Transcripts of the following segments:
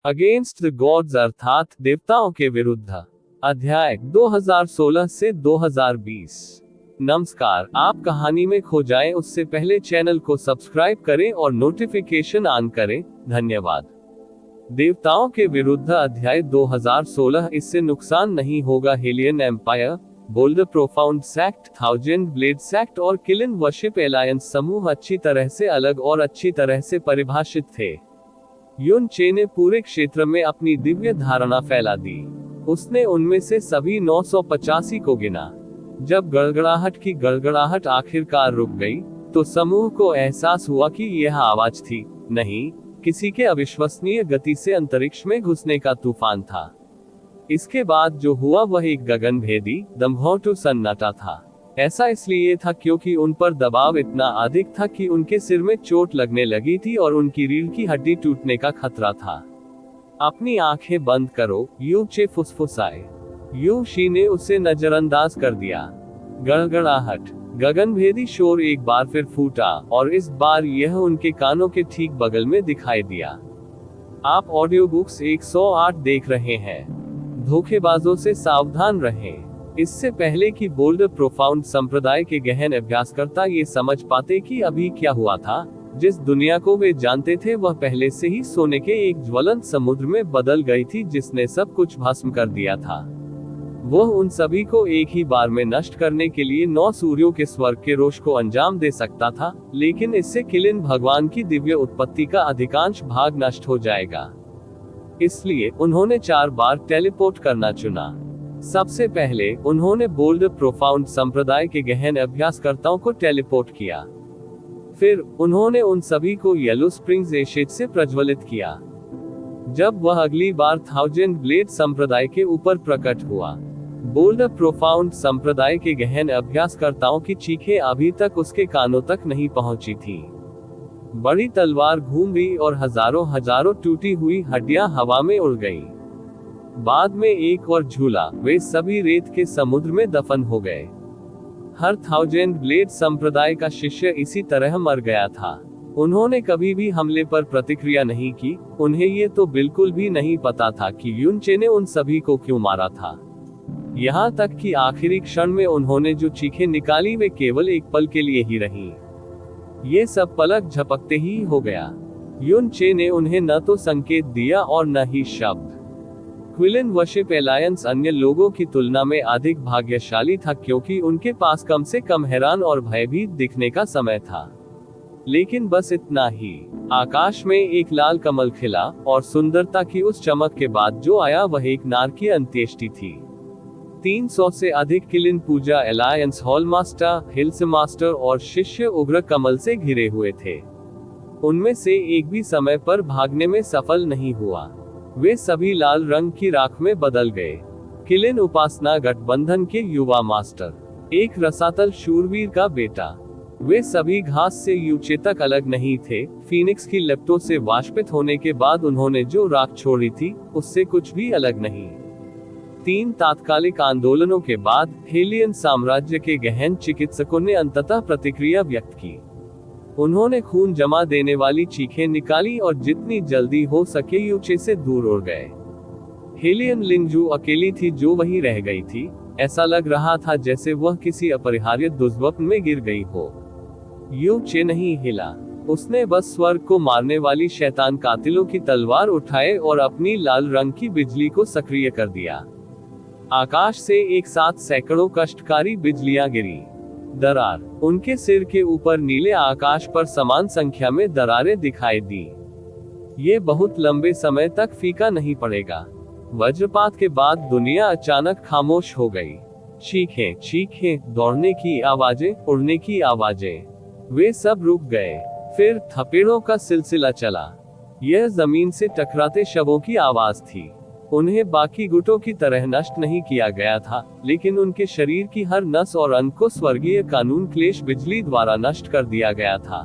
Against the gods अर्थात देवताओं के विरुद्ध। अध्याय 2016 से 2020। नमस्कार, आप कहानी में खो जाएं उससे पहले चैनल को सब्सक्राइब करें और नोटिफिकेशन ऑन करें। धन्यवाद। देवताओं के विरुद्ध अध्याय 2016। इससे नुकसान नहीं होगा। Helian empire, boulder profound sect, thousand blade sect और किलिन वर्शिप एलायंस समूह अच्छी तरह से अलग और अच्छी तरह से परिभाषित थे। युन चे ने पूरे क्षेत्र में अपनी दिव्य धारणा फैला दी। उसने उनमें से सभी 985 को गिना। जब गड़गड़ाहट की गड़गड़ाहट आखिरकार रुक गई, तो समूह को एहसास हुआ कि यह आवाज थी, नहीं, किसी के अविश्वसनीय गति से अंतरिक्ष में घुसने का तूफान था। इसके बाद जो हुआ वह एक गगनभेदी दम्भोटू सन्नाटा था। ऐसा इसलिए था क्योंकि उन पर दबाव इतना अधिक था कि उनके सिर में चोट लगने लगी थी और उनकी रीढ़ की हड्डी टूटने का खतरा था। अपनी आंखें बंद करो, यू चे फुसफुसाए। यू शी ने उसे नजरअंदाज कर दिया। गड़गड़ाहट, गगनभेदी शोर एक बार फिर फूटा और इस बार यह उनके कानों के ठीक बगल में दिखाई दिया। आप ऑडियो बुक्स 108 देख रहे हैं। धोखेबाजों से सावधान रहें। इससे पहले कि बोल्डर प्रोफाउंड संप्रदाय के गहन अभ्यासकर्ता ये समझ पाते कि अभी क्या हुआ था, जिस दुनिया को वे जानते थे वह पहले से ही सोने के एक ज्वलंत समुद्र में बदल गई थी जिसने सब कुछ भस्म कर दिया था। वह उन सभी को एक ही बार में नष्ट करने के लिए 9 सूर्यों के स्वर्ग के रोष को अंजाम दे सकता था, लेकिन इससे किलिन भगवान की दिव्य उत्पत्ति का अधिकांश भाग नष्ट हो जाएगा। इसलिए उन्होंने 4 बार टेलीपोर्ट करना चुना। सबसे पहले उन्होंने बोल्डर प्रोफाउंड संप्रदाय के गहन अभ्यासकर्ताओं को टेलीपोर्ट किया। फिर उन्होंने उन सभी को येलो स्प्रिंग्स एशेज से प्रज्वलित किया। जब वह अगली बार थाउजेंड ब्लेड संप्रदाय के ऊपर प्रकट हुआ, बोल्डर प्रोफाउंड संप्रदाय के गहन अभ्यासकर्ताओं की चीखें अभी तक उसके कानों तक नहीं पहुंची थी। बड़ी तलवार घूम गई और हजारों हजारों टूटी हुई हड्डियां हवा में उड़ गईं। बाद में एक और झूला, वे सभी रेत के समुद्र में दफन हो गए। हर थाउजेंड ब्लेड संप्रदाय का शिष्य इसी तरह मर गया था। उन्होंने कभी भी हमले पर प्रतिक्रिया नहीं की। उन्हें ये तो बिल्कुल भी नहीं पता था कि युन चे ने उन सभी को क्यों मारा था। यहाँ तक कि आखिरी क्षण में उन्होंने जो चीखें निकाली वे केवल एक पल के लिए ही रहीं। ये सब पलक झपकते ही हो गया। युन चे ने उन्हें न तो संकेत दिया और न ही शब्द। क्विलिन वर्शिप एलायंस अन्य लोगों की तुलना में अधिक भाग्यशाली था क्योंकि उनके पास कम से कम हैरान और भयभीत दिखने का समय था। लेकिन बस इतना ही। आकाश में एक लाल कमल खिला और सुंदरता की उस चमक के बाद जो आया वह एक नार की अंत्येष्टि थी। 300 से अधिक किलिन पूजा alliance hall master, hills master और शिष्य उग्र कमल से घिरे हुए थे। उनमें से एक भी समय पर भागने में सफल नहीं हुआ। वे सभी लाल रंग की राख में बदल गए। किलिन उपासना गठबंधन के युवा मास्टर, एक रसातल शूरवीर का बेटा। वे सभी घास से यूचे तक अलग नहीं थे। फीनिक्स की लेप्टो से वाष्पित होने के बाद उन्होंने जो राख छोड़ी थी उससे कुछ भी अलग नहीं। 3 तात्कालिक आंदोलनों के बाद हेलियन साम्राज्य के गहन चिकित्सकों ने अंततः प्रतिक्रिया व्यक्त की। उन्होंने खून जमा देने वाली चीखें निकाली और जितनी जल्दी हो सके यूचे से दूर उड़ गए। हेलियन लिंगजू अकेली थी जो वहीं रह गई थी। ऐसा लग रहा था जैसे वह किसी अपरिहार्य दुष्स्वप्न में गिर गई हो। यू चे नहीं हिला। उसने बस स्वर्ग को मारने वाली शैतान कातिलों की तलवार उठाए और अपनी लाल रंग की बिजली को सक्रिय कर दिया। आकाश से एक साथ सैकड़ों कष्टकारी बिजलियां गिरी। दरार, उनके सिर के ऊपर नीले आकाश पर समान संख्या में दरारें दिखाई दी। ये बहुत लंबे समय तक फीका नहीं पड़ेगा। वज्रपात के बाद दुनिया अचानक खामोश हो गई। चीखें, चीखें, दौड़ने की आवाजें, उड़ने की आवाजें, वे सब रुक गए। फिर थपेड़ों का सिलसिला चला। यह जमीन से टकराते शवों की आवाज थी। उन्हें बाकी गुटों की तरह नष्ट नहीं किया गया था, लेकिन उनके शरीर की हर नस और अंग को स्वर्गीय कानून क्लेश बिजली द्वारा नष्ट कर दिया गया था।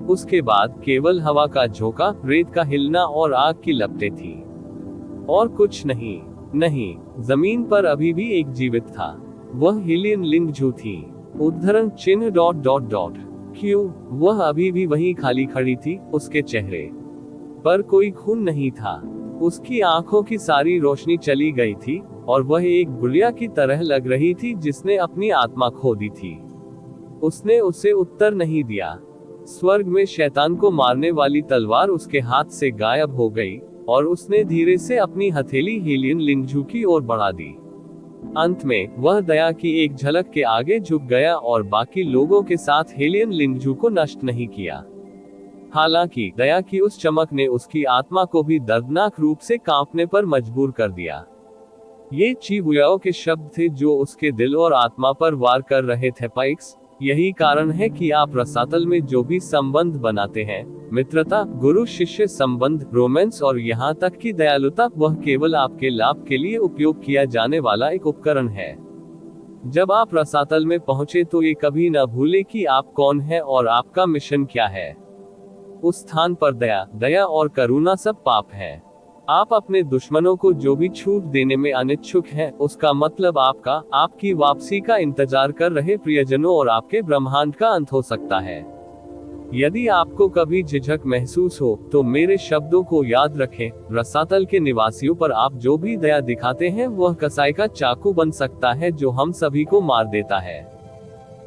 उसके बाद केवल हवा का झोंका, रेत का हिलना और आग की लपटें थी, और कुछ नहीं। नहीं, जमीन पर अभी भी एक जीवित था। वह हेलियन लिंगजू थी। उद्धरण चिन्ह ... क्यों? वह अभी भी वहीं खाली खड़ी थी। उसके चेहरे पर कोई खून नहीं था। उसकी आंखों की सारी रोशनी चली गई थी और वह एक गुड़िया की तरह लग रही थी जिसने अपनी आत्मा खो दी थी। उसने उसे उत्तर नहीं दिया। स्वर्ग में शैतान को मारने वाली तलवार उसके हाथ से गायब हो गई और उसने धीरे से अपनी हथेली हेलियन लिंगजू की ओर बढ़ा दी। अंत में वह दया की एक झलक के आगे झुक गया और बाकी लोगों के साथ हेलियन लिंगजू को नष्ट नहीं किया। हालांकि दया की उस चमक ने उसकी आत्मा को भी दर्दनाक रूप से कांपने पर मजबूर कर दिया। ये चीबुयाओ के शब्द थे जो उसके दिल और आत्मा पर वार कर रहे थे। पाइक्स, यही कारण है कि आप रसातल में जो भी संबंध बनाते हैं, मित्रता, गुरु शिष्य संबंध, रोमांस और यहाँ तक कि दयालुता, वह केवल आपके लाभ के लिए उपयोग किया जाने वाला एक उपकरण है। जब आप रसातल में पहुंचे तो ये कभी न भूले कि आप कौन हैं और आपका मिशन क्या है। उस स्थान पर दया और करुणा सब पाप है। आप अपने दुश्मनों को जो भी छूट देने में अनिच्छुक हैं, उसका मतलब आपकी वापसी का इंतजार कर रहे प्रियजनों और आपके ब्रह्मांड का अंत हो सकता है। यदि आपको कभी झिझक महसूस हो तो मेरे शब्दों को याद रखें। रसातल के निवासियों पर आप जो भी दया दिखाते हैं वह कसाई का चाकू बन सकता है जो हम सभी को मार देता है।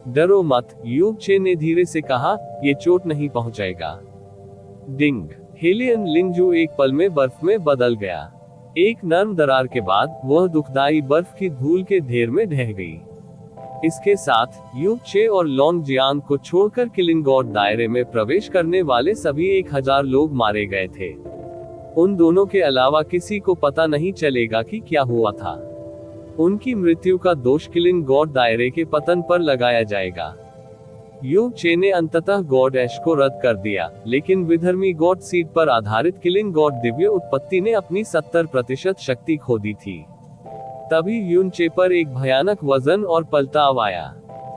डरो मत, यू चे ने धीरे से कहा, ये चोट नहीं पहुंचाएगा। डिंग। हेलियन लिंगजू एक पल में बर्फ में बदल गया। एक नर्म दरार के बाद वह दुखदाई बर्फ की धूल के ढेर में ढह गई। इसके साथ यू चे और लोंग जियांग को छोड़कर किलिंग गॉड दायरे में प्रवेश करने वाले सभी 1000 लोग मारे गए थे। उन दोनों के अलावा किसी को पता नहीं चलेगा कि क्या हुआ था। उनकी मृत्यु का दोष किलिंग गॉड दायरे के पतन पर लगाया जाएगा। यू चे ने अंततः गॉड ऐश को रद्द कर दिया, लेकिन विधर्मी गॉड सीड पर आधारित किलिंग गॉड दिव्य उत्पत्ति ने अपनी 70% शक्ति खो दी थी। तभी यून चे पर एक भयानक वजन और पलटाव आया।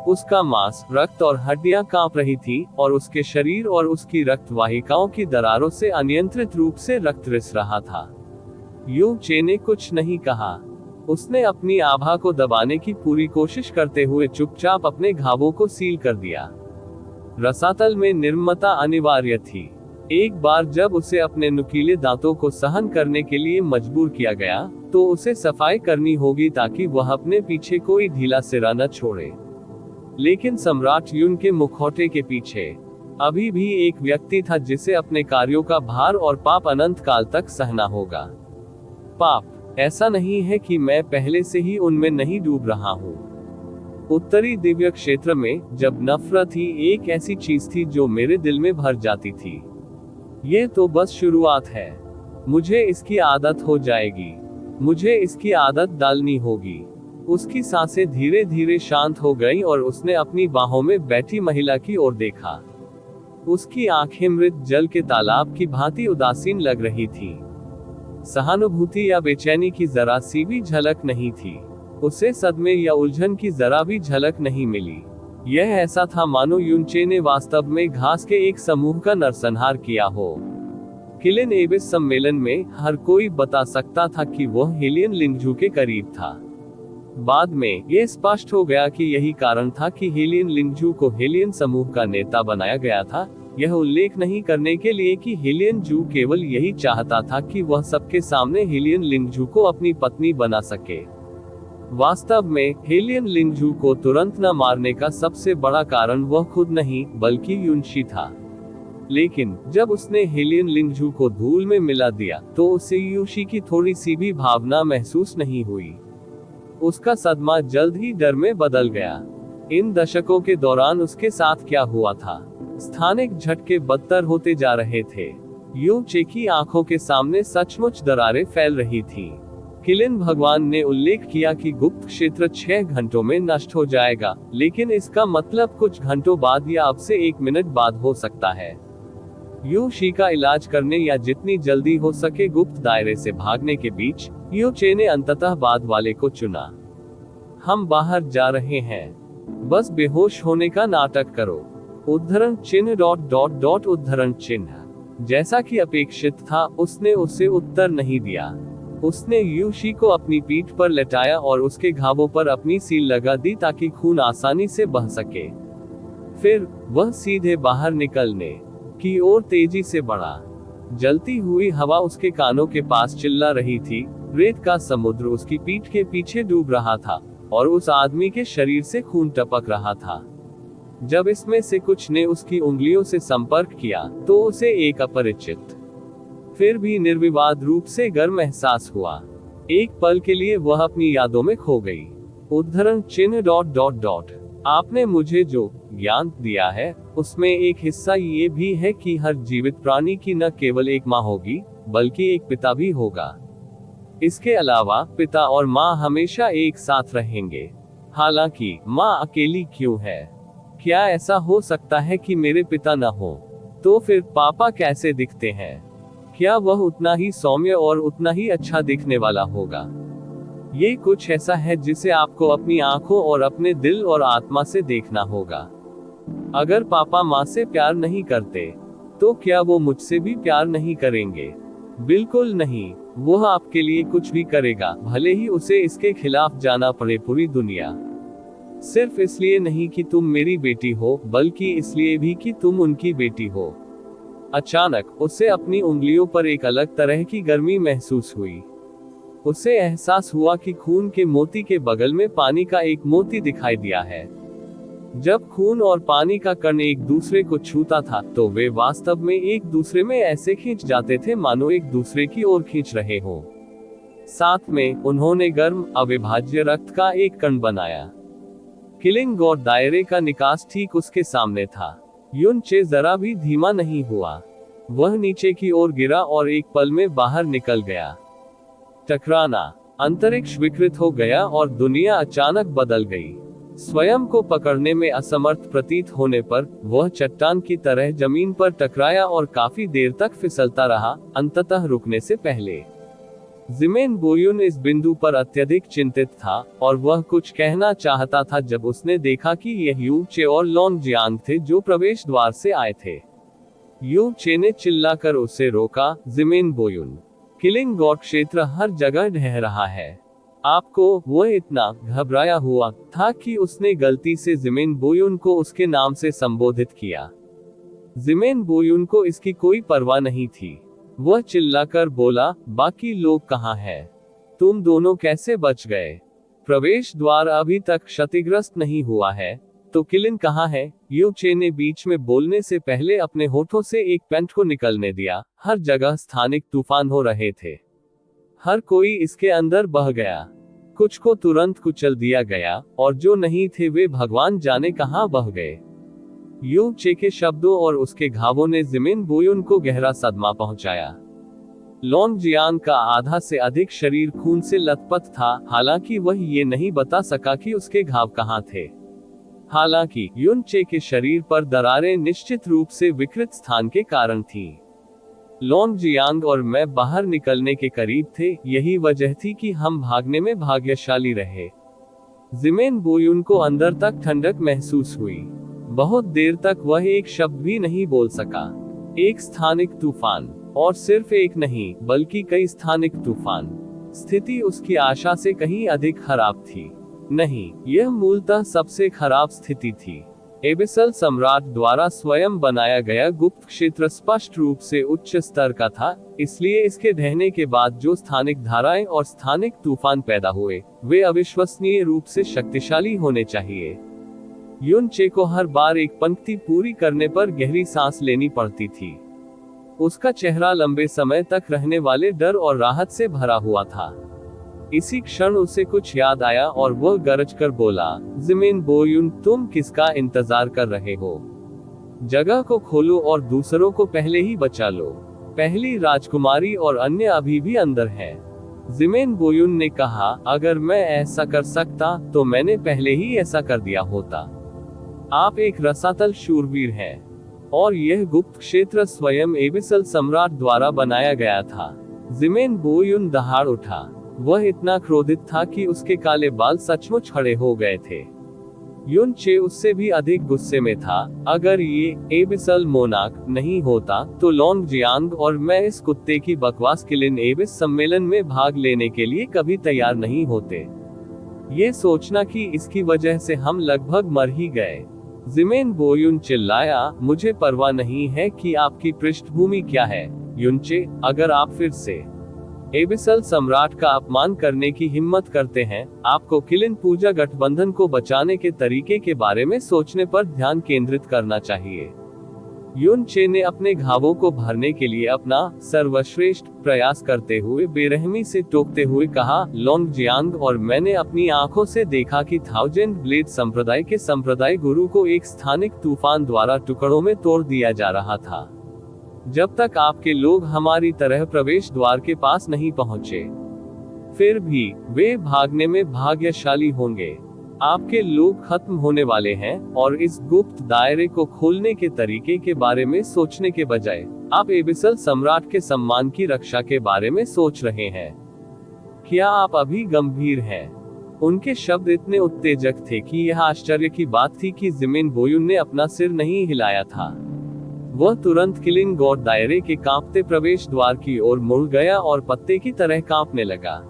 उसका मांस, रक्त और हड्डियां कांप रही थी और उसके शरीर और उसकी रक्त वाहिकाओं की दरारों से अनियंत्रित रूप से रक्त रिस रहा था। यू चे ने कुछ नहीं कहा। उसने अपनी आभा को दबाने की पूरी कोशिश करते हुए चुपचाप अपने घावों को सील कर दिया। रसातल में निर्ममता अनिवार्य थी। एक बार जब उसे अपने नुकीले दांतों को सहन करने के लिए मजबूर किया गया, तो उसे सफाई करनी होगी ताकि वह अपने पीछे कोई ढीला सिरा न छोड़े। लेकिन सम्राट यून के मुखौटे के पीछे अभी भी एक व्यक्ति था जिसे अपने कार्यों का भार और पाप अनंत काल तक सहना होगा। पाप, ऐसा नहीं है कि मैं पहले से ही उनमें नहीं डूब रहा हूँ। उत्तरी दिव्य क्षेत्र में जब नफरत ही एक ऐसी चीज थी जो मेरे दिल में भर जाती थी। ये तो बस शुरुआत है। मुझे इसकी आदत हो जाएगी। मुझे इसकी आदत डालनी होगी। उसकी सांसें धीरे धीरे शांत हो गई और उसने अपनी बाहों में बैठी महिला की ओर देखा। उसकी आंखें मृत जल के तालाब की भांति उदासीन लग रही थी। सहानुभूति या बेचैनी की जरा सी भी झलक नहीं थी। उसे सदमे या उलझन की जरा भी झलक नहीं मिली। यह ऐसा था मानो यूनचे ने वास्तव में घास के एक समूह का नरसंहार किया हो। किलिन एबिस सम्मेलन में हर कोई बता सकता था कि वह हेलियन लिंगजू के करीब था। बाद में यह स्पष्ट हो गया कि यही कारण था कि हेलियन लिंगजू को हेलियन समूह का नेता बनाया गया था। यह उल्लेख नहीं करने के लिए कि हेलियन जू केवल यही चाहता था कि वह सबके सामने हेलियन लिंगजू को अपनी पत्नी बना सके। वास्तव में हेलियन लिंगजू को तुरंत न मारने का सबसे बड़ा कारण वह खुद नहीं बल्कि यूनशी था। लेकिन जब उसने हेलियन लिंगजू को धूल में मिला दिया तो उसे यूशी की थोड़ी सी भी भावना महसूस नहीं हुई। उसका सदमा जल्द ही डर में बदल गया। इन दशकों के दौरान उसके साथ क्या हुआ था? स्थानिक झटके बदतर होते जा रहे थे। यू चे की आंखों के सामने सचमुच दरारें फैल रही थी। किलिन भगवान ने उल्लेख किया कि गुप्त क्षेत्र 6 घंटों में नष्ट हो जाएगा, लेकिन इसका मतलब कुछ घंटों बाद या अब से 1 मिनट बाद हो सकता है। यू शी का इलाज करने या जितनी जल्दी हो सके गुप्त दायरे से भागने के बीच यू चे ने अंततः बाद वाले को चुना। हम बाहर जा रहे हैं, बस बेहोश होने का नाटक करो। उद्धरण चिन्ह ... उद्धरण चिन्ह। जैसा कि अपेक्षित था उसने उसे उत्तर नहीं दिया। उसने यूशी को अपनी पीठ पर लेटाया और उसके घावों पर अपनी सील लगा दी ताकि खून आसानी से बह सके। फिर वह सीधे बाहर निकलने की ओर तेजी से बढ़ा। जलती हुई हवा उसके कानों के पास चिल्ला रही थी, रेत का समुद्र उसकी पीठ के पीछे डूब रहा था, और उस आदमी के शरीर से खून टपक रहा था। जब इसमें से कुछ ने उसकी उंगलियों से संपर्क किया, तो उसे एक अपरिचित, फिर भी निर्विवाद रूप से गर्म एहसास हुआ। एक पल के लिए वह अपनी यादों में खो गई। उद्धरण चिन्ह ... आपने मुझे जो ज्ञान दिया है, उसमें एक हिस्सा ये भी है कि हर जीवित प्राणी की न केवल एक माँ होगी, बल्कि एक पिता भी होगा। इसके अलावा पिता और माँ हमेशा एक साथ रहेंगे। हालांकि माँ अकेली क्यों है? क्या ऐसा हो सकता है कि मेरे पिता न हो? तो फिर पापा कैसे दिखते हैं? क्या वह उतना ही सौम्य और उतना ही अच्छा दिखने वाला होगा? ये कुछ ऐसा है जिसे आपको अपनी आंखों और अपने दिल और आत्मा से देखना होगा। अगर पापा माँ से प्यार नहीं करते, तो क्या वो मुझसे भी प्यार नहीं करेंगे? बिल्कुल नहीं। वह आपके लिए कुछ भी करेगा, भले ही उसे इसके खिलाफ जाना पड़े पूरी दुनिया। सिर्फ इसलिए नहीं कि तुम मेरी बेटी हो, बल्कि इसलिए भी कि तुम उनकी बेटी हो। अचानक उसे अपनी उंगलियों पर एक अलग तरह की गर्मी महसूस हुई। उसे एहसास हुआ कि खून के मोती के बगल में पानी का एक मोती दिखाई दिया है। जब खून और पानी का कण एक दूसरे को छूता था, तो वे वास्तव में एक दूसरे में ऐसे खींच जाते थे मानो एक दूसरे की ओर खींच रहे हों। साथ में उन्होंने गर्म अविभाज्य रक्त का एक कण बनाया। किलिंग और दायरे का निकास ठीक उसके सामने था। युन चे जरा भी धीमा नहीं हुआ। वह नीचे की ओर गिरा और एक पल में बाहर निकल गया। टकराना। अंतरिक्ष विकृत हो गया और दुनिया अचानक बदल गई। स्वयं को पकड़ने में असमर्थ प्रतीत होने पर वह चट्टान की तरह जमीन पर टकराया और काफी देर तक फिसलता रहा, अंततः रुकने से पहले। जिमेन बोयुन इस बिंदु पर अत्यधिक चिंतित था, और वह कुछ कहना चाहता था जब उसने देखा कि यह यू चे और लॉन्ग जियांग थे जो प्रवेश द्वार से आए थे। यू चे ने चिल्लाकर उसे रोका, जिमेन बोयुन, किलिंग गॉड क्षेत्र हर जगह ढह रहा है। आपको? वह इतना घबराया हुआ था कि उसने गलती से जिमेन बोयुन को उसके नाम से संबोधित किया। जिमेन बोयुन को इसकी कोई परवाह नहीं थी। वह चिल्लाकर बोला, बाकी लोग कहाँ हैं? तुम दोनों कैसे बच गए? प्रवेश द्वार अभी तक क्षतिग्रस्त नहीं हुआ है, तो किलिन कहाँ है? यू चे ने बीच में बोलने से पहले अपने होठों से एक पेंट को निकलने दिया। हर जगह स्थानिक तूफान हो रहे थे। हर कोई इसके अंदर बह गया। कुछ को तुरंत कुचल दिया गया, और जो नहीं थे वे भगवान जाने कहां बह गए। यू चे के शब्दों और उसके घावों ने जिमेन बोयुन को गहरा सदमा पहुंचाया। लॉन्ग जियांग का आधा से अधिक शरीर खून से लथपथ था, हालांकि वह ये नहीं बता सका कि उसके घाव कहां थे। हालांकि युन चे के शरीर पर दरारें निश्चित रूप से विकृत स्थान के कारण थीं। लॉन्ग जियांग और मैं बाहर निकलने के करीब थे, यही वजह थी कि हम भागने में भाग्यशाली रहे। जिमेन बोयुन को अंदर तक ठंडक महसूस हुई। बहुत देर तक वह एक शब्द भी नहीं बोल सका। एक स्थानिक तूफान, और सिर्फ एक नहीं बल्कि कई स्थानिक तूफान। स्थिति उसकी आशा से कहीं अधिक खराब थी। नहीं, यह मूलतः सबसे खराब स्थिति थी। एबिसल सम्राट द्वारा स्वयं बनाया गया गुप्त क्षेत्र स्पष्ट रूप से उच्च स्तर का था, इसलिए इसके ढहने के बाद जो स्थानिक धाराएं और स्थानिक तूफान पैदा हुए, वे अविश्वसनीय रूप से शक्तिशाली होने चाहिए। युन चे को हर बार एक पंक्ति पूरी करने पर गहरी सांस लेनी पड़ती थी। उसका चेहरा लंबे समय तक रहने वाले डर और राहत से भरा हुआ था। इसी क्षण उसे कुछ याद आया और वह गरज कर बोला, जिमेन बोयुन, तुम किसका इंतजार कर रहे हो? जगह को खोलो और दूसरों को पहले ही बचा लो। पहली राजकुमारी और अन्य अभी भी अंदर हैं। जिमेन बोयुन ने कहा, अगर मैं ऐसा कर सकता तो मैंने पहले ही ऐसा कर दिया होता। आप एक रसातल शूरवीर हैं, और यह गुप्त क्षेत्र स्वयं एबिसल सम्राट द्वारा बनाया गया था। जिमेन बोयुन दहाड़ उठा। वह इतना क्रोधित था कि उसके काले बाल सचमुच खड़े हो गए थे। युन चे उससे भी अधिक गुस्से में था। अगर ये एबिसल मोनार्क नहीं होता, तो लॉन्ग जियांग और मैं इस कुत्ते की बकवास किलिन एबिस सम्मेलन में भाग लेने के लिए कभी तैयार नहीं होते। ये सोचना कि इसकी वजह से हम लगभग मर ही गए। जिमेन बोयुन चिल्लाया, मुझे परवाह नहीं है कि आपकी पृष्ठभूमि क्या है। युनचे, अगर आप फिर से एबिसल सम्राट का अपमान करने की हिम्मत करते हैं, आपको किलिन पूजा गठबंधन को बचाने के तरीके के बारे में सोचने पर ध्यान केंद्रित करना चाहिए। युनचे ने अपने घावों को भरने के लिए अपना सर्वश्रेष्ठ प्रयास करते हुए बेरहमी से टोकते हुए कहा, लोंगजियांग और मैंने अपनी आंखों से देखा कि थाउजेंड ब्लेड संप्रदाय के संप्रदाय गुरु को एक स्थानिक तूफान द्वारा टुकड़ों में तोड़ दिया जा रहा था। जब तक आपके लोग हमारी तरह प्रवेश द्वार के पास नहीं पहुंचे, फिर भी वे भागने में भाग्यशाली होंगे। आपके लोग खत्म होने वाले हैं, और इस गुप्त दायरे को खोलने के तरीके के बारे में सोचने के बजाय आप एबिसल सम्राट के सम्मान की रक्षा के बारे में सोच रहे हैं। क्या आप अभी गंभीर हैं? उनके शब्द इतने उत्तेजक थे कि यह आश्चर्य की बात थी कि जिमिन बोयुन ने अपना सिर नहीं हिलाया था। वह तुरंत किलिंग गॉड दायरे के कांपते प्रवेश द्वार की ओर मुड़ गया और पत्ते की तरह कांपने लगा।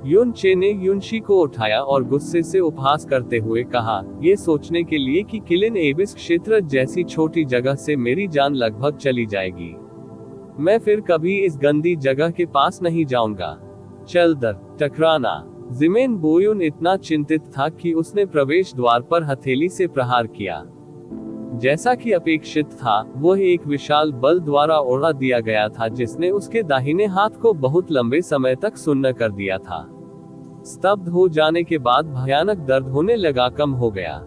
युनचे ने युनशी को उठाया और गुस्से से उपहास करते हुए कहा, ये सोचने के लिए कि किलिन एबिस क्षेत्र जैसी छोटी जगह से मेरी जान लगभग चली जाएगी, मैं फिर कभी इस गंदी जगह के पास नहीं जाऊंगा। चल दर टकराना। जिमेन बोयुन इतना चिंतित था कि उसने प्रवेश द्वार पर हथेली से प्रहार किया। जैसा कि अपेक्षित था, वह एक विशाल बल द्वारा उड़ा दिया गया था जिसने उसके दाहिने हाथ को बहुत लंबे समय तक सुन्न कर दिया था। स्तब्ध हो जाने के बाद भयानक दर्द होने लगा कम हो गया।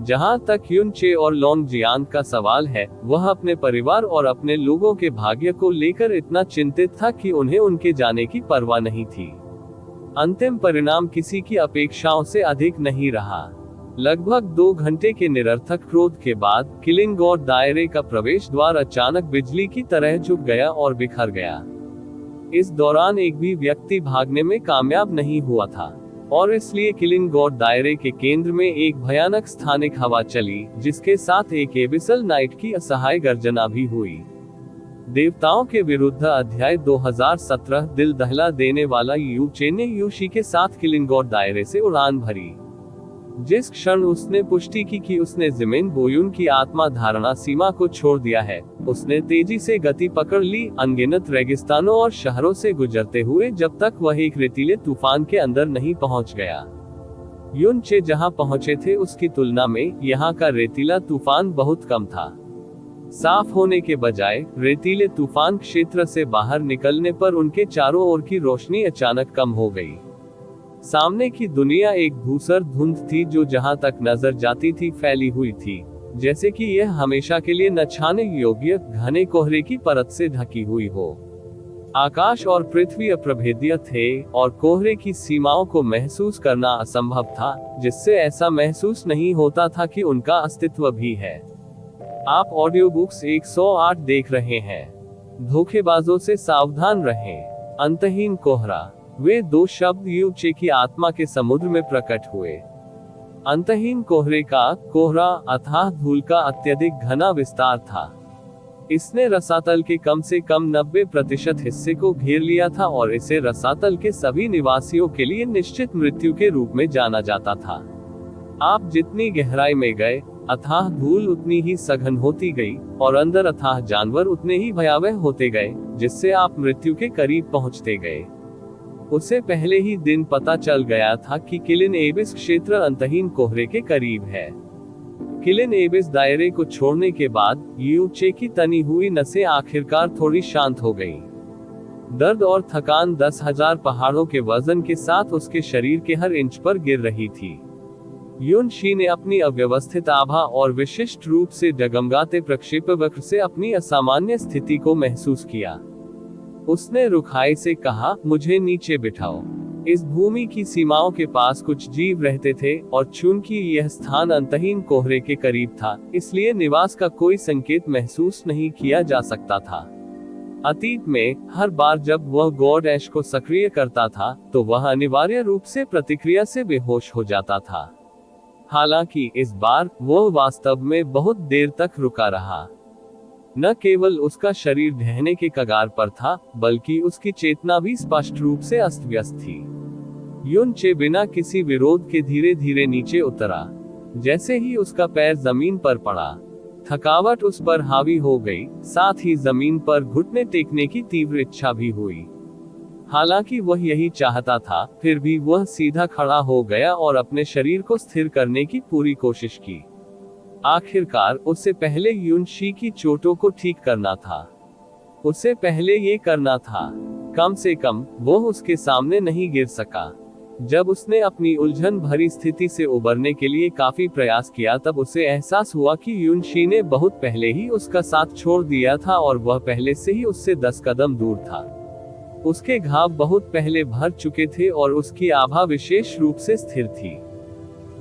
जहां तक युनचे और लोंगजियांग का सवाल है, वह अपने परिवार और अपने लोगों के भाग्य को लेकर इतना चिंतित था कि उन्हें उनके जाने की परवाह नहीं थी। अंतिम परिणाम किसी की अपेक्षाओं से अधिक नहीं रहा। लगभग 2 घंटे के निरर्थक क्रोध के बाद किलिंग गॉड दायरे का प्रवेश द्वार अचानक बिजली की तरह झुक गया और बिखर गया। इस दौरान एक भी व्यक्ति भागने में कामयाब नहीं हुआ था, और इसलिए किलिंग गॉड दायरे के केंद्र में एक भयानक स्थानिक हवा चली, जिसके साथ एक एबिसल नाइट की असहाय गर्जना भी हुई। देवताओं के विरुद्ध अध्याय 2017 दिल दहला देने वाला युनचे ने युशी के साथ किलिंग गॉड दायरे से उड़ान भरी। जिस क्षण उसने पुष्टि की कि उसने जिमेन बोयुन की आत्मा धारणा सीमा को छोड़ दिया है, उसने तेजी से गति पकड़ ली, अनगिनत रेगिस्तानों और शहरों से गुजरते हुए, जब तक वह एक रेतीले तूफान के अंदर नहीं पहुंच गया। युनचे जहां पहुंचे थे उसकी तुलना में यहाँ का रेतीला तूफान बहुत कम था। साफ होने के बजाय रेतीले तूफान क्षेत्र से बाहर निकलने पर उनके चारों ओर की रोशनी अचानक कम हो गई। सामने की दुनिया एक धूसर धुंध थी जो जहां तक नजर जाती थी फैली हुई थी, जैसे कि यह हमेशा के लिए न छाने योग्य घने कोहरे की परत से ढकी हुई हो। आकाश और पृथ्वी अप्रभेद्य थे, और कोहरे की सीमाओं को महसूस करना असंभव था, जिससे ऐसा महसूस नहीं होता था कि उनका अस्तित्व भी है। आप ऑडियो बुक्स 108 देख रहे हैं। धोखेबाजों से सावधान रहें। अंतहीन कोहरा। वे 2 शब्द युनचे की आत्मा के समुद्र में प्रकट हुए। अंतहीन कोहरे का कोहरा अथाह धूल का अत्यधिक घना विस्तार था। इसने रसातल के कम से कम 90% हिस्से को घेर लिया था, और इसे रसातल के सभी निवासियों के लिए निश्चित मृत्यु के रूप में जाना जाता था। आप जितनी गहराई में गए, अथाह धूल उतनी ही सघन होती गई, और अंदर अथाह जानवर उतने ही भयावह होते गए, जिससे आप मृत्यु के करीब पहुंचते गए। उसे पहले ही दिन पता चल गया था कि किलिन एबिस क्षेत्र अंतहीन कोहरे के करीब है। किलिन एबिस दायरे को छोड़ने के बाद युनचे की तनी हुई नसें आखिरकार थोड़ी शांत हो गईं। दर्द और थकान 10,000 पहाड़ों के वजन के साथ उसके शरीर के हर इंच पर गिर रही थी। युनशी ने अपनी अव्यवस्थित आभा और विशिष्ट रूप से डगमगाते प्रक्षेपवक्र से अपनी असामान्य स्थिति को महसूस किया। उसने रुखाई से कहा, मुझे नीचे बिठाओ। इस भूमि की सीमाओं के पास कुछ जीव रहते थे, और चूंकि यह स्थान अंतहीन कोहरे के करीब था, इसलिए निवास का कोई संकेत महसूस नहीं किया जा सकता था। अतीत में हर बार जब वह गॉड ऐश को सक्रिय करता था, तो वह अनिवार्य रूप से प्रतिक्रिया से बेहोश हो जाता था। हालांकि इस बार वह वास्तव में बहुत देर तक रुका रहा। न केवल उसका शरीर ढहने के कगार पर था, बल्कि उसकी चेतना भी स्पष्ट रूप से अस्त व्यस्त थी। युनचे बिना किसी विरोध के धीरे धीरे नीचे उतरा। जैसे ही उसका पैर जमीन पर पड़ा, थकावट उस पर हावी हो गई, साथ ही जमीन पर घुटने टेकने की तीव्र इच्छा भी हुई। हालांकि वह यही चाहता था, फिर भी वह सीधा खड़ा हो गया और अपने शरीर को स्थिर करने की पूरी कोशिश की। आखिरकार उससे पहले युनशी की चोटों को ठीक करना था। उससे पहले ये करना था, कम से कम वो उसके सामने नहीं गिर सका। जब उसने अपनी उलझन भरी स्थिति से उबरने के लिए काफी प्रयास किया, तब उसे एहसास हुआ कि युनशी ने बहुत पहले ही उसका साथ छोड़ दिया था और वह पहले से ही उससे 10 कदम दूर था। उसके घाव बहुत पहले भर चुके थे और उसकी आभा विशेष रूप से स्थिर थी।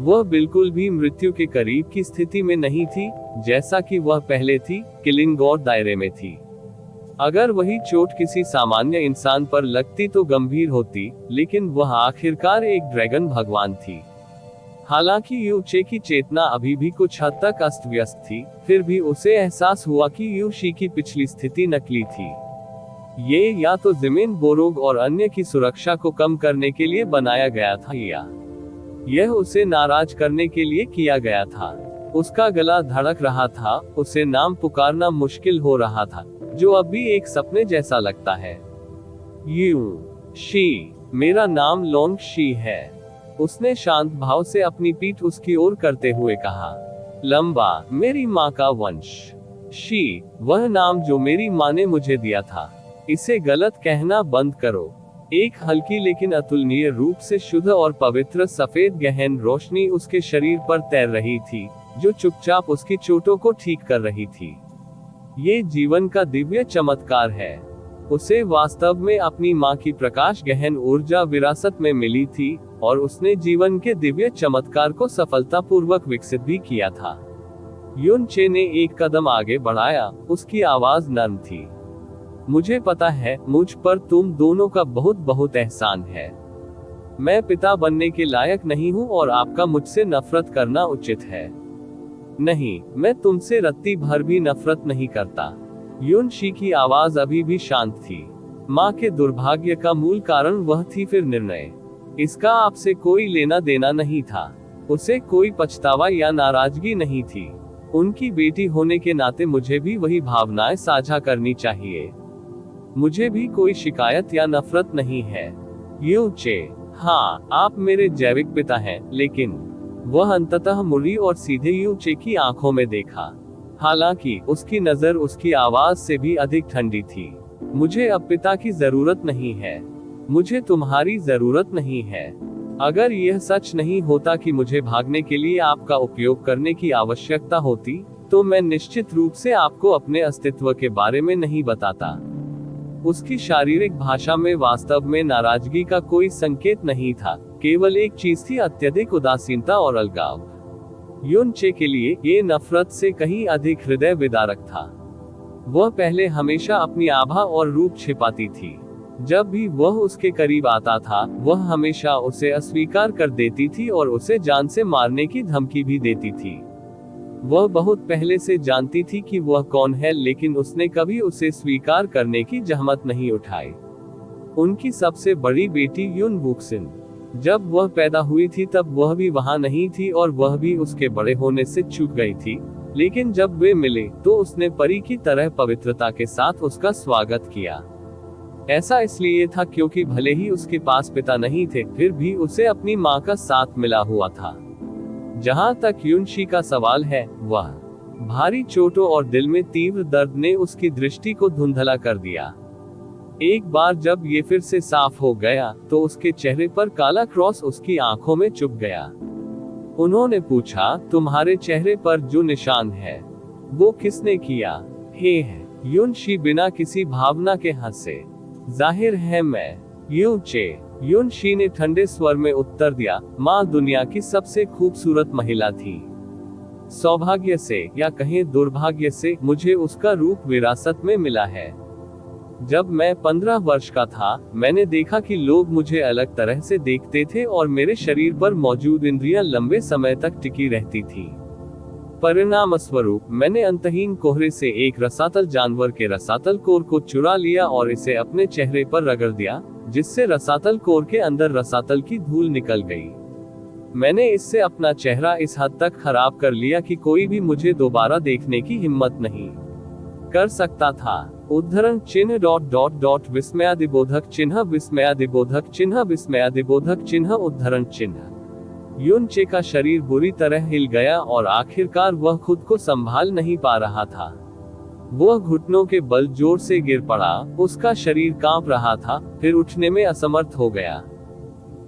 वह बिल्कुल भी मृत्यु के करीब की स्थिति में नहीं थी, जैसा कि वह पहले थी, किलिंग और दायरे में थी। अगर वही चोट किसी सामान्य इंसान पर लगती तो गंभीर होती, लेकिन वह आखिरकार एक ड्रैगन भगवान थी। हालांकि यूचे की चेतना अभी भी कुछ हद तक अस्त व्यस्त थी, फिर भी उसे एहसास हुआ कि यूशी की पिछली स्थिति नकली थी। ये या तो जिमिन बोरोग और अन्य की सुरक्षा को कम करने के लिए बनाया गया था, या यह उसे नाराज करने के लिए किया गया था। उसका गला धड़क रहा था, उसे नाम पुकारना मुश्किल हो रहा था, जो अब भी एक सपने जैसा लगता है। यू शी, मेरा नाम लोंग शी है, उसने शांत भाव से अपनी पीठ उसकी ओर करते हुए कहा। लंबा, मेरी माँ का वंश। शी, वह नाम जो मेरी माँ ने मुझे दिया था। इसे गलत कहना बंद करो। एक हल्की लेकिन अतुलनीय रूप से शुद्ध और पवित्र सफेद गहन रोशनी उसके शरीर पर तैर रही थी, जो चुपचाप उसकी चोटों को ठीक कर रही थी। ये जीवन का दिव्य चमत्कार है। उसे वास्तव में अपनी माँ की प्रकाश गहन ऊर्जा विरासत में मिली थी, और उसने जीवन के दिव्य चमत्कार को सफलतापूर्वक विकसित भी किया था। युनचे ने एक कदम आगे बढ़ाया, उसकी आवाज नर्म थी। मुझे पता है, मुझ पर तुम दोनों का बहुत बहुत एहसान है। मैं पिता बनने के लायक नहीं हूँ और आपका मुझसे नफरत करना उचित है। नहीं, मैं तुमसे रत्ती भर भी नफरत नहीं करता। युनशी की आवाज अभी भी शांत थी। माँ के दुर्भाग्य का मूल कारण वह थी, फिर निर्णय। इसका आपसे कोई लेना देना नहीं था। उसे कोई पछतावा या नाराजगी नहीं थी। उनकी बेटी होने के नाते मुझे भी वही भावनाएं साझा करनी चाहिए। मुझे भी कोई शिकायत या नफरत नहीं है। यूचे, हाँ, आप मेरे जैविक पिता हैं, लेकिन वह अंततः मुड़ी और सीधे यूचे की आंखों में देखा। हालांकि उसकी नजर उसकी आवाज से भी अधिक ठंडी थी। मुझे अब पिता की जरूरत नहीं है। मुझे तुम्हारी जरूरत नहीं है। अगर यह सच नहीं होता कि मुझे भागने के लिए आपका उपयोग करने की आवश्यकता होती, तो मैं निश्चित रूप से आपको अपने अस्तित्व के बारे में नहीं बताता। उसकी शारीरिक भाषा में वास्तव में नाराजगी का कोई संकेत नहीं था, केवल एक चीज थी, अत्यधिक उदासीनता और अलगाव। युनचे के लिए ये नफरत से कहीं अधिक हृदय विदारक था। वह पहले हमेशा अपनी आभा और रूप छिपाती थी। जब भी वह उसके करीब आता था, वह हमेशा उसे अस्वीकार कर देती थी और उसे जान से मारने की धमकी भी देती थी। वह बहुत पहले से जानती थी कि वह कौन है, लेकिन उसने कभी उसे स्वीकार करने की जहमत नहीं उठाई। उनकी सबसे बड़ी बेटी युन वुक्सिन, जब वह पैदा हुई थी तब वह भी वहां नहीं थी और वह भी उसके बड़े होने से चूक गई थी, लेकिन जब वे मिले तो उसने परी की तरह पवित्रता के साथ उसका स्वागत किया। ऐसा इसलिए था क्योंकि भले ही उसके पास पिता नहीं थे, फिर भी उसे अपनी माँ का साथ मिला हुआ था। जहां तक युनशी का सवाल है, वह भारी चोटों और दिल में तीव्र दर्द ने उसकी दृष्टि को धुंधला कर दिया। एक बार जब ये फिर से साफ हो गया, तो उसके चेहरे पर काला क्रॉस उसकी आंखों में चुभ गया। उन्होंने पूछा, तुम्हारे चेहरे पर जो निशान है, वो किसने किया? हे है, युनशी बिना किसी भावना के हंसे। जाहिर है मैं। युनशी ने ठंडे स्वर में उत्तर दिया, माँ दुनिया की सबसे खूबसूरत महिला थी। सौभाग्य से या कहें दुर्भाग्य से मुझे उसका रूप विरासत में मिला है। जब मैं 15 वर्ष का था, मैंने देखा कि लोग मुझे अलग तरह से देखते थे और मेरे शरीर पर मौजूद इंद्रियां लंबे समय तक टिकी रहती थी। परिणाम स्वरूप मैंने अंतहीन कोहरे से एक रसातल जानवर के रसातल कोर को चुरा लिया और इसे अपने चेहरे पर रगड़ दिया, जिससे रसातल कोर के अंदर रसातल की धूल निकल गई। मैंने इससे अपना चेहरा इस हद तक खराब कर लिया कि कोई भी मुझे दोबारा देखने की हिम्मत नहीं कर सकता था। उद्धरण चिन्ह डॉट डॉट डॉट विस्मयादिबोधक चिन्ह विस्मयादिबोधक चिन्ह विस्मयादिबोधक चिन्ह उद्धरण चिन्ह। युन चे का शरीर बुरी तरह हिल गया और आखिरकार वह खुद को संभाल नहीं पा रहा था। वह घुटनों के बल जोर से गिर पड़ा, उसका शरीर कांप रहा था, फिर उठने में असमर्थ हो गया।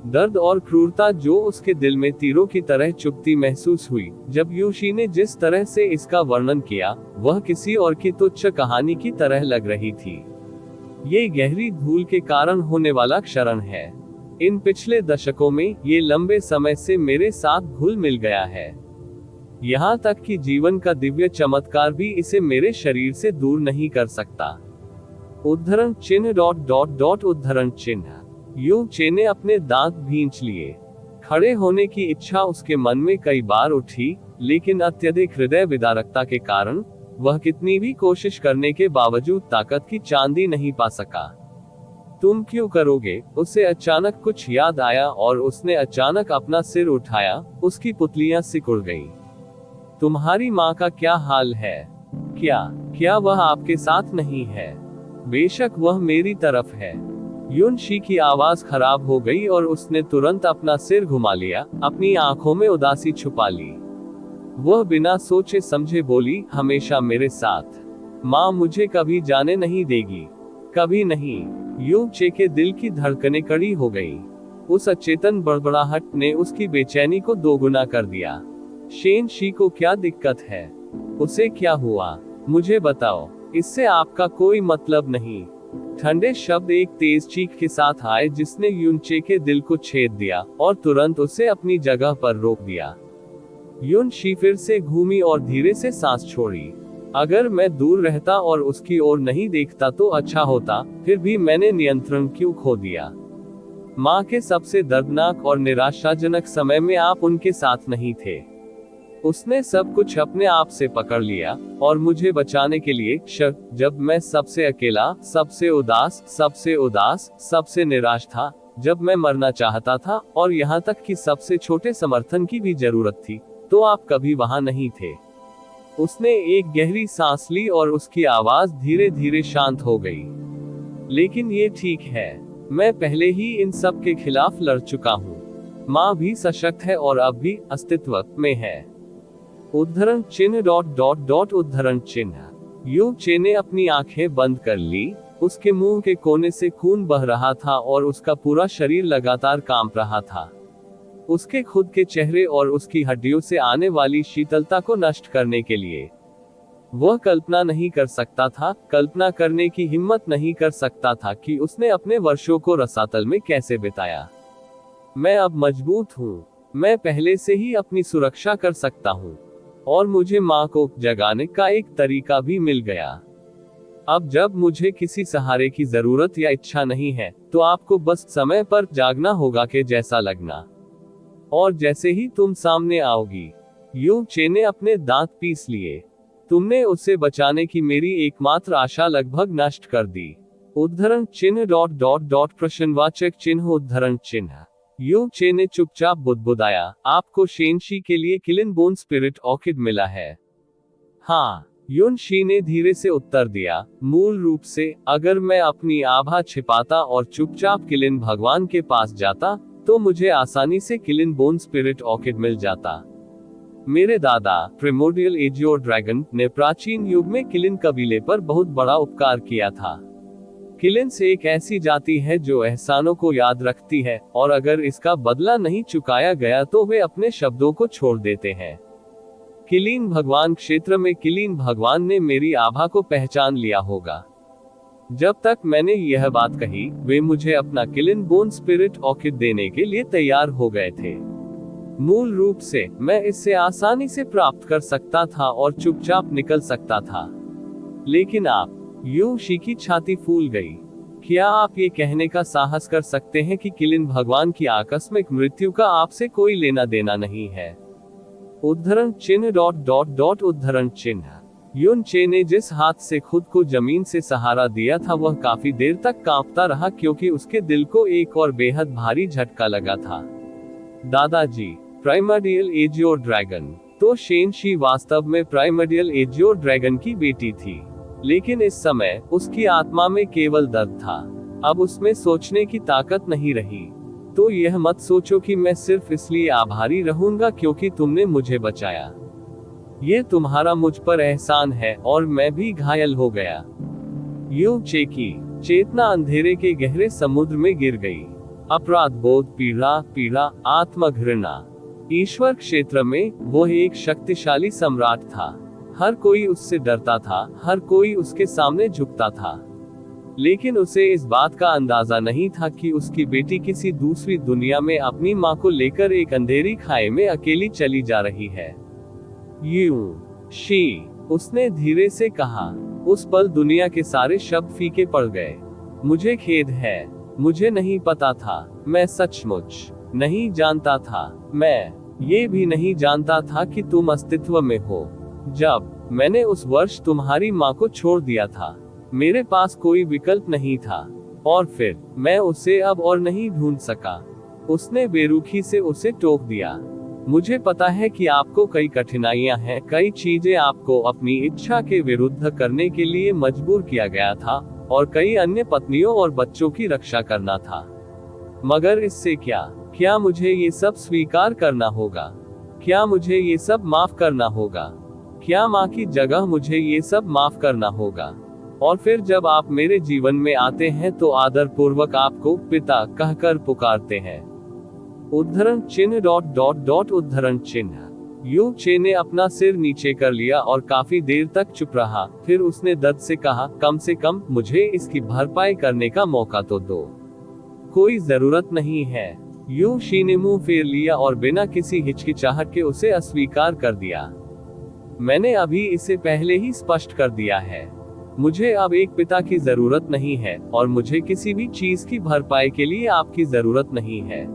दर्द और क्रूरता जो उसके दिल में तीरों की तरह चुभती महसूस हुई जब यूशी ने जिस तरह से इसका वर्णन किया, वह किसी और की तुच्छ कहानी की तरह लग रही थी। ये गहरी धूल के कारण होने वाला क्षरण है। इन पिछले दशकों में ये लंबे समय से मेरे साथ घुल मिल गया है। यहाँ तक कि जीवन का दिव्य चमत्कार भी इसे मेरे शरीर से दूर नहीं कर सकता। उद्धरण चिन्ह डॉट डॉट डॉट उद्धरण चिन्ह। यू चे ने अपने दांत भींच लिए। खड़े होने की इच्छा उसके मन में कई बार उठी, लेकिन अत्यधिक हृदय विदारकता के कारण वह कितनी भी कोशिश करने के बावजूद ताकत की चांदी नहीं पा सका। तुम क्यों करोगे? उसे अचानक कुछ याद आया और उसने अचानक अपना सिर उठाया, उसकी पुतलियां सिकुड़ गईं। तुम्हारी माँ का क्या हाल है? क्या वह आपके साथ नहीं है? बेशक वह मेरी तरफ है। युन शी की आवाज खराब हो गई और उसने तुरंत अपना सिर घुमा लिया, अपनी आंखों में उदासी छुपा ली। वह बिना सोचे समझे बोली, हमेशा मेरे साथ। माँ मुझे कभी जाने नहीं देगी, कभी नहीं। युन चे के दिल की धड़कनें कड़ी हो गई। उस अचेतन बड़बड़ाहट ने उसकी बेचैनी को दोगुना कर दिया। शेन शी को क्या दिक्कत है? उसे क्या हुआ? मुझे बताओ, इससे आपका कोई मतलब नहीं। ठंडे शब्द एक तेज चीख के साथ आए जिसने युन चे के दिल को छेद दिया और तुरंत उसे अपनी जगह पर रोक दिया। युन शी फिर से घूमी और धीरे से सांस छोड़ी। अगर मैं दूर रहता और उसकी ओर नहीं देखता तो अच्छा होता, फिर भी मैंने नियंत्रण क्यों खो दिया? माँ के सबसे दर्दनाक और निराशाजनक समय में आप उनके साथ नहीं थे। उसने सब कुछ अपने आप से पकड़ लिया और मुझे बचाने के लिए जब मैं सबसे अकेला, सबसे उदास, सबसे निराश था, जब मैं मरना चाहता था और यहाँ तक कि सबसे छोटे समर्थन की भी जरूरत थी, तो आप कभी वहां नहीं थे। उसने एक गहरी सांस ली और उसकी आवाज धीरे धीरे शांत हो गई। लेकिन ये ठीक है, मैं पहले ही इन सब के खिलाफ लड़ चुका हूँ। माँ भी सशक्त है और अब भी अस्तित्व में है। उद्धरण चिन्ह डॉट डॉट डॉट उद्धरण चिन्ह। यू चे ने अपनी आंखें बंद कर ली। उसके मुंह के कोने से खून बह रहा था और उसका पूरा शरीर लगातार कांप रहा था। उसके खुद के चेहरे और उसकी हड्डियों से आने वाली शीतलता को नष्ट करने के लिए वह कल्पना नहीं कर सकता था, कल्पना करने की हिम्मत नहीं कर सकता था कि उसने अपने वर्षों को रसातल में कैसे बिताया। मैं अब मजबूत हूँ। मैं पहले से ही अपनी सुरक्षा कर सकता हूँ और मुझे माँ को जगाने का एक तरीका भी मिल गया। अब जब मुझे किसी सहारे की जरूरत या इच्छा नहीं है, तो आपको बस समय पर जागना होगा कि जैसा लगना। और जैसे ही तुम सामने आओगी। यू चे ने अपने दांत पीस लिए। तुमने उसे बचाने की मेरी एकमात्र आशा लगभग नष्ट कर दी। उद्धरण चिन्ह डॉट डॉट डॉट प्रश्नवाचक चिन्ह उद्धरण चिन्ह। यू चे ने चुपचाप बुदबुदाया, आपको शेनशी के लिए किलिन बोन स्पिरिट ऑर्किड मिला है? हाँ, युन शी ने धीरे से उत्तर दिया। मूल रूप से, अगर मैं अपनी आभा छिपाता और चुपचाप किलिन भगवान के पास जाता, तो मुझे आसानी से किलिन बोन स्पिरिट ऑर्किड मिल जाता। मेरे दादा, प्रिमोर्डियल एजियोर ड्रैगन, ने प्राचीन युग में किलिन कबीले पर बहुत बड़ा उपकार किया था। किलिन्स एक ऐसी जाति है जो एहसानों को याद रखती है, और अगर इसका बदला नहीं चुकाया गया तो वे अपने शब्दों को छोड़ देते हैं। किलीन भगवान क्षेत्र में किलीन भगवान ने मेरी आभा को पहचान लिया होगा। जब तक मैंने यह बात कही, वे मुझे अपना किलिन बोन स्पिरिट ऑर्किड देने के लिए तैयार हो गए थे। मूल रूप से, मैं इससे आसानी से प्राप्त कर सकता था और चुपचाप निकल सकता था। लेकिन आप, यू शी की छाती फूल गई। क्या आप ये कहने का साहस कर सकते हैं कि किलिन भगवान की आकस्मिक मृत्यु का आपसे कोई लेना देना नहीं है? उद्धरण चिन्ह डॉट डॉट डॉट उद्धरण चिन्ह। युन चे ने जिस हाथ से खुद को जमीन से सहारा दिया था वह काफी देर तक कांपता रहा, क्योंकि उसके दिल को एक और बेहद भारी झटका लगा था। दादाजी, प्राइमर्डियल एजियो ड्रैगन। तो शेनशी वास्तव में प्राइमर्डियल एजियो ड्रैगन की बेटी थी, लेकिन इस समय उसकी आत्मा में केवल दर्द था। अब उसमें सोचने की ताकत नहीं रही। तो यह मत सोचो कि मैं सिर्फ इसलिए आभारी रहूंगा क्योंकि तुमने मुझे बचाया। ये तुम्हारा मुझ पर एहसान है और मैं भी घायल हो गया। यू चे की चेतना अंधेरे के गहरे समुद्र में गिर गई। अपराध बोध, पीड़ा, आत्मघृणा। ईश्वर क्षेत्र में वो एक शक्तिशाली सम्राट था। हर कोई उससे डरता था, हर कोई उसके सामने झुकता था। लेकिन उसे इस बात का अंदाजा नहीं था कि उसकी बेटी किसी दूसरी दुनिया में अपनी मां को लेकर एक अंधेरी खाई में अकेली चली जा रही है। शी, उसने धीरे से कहा। उस पल दुनिया के सारे शब्द फीके पड़ गए। मुझे खेद है, मुझे नहीं पता था, मैं सचमुच नहीं जानता था। मैं ये भी नहीं जानता था कि तुम अस्तित्व में हो। जब मैंने उस वर्ष तुम्हारी मां को छोड़ दिया था, मेरे पास कोई विकल्प नहीं था, और फिर मैं उसे अब और नहीं ढूंढ सका। उसने बेरुखी से उसे टोक दिया। मुझे पता है कि आपको कई कठिनाइयां हैं, कई चीजें आपको अपनी इच्छा के विरुद्ध करने के लिए मजबूर किया गया था, और कई अन्य पत्नियों और बच्चों की रक्षा करना था। मगर इससे क्या मुझे ये सब स्वीकार करना होगा? क्या मुझे ये सब माफ करना होगा? क्या माँ की जगह मुझे ये सब माफ करना होगा? और फिर जब आप मेरे जीवन में आते हैं तो आदर पूर्वक आपको पिता कहकर पुकारते हैं। उद्धरण चिन्ह ... उद्धरण चिन्ह। यू चे ने अपना सिर नीचे कर लिया और काफी देर तक चुप रहा। फिर उसने दर्द से कहा, कम से कम मुझे इसकी भरपाई करने का मौका तो दो। कोई जरूरत नहीं है। यू शी ने मुंह फेर लिया और बिना किसी हिचकिचाहट के उसे अस्वीकार कर दिया। मैंने अभी इसे पहले ही स्पष्ट कर दिया है। मुझे अब एक पिता की जरूरत नहीं है, और मुझे किसी भी चीज की भरपाई के लिए आपकी जरूरत नहीं है।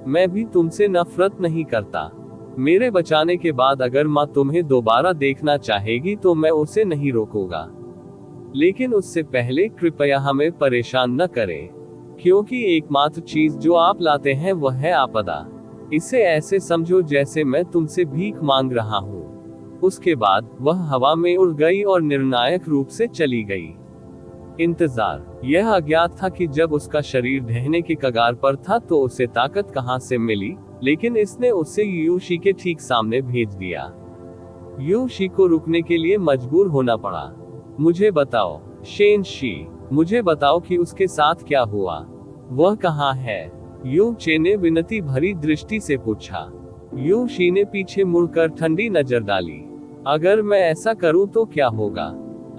मैं भी तुमसे नफरत नहीं करता। मेरे बचाने के बाद अगर माँ तुम्हें दोबारा देखना चाहेगी तो मैं उसे नहीं रोकूंगा। लेकिन उससे पहले कृपया हमें परेशान न करें, क्योंकि एकमात्र चीज जो आप लाते हैं वह है आपदा। इसे ऐसे समझो जैसे मैं तुमसे भीख मांग रहा हूँ। उसके बाद वह हवा में उड़ गई और निर्णायक रूप से चली गई। इंतजार। यह अज्ञात था कि जब उसका शरीर ढहने के कगार पर था तो उसे ताकत कहां से मिली, लेकिन इसने उसे यूशी के ठीक सामने भेज दिया। यूशी को रुकने के लिए मजबूर होना पड़ा। मुझे बताओ शेनशी, मुझे बताओ कि उसके साथ क्या हुआ। वह कहाँ है? यू चे ने विनती भरी दृष्टि से पूछा। यूशी ने पीछे मुड़कर ठंडी नजर डाली। अगर मैं ऐसा करूं तो क्या होगा?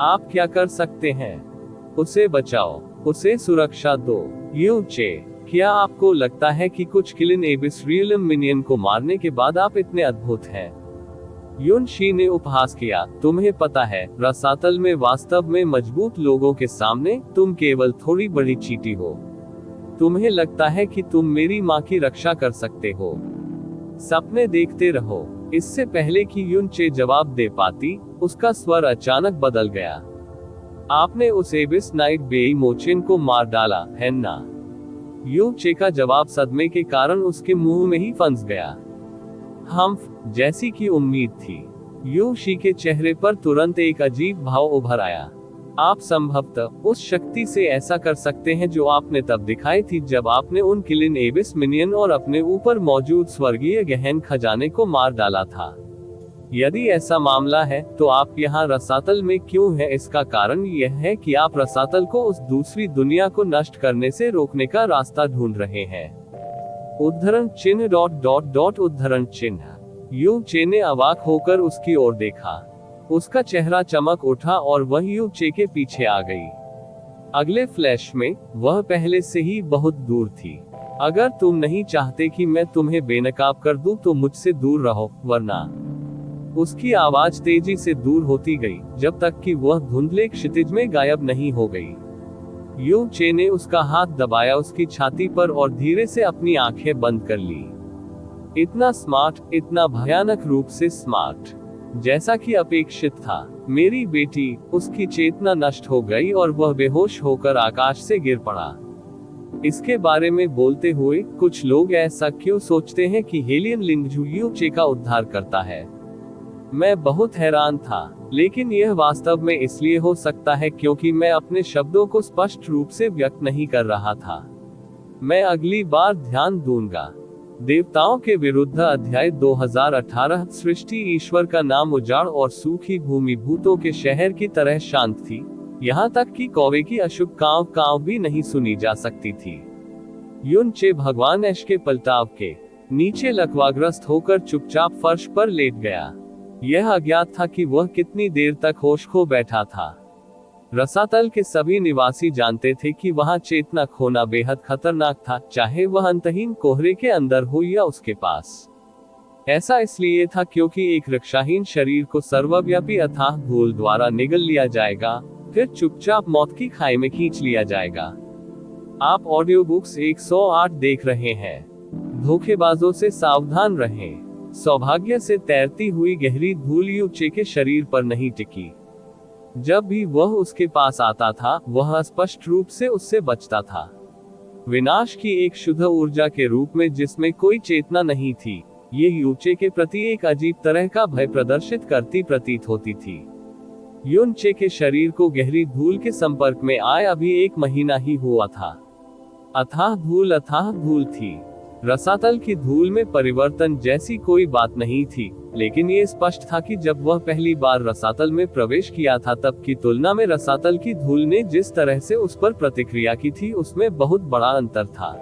आप क्या कर सकते हैं? उसे बचाओ, उसे सुरक्षा दो। यू चे, क्या आपको लगता है कि कुछ किलिन एबिस रियलम मिनियन को मारने के बाद आप इतने अद्भुत हैं? युन शी ने उपहास किया। तुम्हें पता है, रसातल में वास्तव में मजबूत लोगों के सामने तुम केवल थोड़ी बड़ी चींटी हो। तुम्हें लगता है कि तुम मेरी माँ की रक्षा कर सकते हो। सपने देखते रहो। इससे पहले कि युन चे जवाब दे पाती, उसका स्वर अचानक बदल गया। आपने उस एबिस नाइट बेई मोचिन को मार डाला, है ना? यू चे का जवाब सदमे के कारण उसके मुंह में ही फंस गया। जैसी की उम्मीद थी। यू शी के चेहरे पर तुरंत एक अजीब भाव उभर आया। आप संभवतः उस शक्ति से ऐसा कर सकते हैं जो आपने तब दिखाई थी जब आपने उन किलिन एबिस मिनियन और अपने ऊपर मौजूद स्वर्गीय गहन खजाने को मार डाला था। यदि ऐसा मामला है तो आप यहाँ रसातल में क्यों हैं? इसका कारण यह है कि आप रसातल को उस दूसरी दुनिया को नष्ट करने से रोकने का रास्ता ढूंढ रहे हैं। उद्धरण चिन्ह ... उद्धरण चिन्ह। यू चे ने अवाक होकर उसकी ओर देखा। उसका चेहरा चमक उठा और वह यू चे के पीछे आ गई। अगले फ्लैश में वह पहले से ही बहुत दूर थी। अगर तुम नहीं चाहते कि मैं तुम्हें बेनकाब कर दूं तो मुझसे दूर रहो, वरना। उसकी आवाज तेजी से दूर होती गई, जब तक कि वह धुंधले क्षितिज में गायब नहीं हो गई। यू चे ने उसका हाथ दबाया उसकी छाती पर और धीरे से अपनी आंखें बंद कर ली। इतना स्मार्ट, इतना भयानक रूप से स्मार्ट, जैसा कि अपेक्षित था। मेरी बेटी, उसकी चेतना नष्ट हो गई और वह बेहोश होकर आकाश से गिर पड़ा। इसके बारे में बोलते हुए कुछ लोग ऐसा क्यों सोचते हैं कि हेलियन लिंगजू यूचे का उद्धार करता है। मैं बहुत हैरान था, लेकिन यह वास्तव में इसलिए हो सकता है क्योंकि मैं अपने शब्दों को स्पष्ट रूप से व्यक्त नहीं कर रहा था। मैं अगली बार ध्यान दूंगा। देवताओं के विरुद्ध अध्याय 2018। सृष्टि ईश्वर का नाम उजाड़ और सूखी भूमि भूतों के शहर की तरह शांत थी, यहाँ तक कि कौवे की अशुभ कांव कांव भी नहीं सुनी जा सकती थी। युन चे भगवान ऐश के पलटाव के नीचे लकवाग्रस्त होकर चुपचाप फर्श पर लेट गया। यह अज्ञात था कि वह कितनी देर तक होश खो बैठा था। रसातल के सभी निवासी जानते थे कि वहां चेतना खोना बेहद खतरनाक था, चाहे वह अंतहीन कोहरे के अंदर हो या उसके पास। ऐसा इसलिए था क्योंकि एक रक्षाहीन शरीर को सर्वव्यापी अथाह भूल द्वारा निगल लिया जाएगा, फिर चुपचाप मौत की खाई में खींच लिया जाएगा। आप ऑडियो बुक्स 108 देख रहे हैं। धोखेबाजों से सावधान रहें। सौभाग्य से तैरती हुई गहरी धूल यूचे के शरीर पर नहीं टिकी। जब भी वह उसके पास आता था, वह स्पष्ट रूप से उससे बचता था। विनाश की एक शुद्ध ऊर्जा के रूप में जिसमें कोई चेतना नहीं थी, ये यूचे के प्रति एक अजीब तरह का भय प्रदर्शित करती प्रतीत होती थी। युनचे के शरीर को गहरी धूल के संपर्क में आए अभी 1 महीना ही हुआ था। अथाह धूल थी। रसातल की धूल में परिवर्तन जैसी कोई बात नहीं थी, लेकिन ये स्पष्ट था कि जब वह पहली बार रसातल में प्रवेश किया था तब की तुलना में रसातल की धूल ने जिस तरह से उस पर प्रतिक्रिया की थी उसमें बहुत बड़ा अंतर था।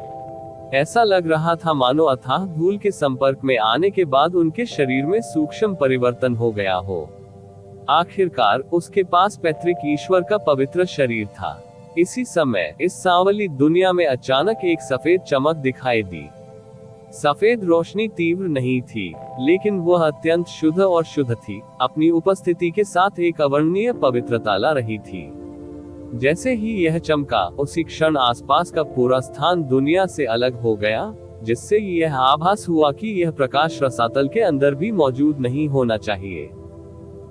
ऐसा लग रहा था मानो अथाह धूल के संपर्क में आने के बाद उनके शरीर में सूक्ष्म परिवर्तन हो गया हो। आखिरकार उसके पास पैतृक ईश्वर का पवित्र शरीर था। इसी समय इस सांवली दुनिया में अचानक एक सफेद चमक दिखाई दी। सफेद रोशनी तीव्र नहीं थी, लेकिन वह अत्यंत शुद्ध और शुद्ध थी। अपनी उपस्थिति के साथ एक अवर्णनीय पवित्रता ला रही थी। जैसे ही यह चमका, उसी क्षण आसपास का पूरा स्थान दुनिया से अलग हो गया, जिससे यह आभास हुआ कि यह प्रकाश रसातल के अंदर भी मौजूद नहीं होना चाहिए।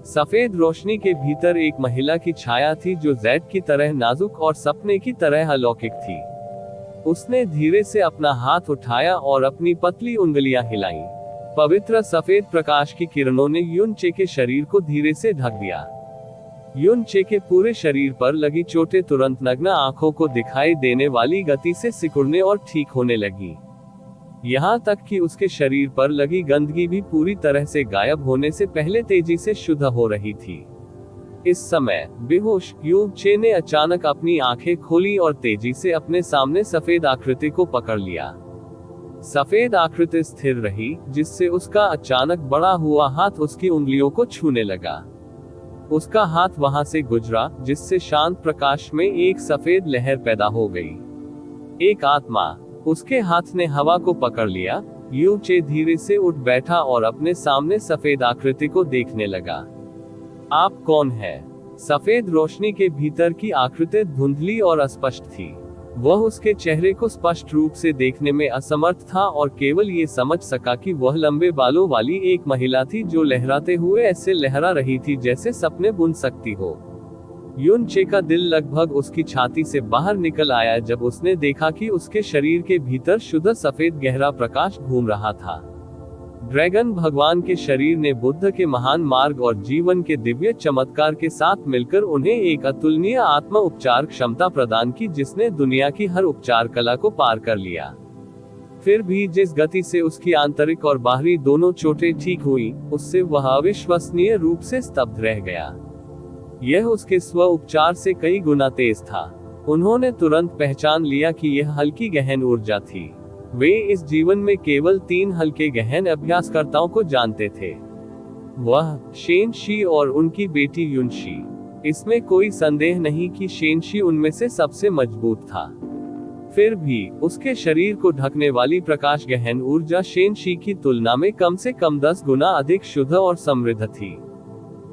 सफेद रोशनी के भीतर एक महिला की छाया थी जो जैड की तरह नाजुक और सपने की तरह अलौकिक थी। उसने धीरे से अपना हाथ उठाया और अपनी पतली उंगलियां हिलाईं। पवित्र सफेद प्रकाश की किरणों ने युनचे के शरीर को धीरे से ढक दिया। युनचे के पूरे शरीर पर लगी चोटें तुरंत नग्न आंखों को दिखाई देने वाली गति से सिकुड़ने और ठीक होने लगी। यहाँ तक कि उसके शरीर पर लगी गंदगी भी पूरी तरह से गायब होने से पहले तेजी से शुद्ध हो रही थी। इस समय बेहोश युनचे ने अचानक अपनी आंखें खोली और तेजी से अपने सामने सफेद आकृति को पकड़ लिया। सफेद आकृति स्थिर रही, जिससे उसका अचानक बड़ा हुआ हाथ उसकी उंगलियों को छूने लगा। उसका हाथ वहां से गुजरा, जिससे शांत प्रकाश में एक सफेद लहर पैदा हो गई। एक आत्मा। उसके हाथ ने हवा को पकड़ लिया। युनचे धीरे से उठ बैठा और अपने सामने सफेद आकृति को देखने लगा। आप कौन हैं? सफेद रोशनी के भीतर की आकृति धुंधली और अस्पष्ट थी। वह उसके चेहरे को स्पष्ट रूप से देखने में असमर्थ था और केवल ये समझ सका कि वह लंबे बालों वाली एक महिला थी जो लहराते हुए ऐसे लहरा रही थी जैसे सपने बुन सकती हो। युनचे का दिल लगभग उसकी छाती से बाहर निकल आया जब उसने देखा कि उसके शरीर के भीतर शुद्ध सफेद गहरा प्रकाश घूम रहा था। ड्रैगन भगवान के शरीर ने बुद्ध के महान मार्ग और जीवन के दिव्य चमत्कार के साथ मिलकर उन्हें एक अतुलनीय आत्मा उपचार क्षमता प्रदान की जिसने दुनिया की हर उपचार कला को पार कर लिया। फिर भी जिस गति से उसकी आंतरिक और बाहरी दोनों चोटें ठीक हुई, उससे वह अविश्वसनीय रूप से स्तब्ध रह गया। यह उसके स्व उपचार से कई गुना तेज था। उन्होंने तुरंत पहचान लिया कि यह हल्की गहन ऊर्जा थी। वे इस जीवन में केवल 3 हल्के गहन अभ्यासकर्ताओं को जानते थे, वह शेनशी और उनकी बेटी युनशी। इसमें कोई संदेह नहीं कि शेनशी उनमें से सबसे मजबूत था। फिर भी उसके शरीर को ढकने वाली प्रकाश गहन ऊर्जा शेनशी की तुलना में कम से कम 10 गुना अधिक शुद्ध और समृद्ध थी।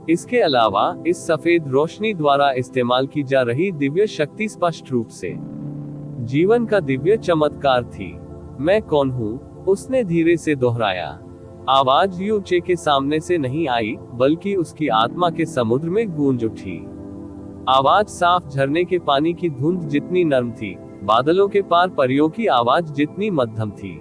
इसके अलावा इस सफेद रोशनी द्वारा इस्तेमाल की जा रही दिव्य शक्ति स्पष्ट रूप से जीवन का दिव्य चमत्कार थी। मैं कौन हूँ? उसने धीरे से दोहराया। आवाज युनचे के सामने से नहीं आई, बल्कि उसकी आत्मा के समुद्र में गूंज उठी। आवाज साफ झरने के पानी की धुंध जितनी नर्म थी, बादलों के पार परियों की आवाज जितनी मध्यम थी।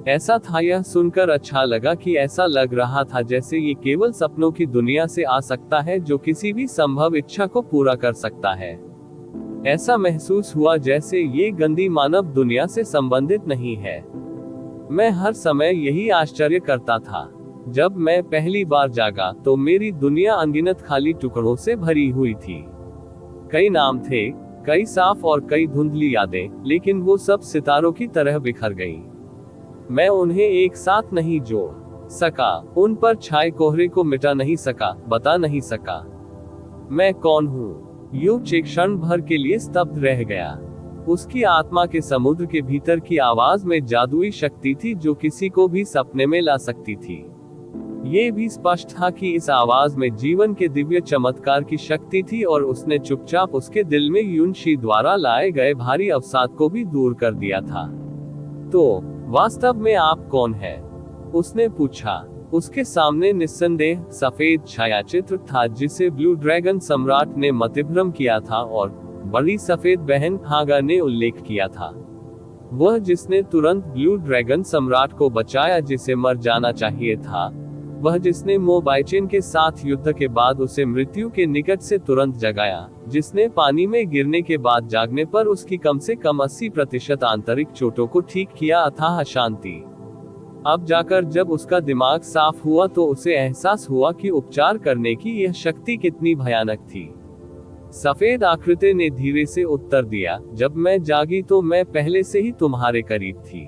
ऐसा था, यह सुनकर अच्छा लगा कि ऐसा लग रहा था जैसे ये केवल सपनों की दुनिया से आ सकता है जो किसी भी संभव इच्छा को पूरा कर सकता है। ऐसा महसूस हुआ जैसे ये गंदी मानव दुनिया से संबंधित नहीं है। मैं हर समय यही आश्चर्य करता था। जब मैं पहली बार जागा तो मेरी दुनिया अनगिनत खाली टुकड़ों से भरी हुई थी। कई नाम थे, कई साफ और कई धुंधली यादें, लेकिन वो सब सितारों की तरह बिखर गईं। मैं उन्हें एक साथ नहीं जोड़ सका, उन पर छाए कोहरे को मिटा नहीं सका, बता नहीं सका मैं कौन हूँ। यू एक क्षण भर के लिए स्तब्ध रह गया। उसकी आत्मा के समुद्र के भीतर की आवाज में जादुई शक्ति थी जो किसी को भी सपने में ला सकती थी। ये भी स्पष्ट था कि इस आवाज में जीवन के दिव्य चमत्कार की शक्ति थी और उसने चुपचाप उसके दिल में युनशी द्वारा लाए गए भारी अवसाद को भी दूर कर दिया था। तो वास्तव में आप कौन है? उसने पूछा। उसके सामने निस्संदेह सफेद छायाचित्र था जिसे ब्लू ड्रैगन सम्राट ने मतिभ्रम किया था और बड़ी सफेद बहन हागा ने उल्लेख किया था। वह जिसने तुरंत ब्लू ड्रैगन सम्राट को बचाया जिसे मर जाना चाहिए था। वह जिसने मोबाइचेन के साथ युद्ध के बाद उसे मृत्यु के निकट से तुरंत जगाया, जिसने पानी में गिरने के बाद जागने पर उसकी कम से कम 80% आंतरिक चोटों को ठीक किया। अथाह शांति। अब जाकर जब उसका दिमाग साफ हुआ तो उसे एहसास हुआ कि उपचार करने की यह शक्ति कितनी भयानक थी। सफेद आकृति ने धीरे से उत्तर दिया, जब मैं जागी तो मैं पहले से ही तुम्हारे करीब थी।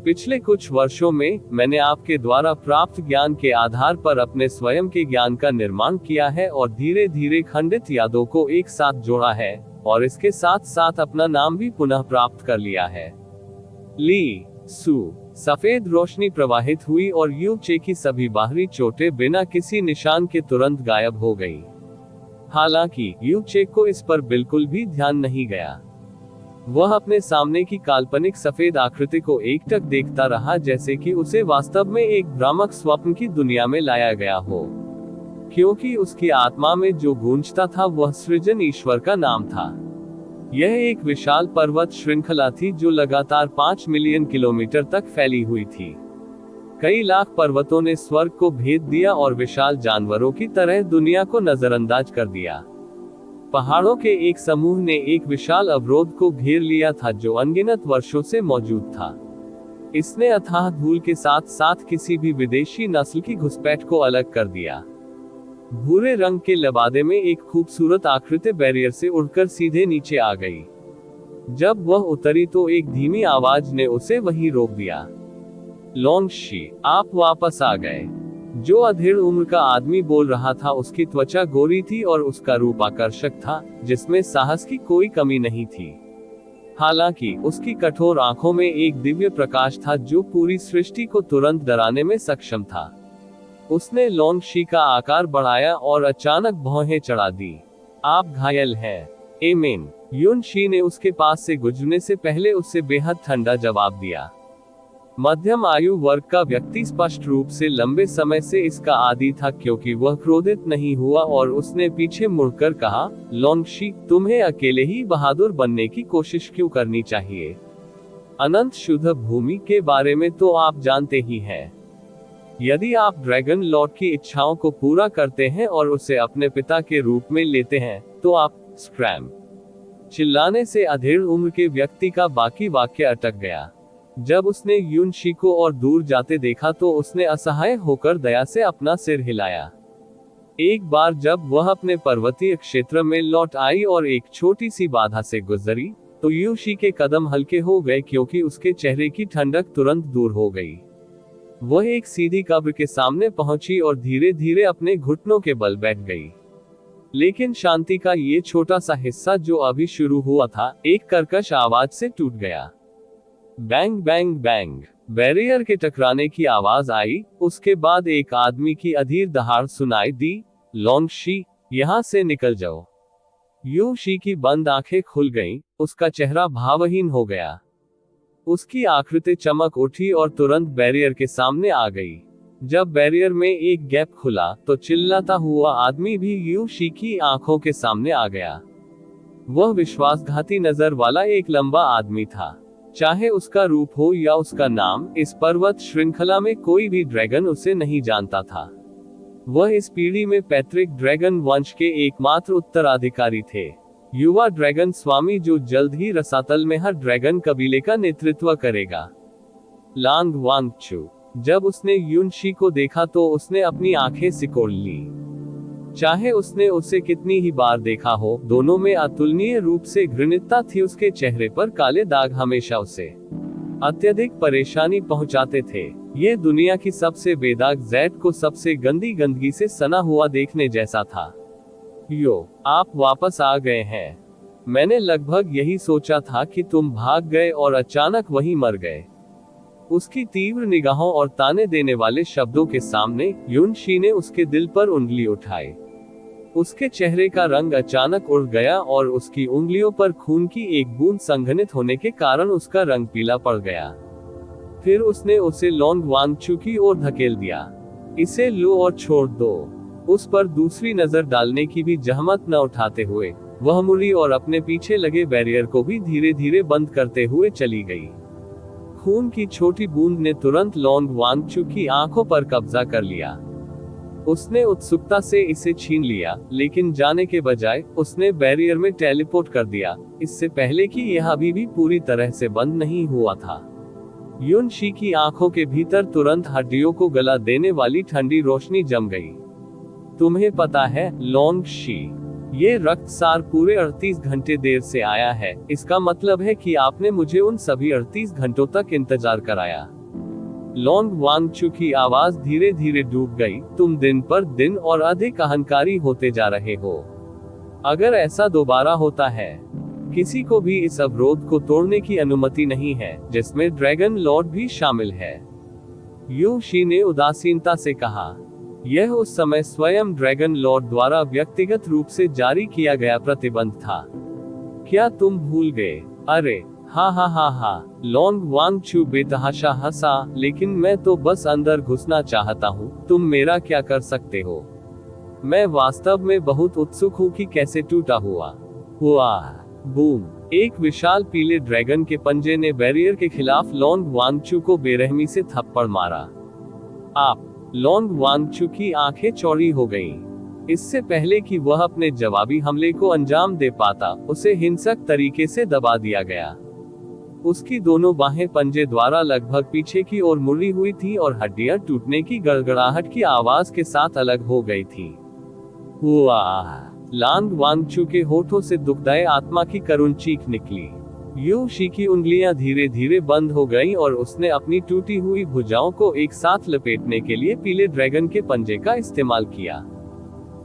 पिछले कुछ वर्षों में मैंने आपके द्वारा प्राप्त ज्ञान के आधार पर अपने स्वयं के ज्ञान का निर्माण किया है और धीरे धीरे खंडित यादों को एक साथ जोड़ा है और इसके साथ साथ अपना नाम भी पुनः प्राप्त कर लिया है। ली सू। सफेद रोशनी प्रवाहित हुई और यू चे की सभी बाहरी चोटें बिना किसी निशान के तुरंत गायब हो गई। हालांकि यू चे को इस पर बिल्कुल भी ध्यान नहीं गया। वह अपने सामने की काल्पनिक सफेद आकृति को एकटक देखता रहा जैसे कि उसे वास्तव में एक भ्रामक स्वप्न की दुनिया में लाया गया हो, क्योंकि उसकी आत्मा में जो गूंजता था वह सृजन ईश्वर का नाम था। यह एक विशाल पर्वत श्रृंखला थी जो लगातार 5 मिलियन किलोमीटर तक फैली हुई थी। कई लाख पर्वतों ने स्वर्ग को भेद दिया और विशाल जानवरों की तरह दुनिया को नजरअंदाज कर दिया। पहाड़ों के एक समूह ने एक विशाल अवरोध को घेर लिया था जो अनगिनत वर्षों से मौजूद था। इसने अथाह धूल के साथ साथ किसी भी विदेशी नस्ल की घुसपैठ को अलग कर दिया। भूरे रंग के लबादे में एक खूबसूरत आकृति बैरियर से उड़कर सीधे नीचे आ गई। जब वह उतरी तो एक धीमी आवाज ने उसे वहीं रोक दिया। लोंगशी, आप वापस आ गए। जो अधेड़ उम्र का आदमी बोल रहा था उसकी त्वचा गोरी थी और उसका रूप आकर्षक था, जिसमें साहस की कोई कमी नहीं थी। हालांकि उसकी कठोर आंखों में एक दिव्य प्रकाश था जो पूरी सृष्टि को तुरंत डराने में सक्षम था। उसने लोंगशी का आकार बढ़ाया और अचानक भौहें चढ़ा दी। आप घायल हैं। एमेन। युनशी ने उसके पास से गुजरने से पहले उससे बेहद ठंडा जवाब दिया। मध्यम आयु वर्ग का व्यक्ति स्पष्ट रूप से लंबे समय से इसका आदी था क्योंकि वह क्रोधित नहीं हुआ और उसने पीछे मुड़कर कहा, लोंगशी, तुम्हें अकेले ही बहादुर बनने की कोशिश क्यों करनी चाहिए? अनंत शुद्ध भूमि के बारे में तो आप जानते ही हैं। यदि आप ड्रैगन लॉर्ड की इच्छाओं को पूरा करते हैं और उसे अपने पिता के रूप में लेते हैं, तो आप स्क्रैम। चिल्लाने से अधेड़ उम्र के व्यक्ति का बाकी वाक्य अटक गया। जब उसने युनशी को और दूर जाते देखा तो उसने असहाय होकर दया से अपना सिर हिलाया। एक बार जब वह अपने पर्वतीय क्षेत्र में लौट आई और एक छोटी सी बाधा से गुजरी, तो युनशी के कदम हल्के हो गए क्योंकि उसके चेहरे की ठंडक तुरंत दूर हो गई। वह एक सीधी कब्र के सामने पहुंची और धीरे धीरे अपने घुटनों के बल बैठ गई। लेकिन शांति का ये छोटा सा हिस्सा जो अभी शुरू हुआ था, एक कर्कश आवाज से टूट गया। Bang bang bang. बैरियर के टकराने की आवाज आई। उसके बाद एक आदमी की अधीर दहाड़ सुनाई दी, लोंगशी, यहां से निकल जाओ। युनशी की बंद आंखें खुल गईं, उसका चेहरा भावहीन हो गया। उसकी आकृति चमक उठी और तुरंत बैरियर के सामने आ गई। जब बैरियर में एक गैप खुला तो चिल्लाता हुआ आदमी भी युनशी की आंखों के सामने आ गया। वह विश्वासघाती नजर वाला एक लंबा आदमी था। चाहे उसका रूप हो या उसका नाम, इस पर्वत श्रृंखला में कोई भी ड्रैगन उसे नहीं जानता था। वह इस पीढ़ी में पैतृक ड्रैगन वंश के एकमात्र उत्तराधिकारी थे, युवा ड्रैगन स्वामी जो जल्द ही रसातल में हर ड्रैगन कबीले का नेतृत्व करेगा। लांग वांगचू। जब उसने युनशी को देखा तो उसने अपनी आंखें सिकोड़ ली। चाहे उसने उसे कितनी ही बार देखा हो, दोनों में अतुलनीय रूप से घृणितता थी। उसके चेहरे पर काले दाग हमेशा उसे अत्यधिक परेशानी पहुंचाते थे। ये दुनिया की सबसे बेदाग जैट को सबसे गंदी गंदगी से सना हुआ देखने जैसा था। यो, आप वापस आ गए हैं। मैंने लगभग यही सोचा था कि तुम भाग गए और अचानक वहीं मर गए। उसकी तीव्र निगाहों और ताने देने वाले शब्दों के सामने युनशी ने उसके दिल पर उंगली उठाई। उसके चेहरे का रंग अचानक उड़ गया और उसकी उंगलियों पर खून की एक बूंद संघनित होने के कारण उसका रंग पीला पड़ गया। फिर उसने उसे लोंग वांगचू की ओर धकेल दिया। इसे लो और छोड़ दो। उस पर दूसरी नजर डालने की भी जहमत न उठाते हुए वह मुड़ी और अपने पीछे लगे बैरियर को भी धीरे धीरे बंद करते हुए चली गई। खून की छोटी बूंद ने तुरंत लोंग वांगचू की आंखों पर कब्जा कर लिया। उसने उत्सुकता से इसे छीन लिया, लेकिन जाने के बजाय उसने बैरियर में टेलीपोर्ट कर दिया, इससे पहले कि यह अभी भी पूरी तरह से बंद नहीं हुआ था। युनशी की आंखों के भीतर तुरंत हड्डियों को गला देने वाली ठंडी रोशनी जम गई। तुम्हें पता है लोंग शी, ये रक्तसार पूरे 38 घंटे देर से आया है। इसका मतलब है कि आपने मुझे उन सभी 38 घंटों तक इंतजार कराया। लोंग वांगचू की आवाज धीरे धीरे डूब गई। तुम दिन पर दिन और अधिक अहंकारी होते जा रहे हो। अगर ऐसा दोबारा होता है, किसी को भी इस अवरोध को तोड़ने की अनुमति नहीं है, जिसमें ड्रैगन लॉर्ड भी शामिल है। यू शी ने उदासीनता से कहा। यह उस समय स्वयं ड्रैगन लॉर्ड द्वारा व्यक्तिगत रूप से जारी किया गया प्रतिबंध था। क्या तुम भूल गए? अरे हा हा हा हा, लोंग वांगचू बेतहाशा हंसा। लेकिन मैं तो बस अंदर घुसना चाहता हूँ, तुम मेरा क्या कर सकते हो? मैं वास्तव में बहुत उत्सुक हूँ कि कैसे टूटा हुआ। बूम! एक विशाल पीले ड्रैगन के पंजे ने बैरियर के खिलाफ लोंग वांगचू को बेरहमी से थप्पड़ मारा। आप! लोंग वांगचू की आंखें चौड़ी हो गईं। इससे पहले कि वह अपने जवाबी हमले को अंजाम दे पाता, उसे हिंसक तरीके से दबा दिया गया। उसकी दोनों बाहें पंजे द्वारा लगभग पीछे की ओर मुड़ी हुई थी और हड्डियां टूटने की गड़गड़ाहट की आवाज के साथ अलग हो गई थी। लांग वांगचू के होठों से दुखदायी आत्मा की करुण चीख निकली। यू शी की उंगलियां धीरे धीरे बंद हो गईं और उसने अपनी टूटी हुई भुजाओं को एक साथ लपेटने के लिए पीले ड्रैगन के पंजे का इस्तेमाल किया।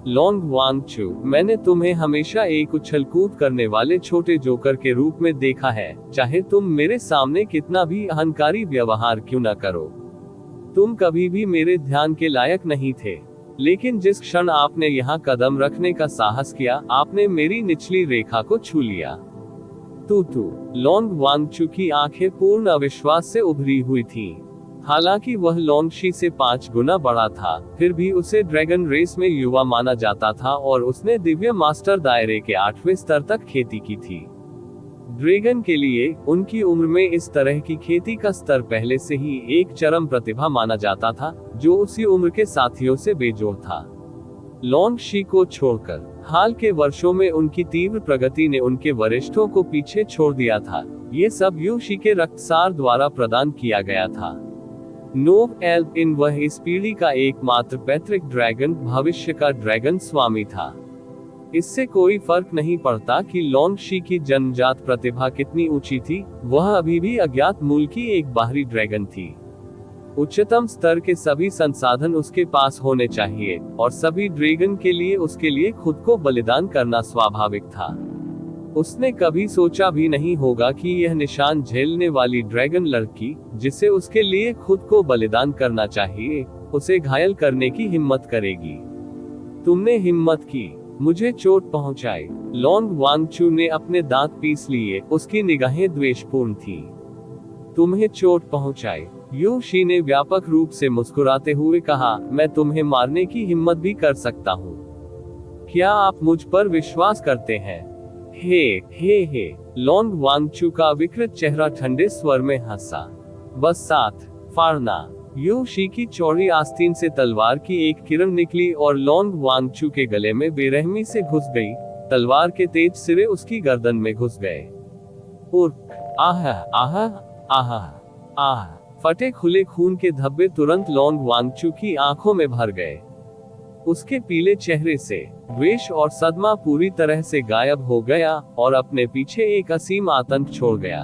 लोंग वांगचू, मैंने तुम्हें हमेशा एक उछलकूद करने वाले छोटे जोकर के रूप में देखा है, चाहे तुम मेरे सामने कितना भी अहंकारी व्यवहार क्यों न करो। तुम कभी भी मेरे ध्यान के लायक नहीं थे, लेकिन जिस क्षण आपने यहाँ कदम रखने का साहस किया, आपने मेरी निचली रेखा को छू लिया। लोंग वांगचू की आंखें पूर्ण अविश्वास से उभरी हुई थीं। हालांकि वह लोंगशी से 5 गुना बड़ा था, फिर भी उसे ड्रैगन रेस में युवा माना जाता था और उसने दिव्य मास्टर दायरे के 8वें स्तर तक खेती की थी। ड्रैगन के लिए उनकी उम्र में इस तरह की खेती का स्तर पहले से ही एक चरम प्रतिभा माना जाता था, जो उसी उम्र के साथियों से बेजोड़ था। लोंगशी को छोड़कर हाल के वर्षों में उनकी तीव्र प्रगति ने उनके वरिष्ठों को पीछे छोड़ दिया था। ये सब यू शी के रक्तसार द्वारा प्रदान किया गया था। नोव एल्प इन वह इस पीढ़ी का एकमात्र पैतृक ड्रैगन, भविष्य का ड्रैगन स्वामी था। इससे कोई फर्क नहीं पड़ता कि लोंगशी की जन्मजात प्रतिभा कितनी ऊंची थी, वह अभी भी अज्ञात मूल की एक बाहरी ड्रैगन थी। उच्चतम स्तर के सभी संसाधन उसके पास होने चाहिए, और सभी ड्रैगन के लिए उसके लिए खुद को बलिदान करना स्वाभाविक था। उसने कभी सोचा भी नहीं होगा कि यह निशान झेलने वाली ड्रैगन लड़की, जिसे उसके लिए खुद को बलिदान करना चाहिए, उसे घायल करने की हिम्मत करेगी। तुमने हिम्मत की, मुझे चोट पहुंचाई। लोंग वांगचू ने अपने दांत पीस लिए, उसकी निगाहें द्वेषपूर्ण थीं। तुम्हें चोट पहुंचाई? यू शी ने व्यापक रूप से मुस्कुराते हुए कहा, मैं तुम्हें मारने की हिम्मत भी कर सकता हूँ। क्या आप मुझ पर विश्वास करते हैं? हे। लॉन्ग वांगचू का विकृत चेहरा ठंडे स्वर में हंसा। बस 7। फाड़ना। यू शी की चौड़ी आस्तीन से तलवार की एक किरण निकली और लॉन्ग वांगचू के गले में बेरहमी से घुस गई। तलवार के तेज सिरे उसकी गर्दन में घुस गए। आह आह आह आह। फटे खुले खून के धब्बे तुरंत लॉन्ग वांगचू की आंखों में भर गए। उसके पीले चेहरे से द्वेष और सदमा पूरी तरह से गायब हो गया और अपने पीछे एक असीम आतंक छोड़ गया।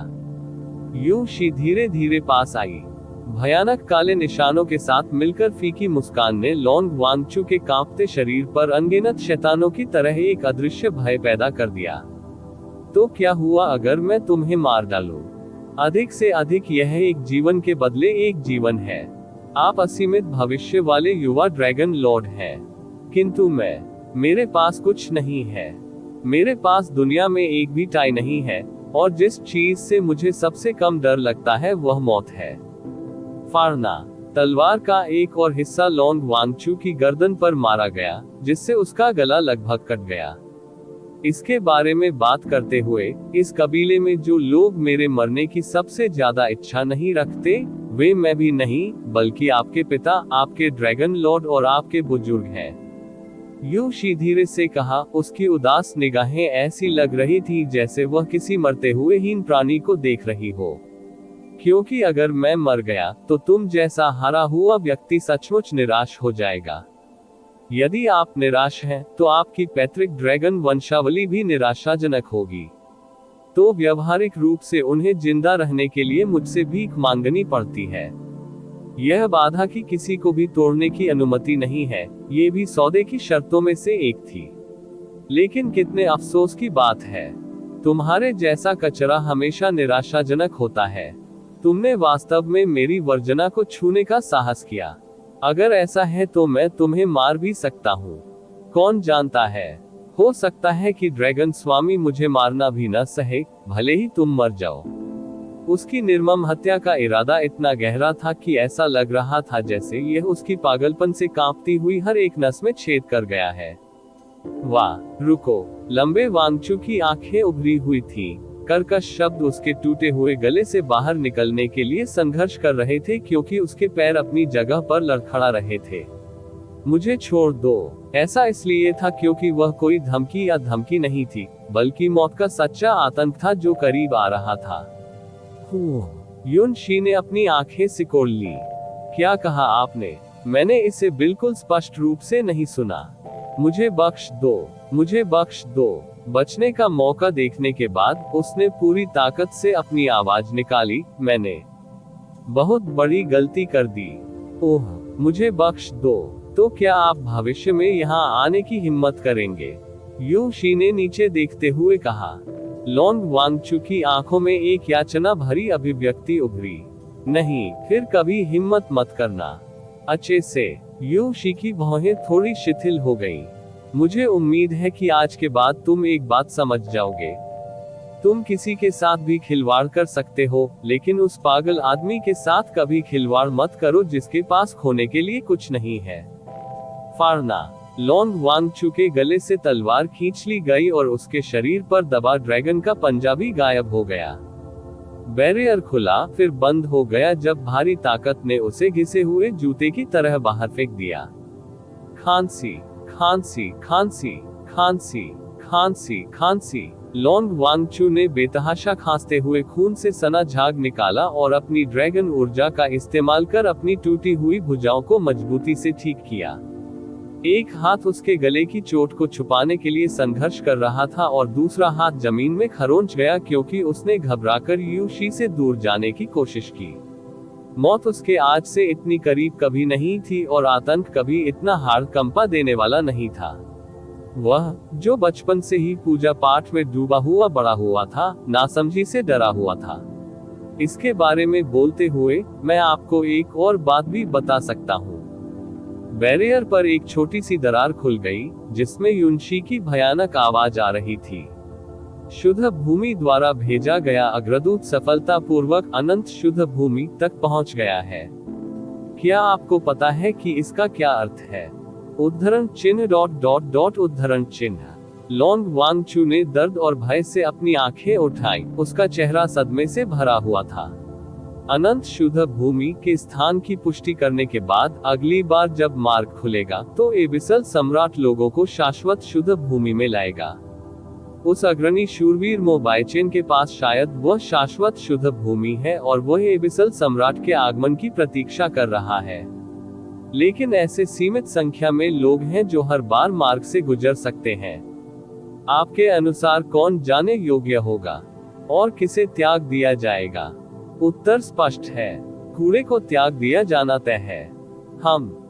यू शी धीरे धीरे पास आई। भयानक काले निशानों के साथ मिलकर फीकी मुस्कान ने लॉन्ग वांगचू के कांपते शरीर पर अनगिनत शैतानों की तरह एक अदृश्य भय पैदा कर दिया। तो क्या हुआ अगर मैं तुम्हें मार डालूं? अधिक से अधिक यह एक जीवन के बदले एक जीवन है। आप असीमित भविष्य वाले युवा ड्रैगन लॉर्ड हैं। किंतु मेरे पास कुछ नहीं है। मेरे पास दुनिया में एक भी टाई नहीं है, और जिस चीज से मुझे सबसे कम डर लगता है वह मौत है। फाड़ना। तलवार का एक और हिस्सा लॉन्ग वांगचू की गर्दन पर मारा गया, जिससे उसका गला लगभग कट गया। इसके बारे में बात करते हुए, इस कबीले में जो लोग मेरे मरने की सबसे ज्यादा इच्छा नहीं रखते, वे मैं भी नहीं, बल्कि आपके पिता, आपके ड्रैगन लॉर्ड और आपके बुजुर्ग हैं। यू शी धीरे से कहा। उसकी उदास निगाहें ऐसी लग रही थी जैसे वह किसी मरते हुए हीन प्राणी को देख रही हो। क्योंकि अगर मैं मर गया तो तुम जैसा हारा हुआ व्यक्ति सचमुच निराश हो जाएगा। यदि आप निराश हैं, तो आपकी पैतृक ड्रैगन वंशावली भी निराशाजनक होगी। तो व्यावहारिक रूप से उन्हें जिंदा रहने के लिए मुझसे भीख मांगनी पड़ती है। यह बाधा की किसी को भी तोड़ने की अनुमति नहीं है, ये भी सौदे की शर्तों में से एक थी। लेकिन कितने अफसोस की बात है, तुम्हारे जैसा कचरा हमेशा निराशाजनक होता है। तुमने वास्तव में मेरी वर्जना को छूने का साहस किया। अगर ऐसा है तो मैं तुम्हें मार भी सकता हूँ। कौन जानता है, हो सकता है कि ड्रैगन स्वामी मुझे मारना भी न सहे, भले ही तुम मर जाओ। उसकी निर्मम हत्या का इरादा इतना गहरा था कि ऐसा लग रहा था जैसे यह उसकी पागलपन से कांपती हुई हर एक नस में छेद कर गया है। वाह, रुको। लंबे वांगचू की आंखें उभरी हुई थी। कर्कश शब्द उसके टूटे हुए गले से बाहर निकलने के लिए संघर्ष कर रहे थे, क्योंकि उसके पैर अपनी जगह पर लड़खड़ा रहे थे। मुझे छोड़ दो। ऐसा इसलिए था क्योंकि वह कोई धमकी या धमकी नहीं थी, बल्कि मौत का सच्चा आतंक था जो करीब आ रहा था। युन शी ने अपनी आंखें सिकोड़ ली। क्या कहा आपने? मैंने इसे बिल्कुल स्पष्ट रूप से नहीं सुना। मुझे बख्श दो, मुझे बख्श दो। बचने का मौका देखने के बाद उसने पूरी ताकत से अपनी आवाज निकाली। मैंने बहुत बड़ी गलती कर दी। ओह, मुझे बख्श दो। तो क्या आप भविष्य में यहाँ आने की हिम्मत करेंगे? यू शी ने नीचे देखते हुए कहा। लॉन्ग वांगचू की आंखों में एक याचना भरी अभिव्यक्ति उभरी। नहीं, फिर कभी हिम्मत मत करना। अच्छे से। यू शी की भौहें थोड़ी शिथिल हो गईं। मुझे उम्मीद है कि आज के बाद तुम एक बात समझ जाओगे। तुम किसी के साथ भी खिलवाड़ कर सकते हो, लेकिन उस पागल आदमी के साथ कभी खिलवाड़ मत करो जिसके पास खोने के लिए कुछ नहीं है। फाड़ना। लॉन्ग वांगचू के गले से तलवार खींच ली गई और उसके शरीर पर दबा ड्रैगन का पंजा भी गायब हो गया। बैरियर खुला, फिर बंद हो गया जब भारी ताकत ने उसे घिसे हुए जूते की तरह बाहर फेंक दिया। खांसी, खांसी, खांसी, खांसी, खांसी, खांसी। लॉन्ग वांगचू ने बेतहाशा खांसते हुए खून से सना झाग निकाला और अपनी ड्रैगन ऊर्जा का इस्तेमाल कर अपनी टूटी हुई भुजाओं को मजबूती से ठीक किया। एक हाथ उसके गले की चोट को छुपाने के लिए संघर्ष कर रहा था और दूसरा हाथ जमीन में खरोंच गया, क्योंकि उसने घबराकर यू शी से दूर जाने की कोशिश की। मौत उसके आज से इतनी करीब कभी नहीं थी और आतंक कभी इतना हार्ड कंपा देने वाला नहीं था। वह, जो बचपन से ही पूजा पाठ में डूबा हुआ बड़ा हुआ था, नासमझी से डरा हुआ था। इसके बारे में बोलते हुए, मैं आपको एक और बात भी बता सकता हूँ। बैरियर पर एक छोटी सी दरार खुल गई, जिसमें युनशी की भयानक आवाज आ रही थी। शुद्ध भूमि द्वारा भेजा गया अग्रदूत सफलतापूर्वक अनंत शुद्ध भूमि तक पहुंच गया है। क्या आपको पता है कि इसका क्या अर्थ है? उद्धरण चिन्ह ... उद्धरण चिन्ह। लॉन्ग वांगचू ने दर्द और भय से अपनी आंखें उठाई, उसका चेहरा सदमे से भरा हुआ था। अनंत शुद्ध भूमि के स्थान की पुष्टि करने के बाद अगली बार जब मार्ग खुलेगा तो एबिसल सम्राट लोगों को शाश्वत शुद्ध भूमि में लाएगा। उस अग्रणी शूरवीर मोबाइचेन के पास शायद वह शाश्वत शुद्ध भूमि है और वह एबिसल सम्राट के आगमन की प्रतीक्षा कर रहा है। लेकिन ऐसे सीमित संख्या में लोग हैं जो हर बार मार्ग से गुजर सकते हैं। आपके अनुसार कौन जाने योग्य होगा और किसे त्याग दिया जाएगा? उत्तर स्पष्ट है, कूड़े को त्याग दिया जाना तय है।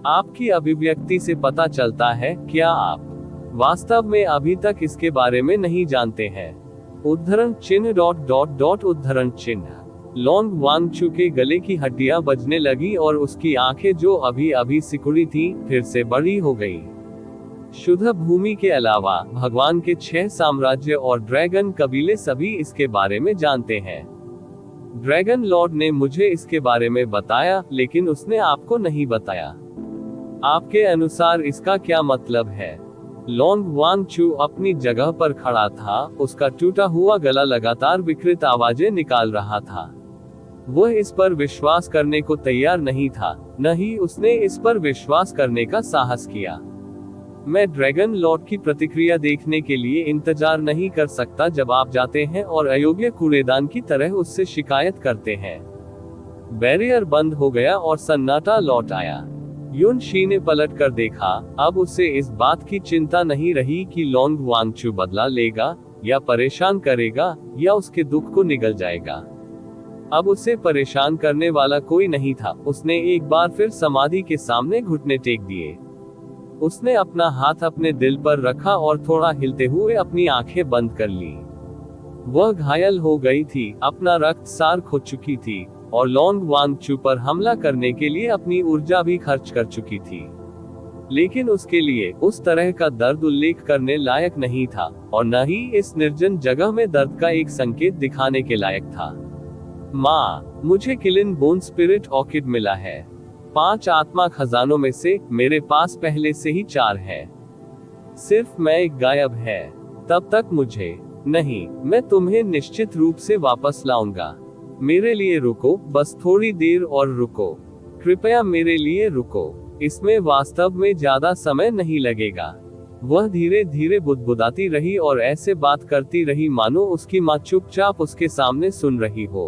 आपकी अभिव्यक्ति से पता चलता है, क्या आप वास्तव में अभी तक इसके बारे में नहीं जानते हैं? उद्धरण चिन्ह ... उद्धरण चिन्ह। लॉन्ग वांगचू के गले की हड्डियां बजने लगी और उसकी आंखें जो अभी अभी सिकुड़ी थी, फिर से बड़ी हो गई। शुद्ध भूमि के अलावा भगवान के 6 साम्राज्य और ड्रैगन कबीले सभी इसके बारे में जानते हैं। ड्रैगन लॉर्ड ने मुझे इसके बारे में बताया, लेकिन उसने आपको नहीं बताया। आपके अनुसार इसका क्या मतलब है? लॉन्ग वांगचू अपनी जगह पर खड़ा था, उसका टूटा हुआ गला लगातार विकृत आवाजें निकाल रहा था। वह इस पर विश्वास करने को तैयार नहीं था, न ही उसने इस पर विश्वास करने का साहस किया। मैं ड्रैगन लॉर्ड की प्रतिक्रिया देखने के लिए इंतजार नहीं कर सकता जब आप जाते हैं और अयोग्य कूड़ेदान की तरह उससे शिकायत करते हैं। बैरियर बंद हो गया और सन्नाटा लौट आया। युन शी ने पलट कर देखा, अब उसे इस बात की चिंता नहीं रही कि लॉन्ग वांगचू बदला लेगा या परेशान करेगा या उसके दुख को निगल जाएगा। अब उसे परेशान करने वाला कोई नहीं था। उसने एक बार फिर समाधि के सामने घुटने टेक दिए। उसने अपना हाथ अपने दिल पर रखा और थोड़ा हिलते हुए अपनी आंखें बंद कर ली। वह घायल हो गई थी, अपना रक्त सार खो चुकी थी और लॉन्ग वांगचू पर हमला करने के लिए अपनी ऊर्जा भी खर्च कर चुकी थी। लेकिन उसके लिए उस तरह का दर्द उल्लेख करने लायक नहीं था और न ही इस निर्जन जगह में दर्द का एक संकेत दिखाने के लायक था। माँ, मुझे किलिन बोन स्पिरिट ऑर्किड मिला है। 5 आत्मा खजानों में से मेरे पास पहले से ही 4 है। सिर्फ मैं एक गायब है। तब तक मुझे नहीं, मैं तुम्हें निश्चित रूप से वापस लाऊंगा। मेरे लिए रुको, बस थोड़ी देर और रुको। कृपया मेरे लिए रुको। इसमें वास्तव में ज्यादा समय नहीं लगेगा। वह धीरे धीरे बुदबुदाती रही और ऐसे बात करती रही मानो उसकी माँ चुपचाप उसके सामने सुन रही हो।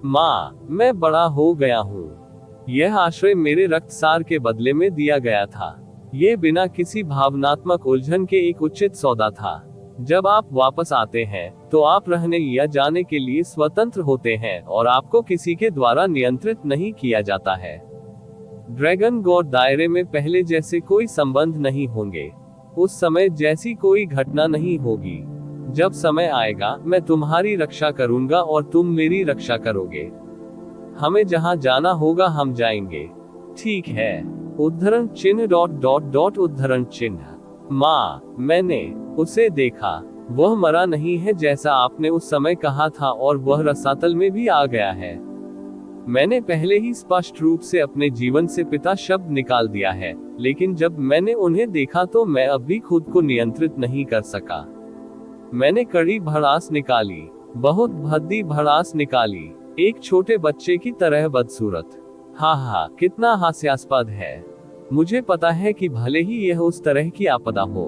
माँ, मैं बड़ा हो गया हूँ। यह आश्रय मेरे रक्तसार के बदले में दिया गया था। ये बिना किसी भावनात्मक उलझन के एक उचित सौदा था। जब आप वापस आते हैं तो आप रहने या जाने के लिए स्वतंत्र होते हैं और आपको किसी के द्वारा नियंत्रित नहीं किया जाता है। ड्रैगन गॉड दायरे में पहले जैसे कोई संबंध नहीं होंगे। उस समय जैसी कोई घटना नहीं होगी। जब समय आएगा मैं तुम्हारी रक्षा करूंगा और तुम मेरी रक्षा करोगे। हमें जहां जाना होगा हम जाएंगे। ठीक है। उद्धरण चिन्ह ... उद्धरण चिन्ह। माँ, मैंने उसे देखा। वह मरा नहीं है जैसा आपने उस समय कहा था और वह रसातल में भी आ गया है। मैंने पहले ही स्पष्ट रूप से अपने जीवन से पिता शब्द निकाल दिया है, लेकिन जब मैंने उन्हें देखा तो मैं अब भी खुद को नियंत्रित नहीं कर सका। मैंने कड़ी भड़ास निकाली, बहुत भद्दी भड़ास निकाली, एक छोटे बच्चे की तरह बदसूरत। हा, कितना हास्यास्पद है। मुझे पता है कि भले ही यह उस तरह की आपदा हो,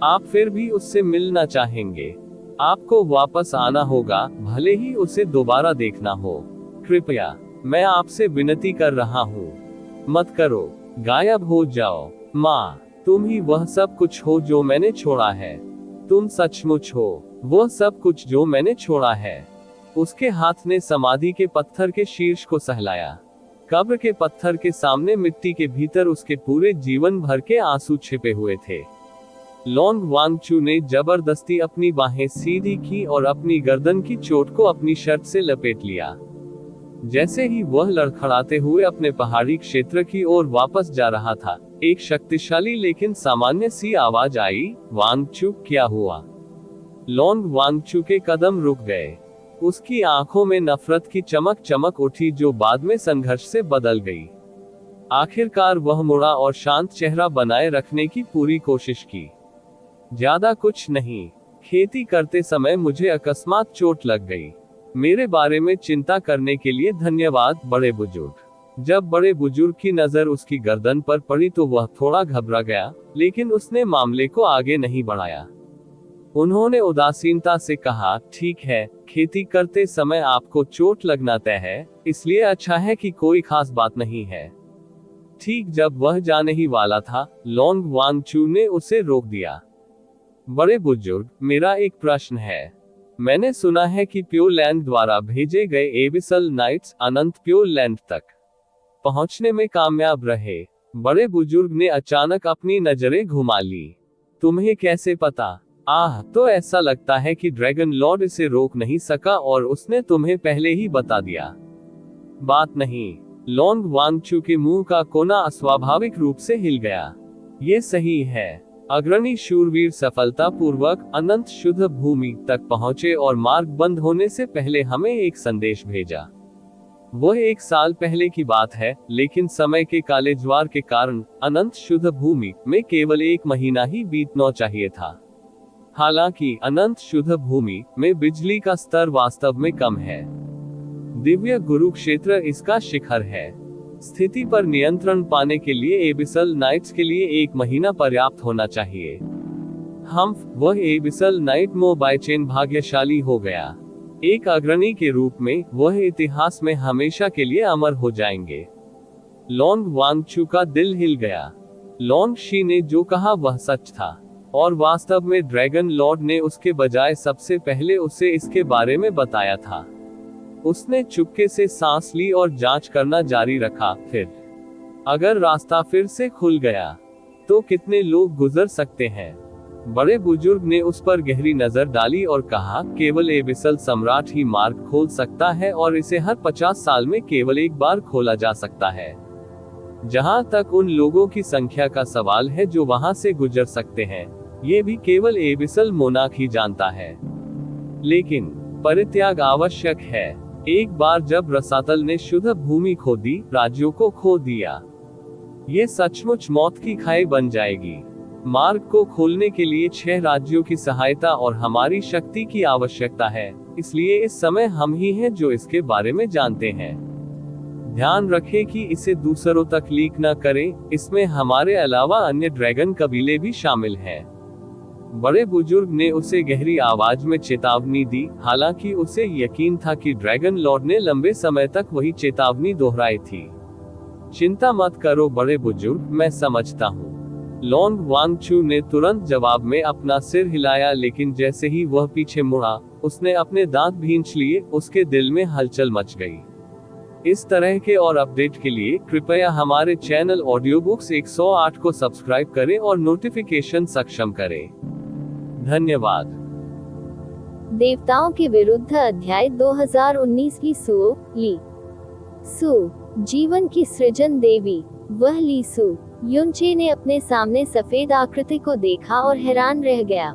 आप फिर भी उससे मिलना चाहेंगे। आपको वापस आना होगा, भले ही उसे दोबारा देखना हो। कृपया, मैं आपसे विनती कर रहा हूँ, मत करो, गायब हो जाओ। माँ, तुम ही वह सब कुछ हो जो मैंने छोड़ा है। तुम सचमुच हो वह सब कुछ जो मैंने छोड़ा है। उसके हाथ ने समाधि के पत्थर के शीर्ष को सहलाया। कब्र के पत्थर के सामने मिट्टी के भीतर उसके पूरे जीवन भर के आंसू छिपे हुए थे। लॉन्ग वांगचू ने जबरदस्ती अपनी बाहें सीधी की और अपनी गर्दन की चोट को अपनी शर्ट से लपेट लिया। जैसे ही वह लड़खड़ाते हुए अपने पहाड़ी क्षेत्र की ओर वापस जा रहा था, एक शक्तिशाली लेकिन सामान्य सी आवाज आई, वांगचू, क्या हुआ? लॉन्ग वांगचू के कदम रुक गए। उसकी आंखों में नफरत की चमक उठी जो बाद में संघर्ष से बदल गई। आखिरकार वह मुड़ा और शांत चेहरा बनाए रखने की पूरी कोशिश की। ज्यादा कुछ नहीं। खेती करते समय मुझे अकस्मात चोट लग गई। मेरे बारे में चिंता करने के लिए धन्यवाद बड़े बुजुर्ग। जब बड़े बुजुर्ग की नजर उसकी गर्दन पर पड़ी तो वह थोड़ा घबरा गया, लेकिन उसने मामले को आगे नहीं बढ़ाया। उन्होंने उदासीनता से कहा, ठीक है, खेती करते समय आपको चोट लगना तय है, इसलिए अच्छा है कि कोई खास बात नहीं है। ठीक जब वह जाने ही वाला था, लोंग वांगचू ने उसे रोक दिया। बड़े बुजुर्ग, मेरा एक प्रश्न है। मैंने सुना है कि प्योरलैंड द्वारा भेजे गए एबिसल नाइट्स अनंत प्योरलैंड तक पहुंचने में कामयाब रहे। बड़े बुजुर्ग ने अचानक अपनी नजरें घुमा ली। तुम्हें कैसे पता? तो ऐसा लगता है कि ड्रैगन लॉर्ड इसे रोक नहीं सका और उसने तुम्हें पहले ही बता दिया। बात नहीं। लोंग वांगचू के मुंह का कोना अस्वाभाविक रूप से हिल गया। ये सही है। अग्रणी शूरवीर सफलतापूर्वक अनंत शुद्ध भूमि तक पहुंचे और मार्ग बंद होने से पहले हमें एक संदेश भेजा। वह 1 साल पहले की बात है, लेकिन समय के काले ज्वार के कारण अनंत शुद्ध भूमि में केवल 1 महीना ही बीतना चाहिए था। हालांकि अनंत शुद्ध भूमि में बिजली का स्तर वास्तव में कम है। दिव्य गुरु क्षेत्र इसका शिखर है। स्थिति पर नियंत्रण पाने के लिए एबिसल नाइट्स के लिए 1 महीना पर्याप्त होना चाहिए। वह एबिसल नाइट मोबाइचेन भाग्यशाली हो गया। एक अग्रणी के रूप में वह इतिहास में हमेशा के लिए अमर हो जाएंगे। लोंग वांगचू का दिल हिल गया। लोंग शी ने जो कहा वह सच था, और वास्तव में ड्रैगन लॉर्ड ने उसके बजाय सबसे पहले उसे इसके बारे में बताया था। उसने चुपके से सांस ली और जांच करना जारी रखा। फिर अगर रास्ता फिर से खुल गया तो कितने लोग गुजर सकते हैं? बड़े बुजुर्ग ने उस पर गहरी नजर डाली और कहा, केवल एबिसल सम्राट ही मार्ग खोल सकता है और इसे हर 50 साल में केवल 1 बार खोला जा सकता है। जहां तक उन लोगों की संख्या का सवाल है जो वहां से गुजर सकते हैं, ये भी केवल एबिसल मोनार्क ही जानता है। लेकिन परित्याग आवश्यक है। एक बार जब रसातल ने शुद्ध भूमि खो दी, राज्यों को खो दिया, ये सचमुच मौत की खाई बन जाएगी। मार्ग को खोलने के लिए 6 राज्यों की सहायता और हमारी शक्ति की आवश्यकता है, इसलिए इस समय हम ही हैं जो इसके बारे में जानते हैं। ध्यान रखें कि इसे दूसरों तक लीक न करें, इसमें हमारे अलावा अन्य ड्रैगन कबीले भी शामिल हैं। बड़े बुजुर्ग ने उसे गहरी आवाज में चेतावनी दी, हालांकि उसे यकीन था कि ड्रैगन लॉर्ड ने लंबे समय तक वही चेतावनी दोहराई थी। चिंता मत करो बड़े बुजुर्ग, मैं समझता हूँ। लोंग वांगचू ने तुरंत जवाब में अपना सिर हिलाया, लेकिन जैसे ही वह पीछे मुड़ा, उसने अपने दांत भींच लिए। उसके दिल में हलचल मच गई। इस तरह के और अपडेट के लिए कृपया हमारे चैनल ऑडियो बुक्स 108 को सब्सक्राइब करें और नोटिफिकेशन सक्षम करें। धन्यवाद। देवताओं के विरुद्ध अध्याय 2019 की ली सु, जीवन की सृजन देवी, वह ली सु युनचे ने अपने सामने सफेद आकृति को देखा और हैरान रह गया।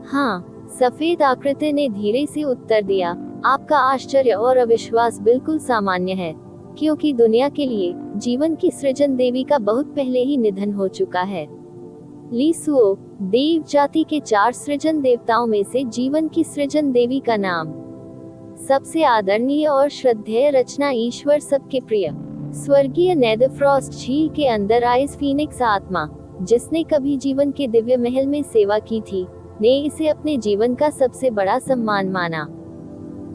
हाँ, सफेद आकृति ने धीरे से उत्तर दिया, आपका आश्चर्य और अविश्वास बिल्कुल सामान्य है, क्योंकि दुनिया के लिए जीवन की सृजन देवी का बहुत पहले ही निधन हो चुका है। ली सुओ, देव जाति के 4 सृजन देवताओं में से जीवन की सृजन देवी का नाम। सबसे आदरणीय और श्रद्धेय रचना ईश्वर सबके प्रिय स्वर्गीय नेदरफ्रॉस्ट झील के अंदर आइस फीनिक्स आत्मा, जिसने कभी जीवन के दिव्य महल में सेवा की थी, ने इसे अपने जीवन का सबसे बड़ा सम्मान माना।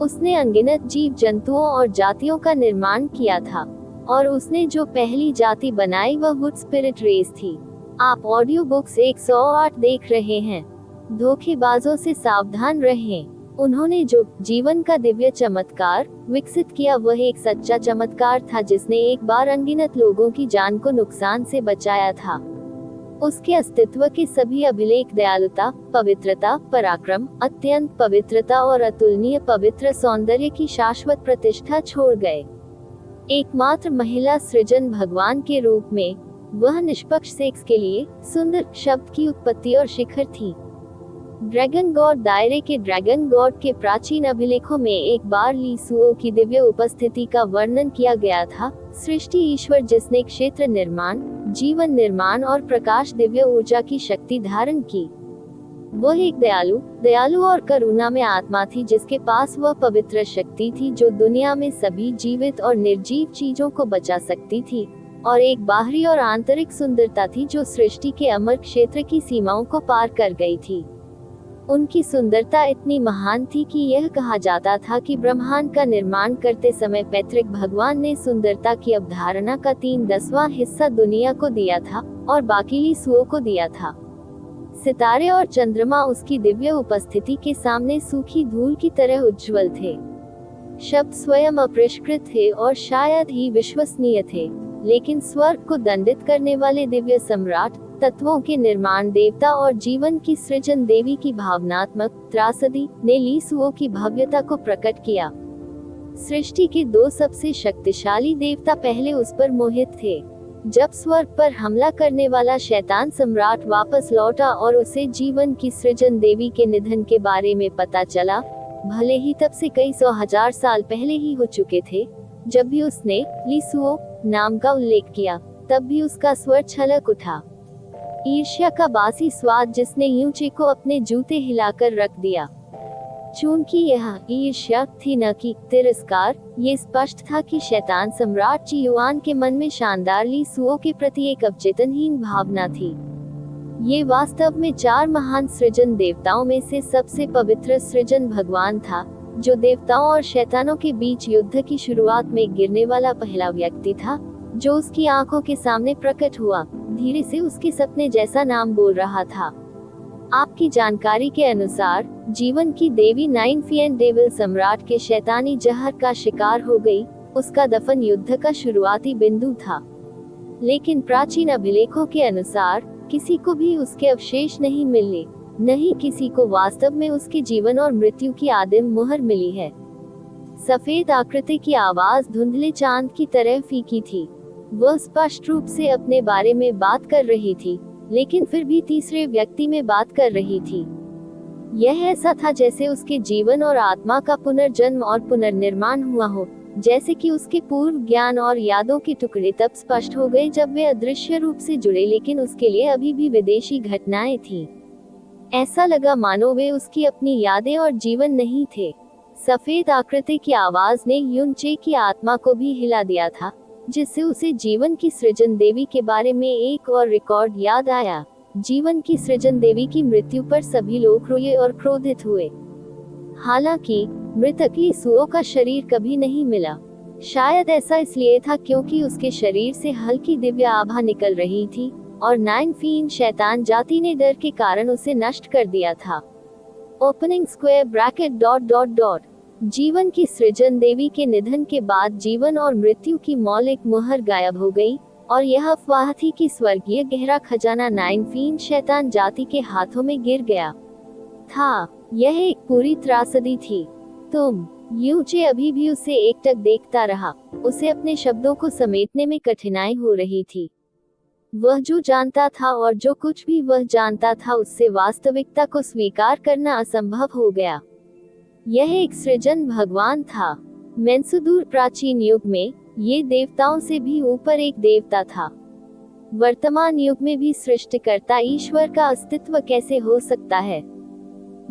उसने अनगिनत जीव जंतुओं और जातियों का निर्माण किया था, और उसने जो पहली जाति बनाई वह वुड स्पिरिट रेस थी। आप ऑडियो बुक्स 108 देख रहे हैं। धोखेबाजों से सावधान रहें। उन्होंने जो जीवन का दिव्य चमत्कार विकसित किया वह एक सच्चा चमत्कार था, जिसने एक बार अनगिनत लोगों की जान को नुकसान से बचाया था। उसके अस्तित्व के सभी अभिलेख दयालुता, पवित्रता, पराक्रम, अत्यंत पवित्रता और अतुलनीय पवित्र सौंदर्य की शाश्वत प्रतिष्ठा छोड़ गए। एकमात्र महिला सृजन भगवान के रूप में वह निष्पक्ष सेक्स के लिए सुंदर शब्द की उत्पत्ति और शिखर थी। ड्रैगन गॉड दायरे के ड्रैगन गॉड के प्राचीन अभिलेखों में एक बार ली सुओ की दिव्य उपस्थिति का वर्णन किया गया था। सृष्टि ईश्वर जिसने क्षेत्र निर्माण, जीवन निर्माण और प्रकाश दिव्य ऊर्जा की शक्ति धारण की। वह एक दयालु और करुणामय आत्मा थी जिसके पास वह पवित्र शक्ति थी जो दुनिया में सभी जीवित और निर्जीव चीजों को बचा सकती थी, और एक बाहरी और आंतरिक सुंदरता थी जो सृष्टि के अमर क्षेत्र की सीमाओं को पार कर गई थी। उनकी सुंदरता इतनी महान थी कि यह कहा जाता था कि ब्रह्मांड का निर्माण करते समय पैतृक भगवान ने सुंदरता की अवधारणा का 3/10वां हिस्सा दुनिया को दिया था और बाकी लीसुओं को दिया था। सितारे और चंद्रमा उसकी दिव्य उपस्थिति के सामने सूखी धूल की तरह उज्जवल थे। शब्द स्वयं अपरिष्कृत थे और शायद ही विश्वसनीय थे, लेकिन स्वर्ग को दंडित करने वाले दिव्य सम्राट, तत्वों के निर्माण देवता और जीवन की सृजन देवी की भावनात्मक त्रासदी ने लीसुओं की भव्यता को प्रकट किया। सृष्टि के 2 सबसे शक्तिशाली देवता पहले उस पर मोहित थे। जब स्वर्ग पर हमला करने वाला शैतान सम्राट वापस लौटा और उसे जीवन की सृजन देवी के निधन के बारे में पता चला, भले ही तब से कई 100,000 साल पहले ही हो चुके थे, जब भी उसने लीसुओ नाम का उल्लेख किया, तब भी उसका स्वर छलक उठा। ईर्ष्या का बासी स्वाद जिसने यूचे को अपने जूते हिलाकर रख दिया। चूंकि यह ईर्ष्या थी न कि तिरस्कार, ये स्पष्ट था कि शैतान सम्राट चियुआन के मन में शानदार लीसुओं के प्रति एक अवचेतनहीन भावना थी। ये वास्तव में 4 महान सृजन देवताओं में से सबसे पवित्र सृजन भगवान था, जो देवताओं और शैतानों के बीच युद्ध की शुरुआत में गिरने वाला पहला व्यक्ति था, जो उसकी आंखों के सामने प्रकट हुआ, धीरे से उसके सपने जैसा नाम बोल रहा था। आपकी जानकारी के अनुसार जीवन की देवी नाइनफियन डेविल सम्राट के शैतानी जहर का शिकार हो गई। उसका दफन युद्ध का शुरुआती बिंदु था, लेकिन प्राचीन अभिलेखों के अनुसार किसी को भी उसके अवशेष नहीं मिले, न ही किसी को वास्तव में उसके जीवन और मृत्यु की आदिम मुहर मिली है। सफेद आकृति की आवाज धुंधले चांद की तरह फीकी थी। वह स्पष्ट रूप से अपने बारे में बात कर रही थी, लेकिन फिर भी तीसरे व्यक्ति में बात कर रही थी। यह ऐसा था जैसे उसके जीवन और आत्मा का पुनर्जन्म और पुनर्निर्माण हुआ हो, जैसे कि उसके पूर्व ज्ञान और यादों के टुकड़े तब स्पष्ट हो गए जब वे अदृश्य रूप से जुड़े, लेकिन उसके लिए अभी भी विदेशी घटनाएं थीं। ऐसा लगा मानो वे उसकी अपनी यादें और जीवन नहीं थे। सफेद आकृति की आवाज ने युनचे की आत्मा को भी हिला दिया था, जिससे उसे जीवन की सृजन देवी के बारे में एक और रिकॉर्ड याद आया। जीवन की सृजन देवी की मृत्यु पर सभी लोग रोए और क्रोधित हुए। हालांकि मृतक लीसुओं का शरीर कभी नहीं मिला। शायद ऐसा इसलिए था क्योंकि उसके शरीर से हल्की दिव्य आभा निकल रही थी और नाइनफियन शैतान जाति ने डर के कारण उसे नष्ट कर दिया था। ओपनिंग स्क्वायर ब्रैकेट ... जीवन की सृजन देवी के निधन के बाद जीवन और मृत्यु की मौलिक मुहर गायब हो गई, और यह अफवाह थी कि स्वर्गीय गहरा खजाना नाइनफियन शैतान जाति के हाथों में गिर गया था। यह एक पूरी त्रासदी थी। यूचे अभी भी उसे एकटक देखता रहा। उसे अपने शब्दों को समेटने में कठिनाई हो रही थी। वह जो जानता था और जो कुछ भी वह जानता था उससे वास्तविकता को स्वीकार करना असंभव हो गया। यह एक सृजन भगवान था। मेंसुदूर प्राचीन युग में ये देवताओं से भी ऊपर एक देवता था। वर्तमान युग में भी सृष्टिकर्ता ईश्वर का अस्तित्व कैसे हो सकता है?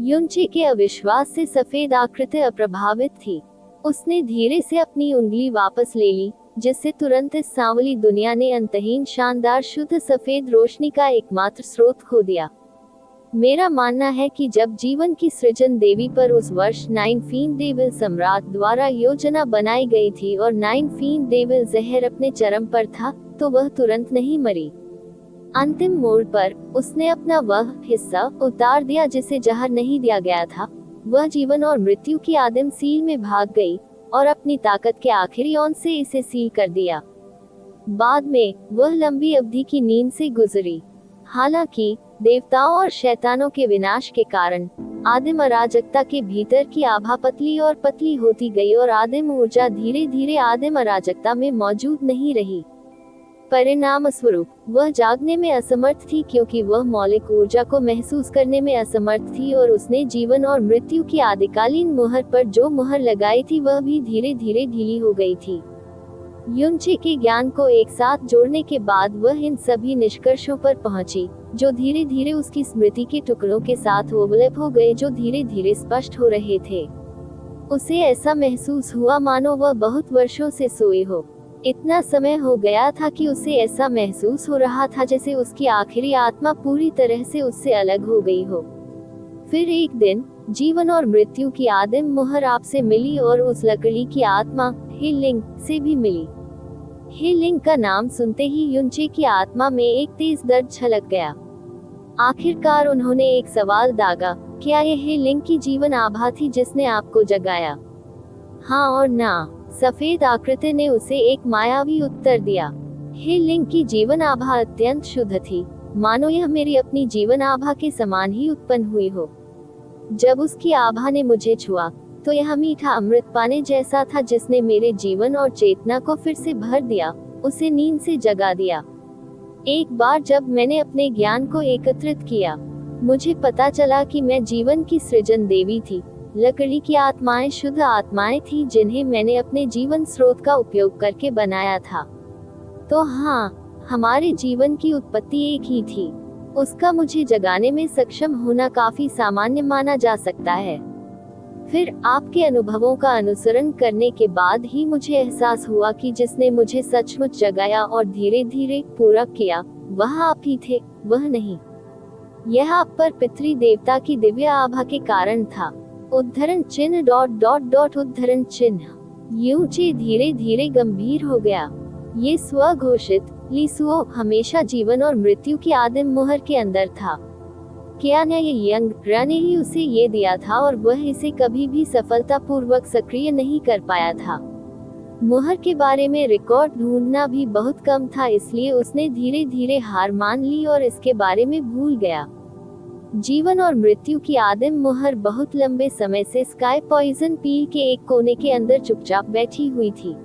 युनचे के अविश्वास से सफेद आकृति अप्रभावित थी। उसने धीरे से अपनी उंगली वापस ले ली, जिससे तुरंत इस सांवली दुनिया ने अंतहीन शानदार शुद्ध सफेद रोशनी का एकमात्र स्रोत खो दिया। मेरा मानना है कि जब जीवन की सृजन देवी पर उस वर्ष नाइनफियन डेविल सम्राट द्वारा योजना बनाई गई थी और नाइनफियन डेविल जहर अपने चरम पर था, तो वह तुरंत नहीं मरी। अंतिम मोड़ पर उसने अपना वह हिस्सा उतार दिया जिसे जहर नहीं दिया गया था। वह जीवन और मृत्यु की आदिम सील में भाग गई और अपनी ताकत के आखिरी औंध से इसे सील कर दिया। बाद में वह लंबी अवधि की नींद से गुजरी। हालांकि देवताओं और शैतानों के विनाश के कारण आदिम अराजकता के भीतर की आभा पतली और पतली होती गई और आदिम ऊर्जा धीरे धीरे आदिम अराजकता में मौजूद नहीं रही। परिणाम स्वरूप वह जागने में असमर्थ थी क्योंकि वह मौलिक ऊर्जा को महसूस करने में असमर्थ थी, और उसने जीवन और मृत्यु की आदिकालीन मुहर पर जो मुहर लगाई थी वह भी धीरे धीरे ढीली हो गई थी। युनचे के ज्ञान को एक साथ जोड़ने के बाद वह इन सभी निष्कर्षों पर पहुंची, जो धीरे धीरे उसकी स्मृति के टुकड़ों के साथ ओवरलैप हो गए, जो धीरे धीरे स्पष्ट हो रहे थे। उसे ऐसा महसूस हुआ मानो वह बहुत वर्षों से सोई हो। इतना समय हो गया था कि उसे ऐसा महसूस हो रहा था जैसे उसकी आखिरी आत्मा पूरी तरह से उससे अलग हो गई हो। फिर एक दिन जीवन और मृत्यु की आदिम मुहर आपसे मिली और उस लकड़ी की आत्मा हे लिंग से भी मिली। हे लिंग का नाम सुनते ही युनचे की आत्मा में एक तेज दर्द छलक गया। आखिरकार उन्होंने एक सवाल दागा, क्या ये हे लिंग की जीवन आभा थी जिसने आपको जगाया? हाँ और ना, सफेद आकृति ने उसे एक मायावी उत्तर दिया। हे लिंग की जीवन आभा अत्यंत शुद्ध थी, मानो यह मेरी अपनी जीवन आभा के समान ही उत्पन्न हुई हो। जब उसकी आभा ने मुझे छुआ तो यह मीठा अमृत पाने जैसा था, जिसने मेरे जीवन और चेतना को फिर से भर दिया, उसे नींद से जगा दिया। एक बार जब मैंने अपने ज्ञान को एकत्रित किया, मुझे पता चला कि मैं जीवन की सृजन देवी थी। लकड़ी की आत्माएं शुद्ध आत्माएं थी जिन्हें मैंने अपने जीवन स्रोत का उपयोग करके बनाया था। तो हाँ, हमारे जीवन की उत्पत्ति एक ही थी। उसका मुझे जगाने में सक्षम होना काफी सामान्य माना जा सकता है। फिर आपके अनुभवों का अनुसरण करने के बाद ही मुझे एहसास हुआ कि जिसने मुझे सचमुच जगाया और धीरे धीरे पूरा किया, वह आप ही थे, वह नहीं। यह आप पर पितृ देवता की दिव्य आभा के कारण था। उद्धरण चिन्ह ... उद्धरण चिन्ह। युनचे धीरे धीरे गंभीर हो गया। ये स्वघोषित लिसुओ हमेशा जीवन और मृत्यु की आदिम मुहर के अंदर था। क्या ने यंग रा ने ही उसे ये दिया था और वह इसे कभी भी सफलतापूर्वक सक्रिय नहीं कर पाया था। मुहर के बारे में रिकॉर्ड ढूंढना भी बहुत कम था, इसलिए उसने धीरे धीरे हार मान ली और इसके बारे में भूल गया। जीवन और मृत्यु की आदिम मुहर बहुत लंबे समय से स्काई पॉइजन पील के एक कोने के अंदर चुपचाप बैठी हुई थी।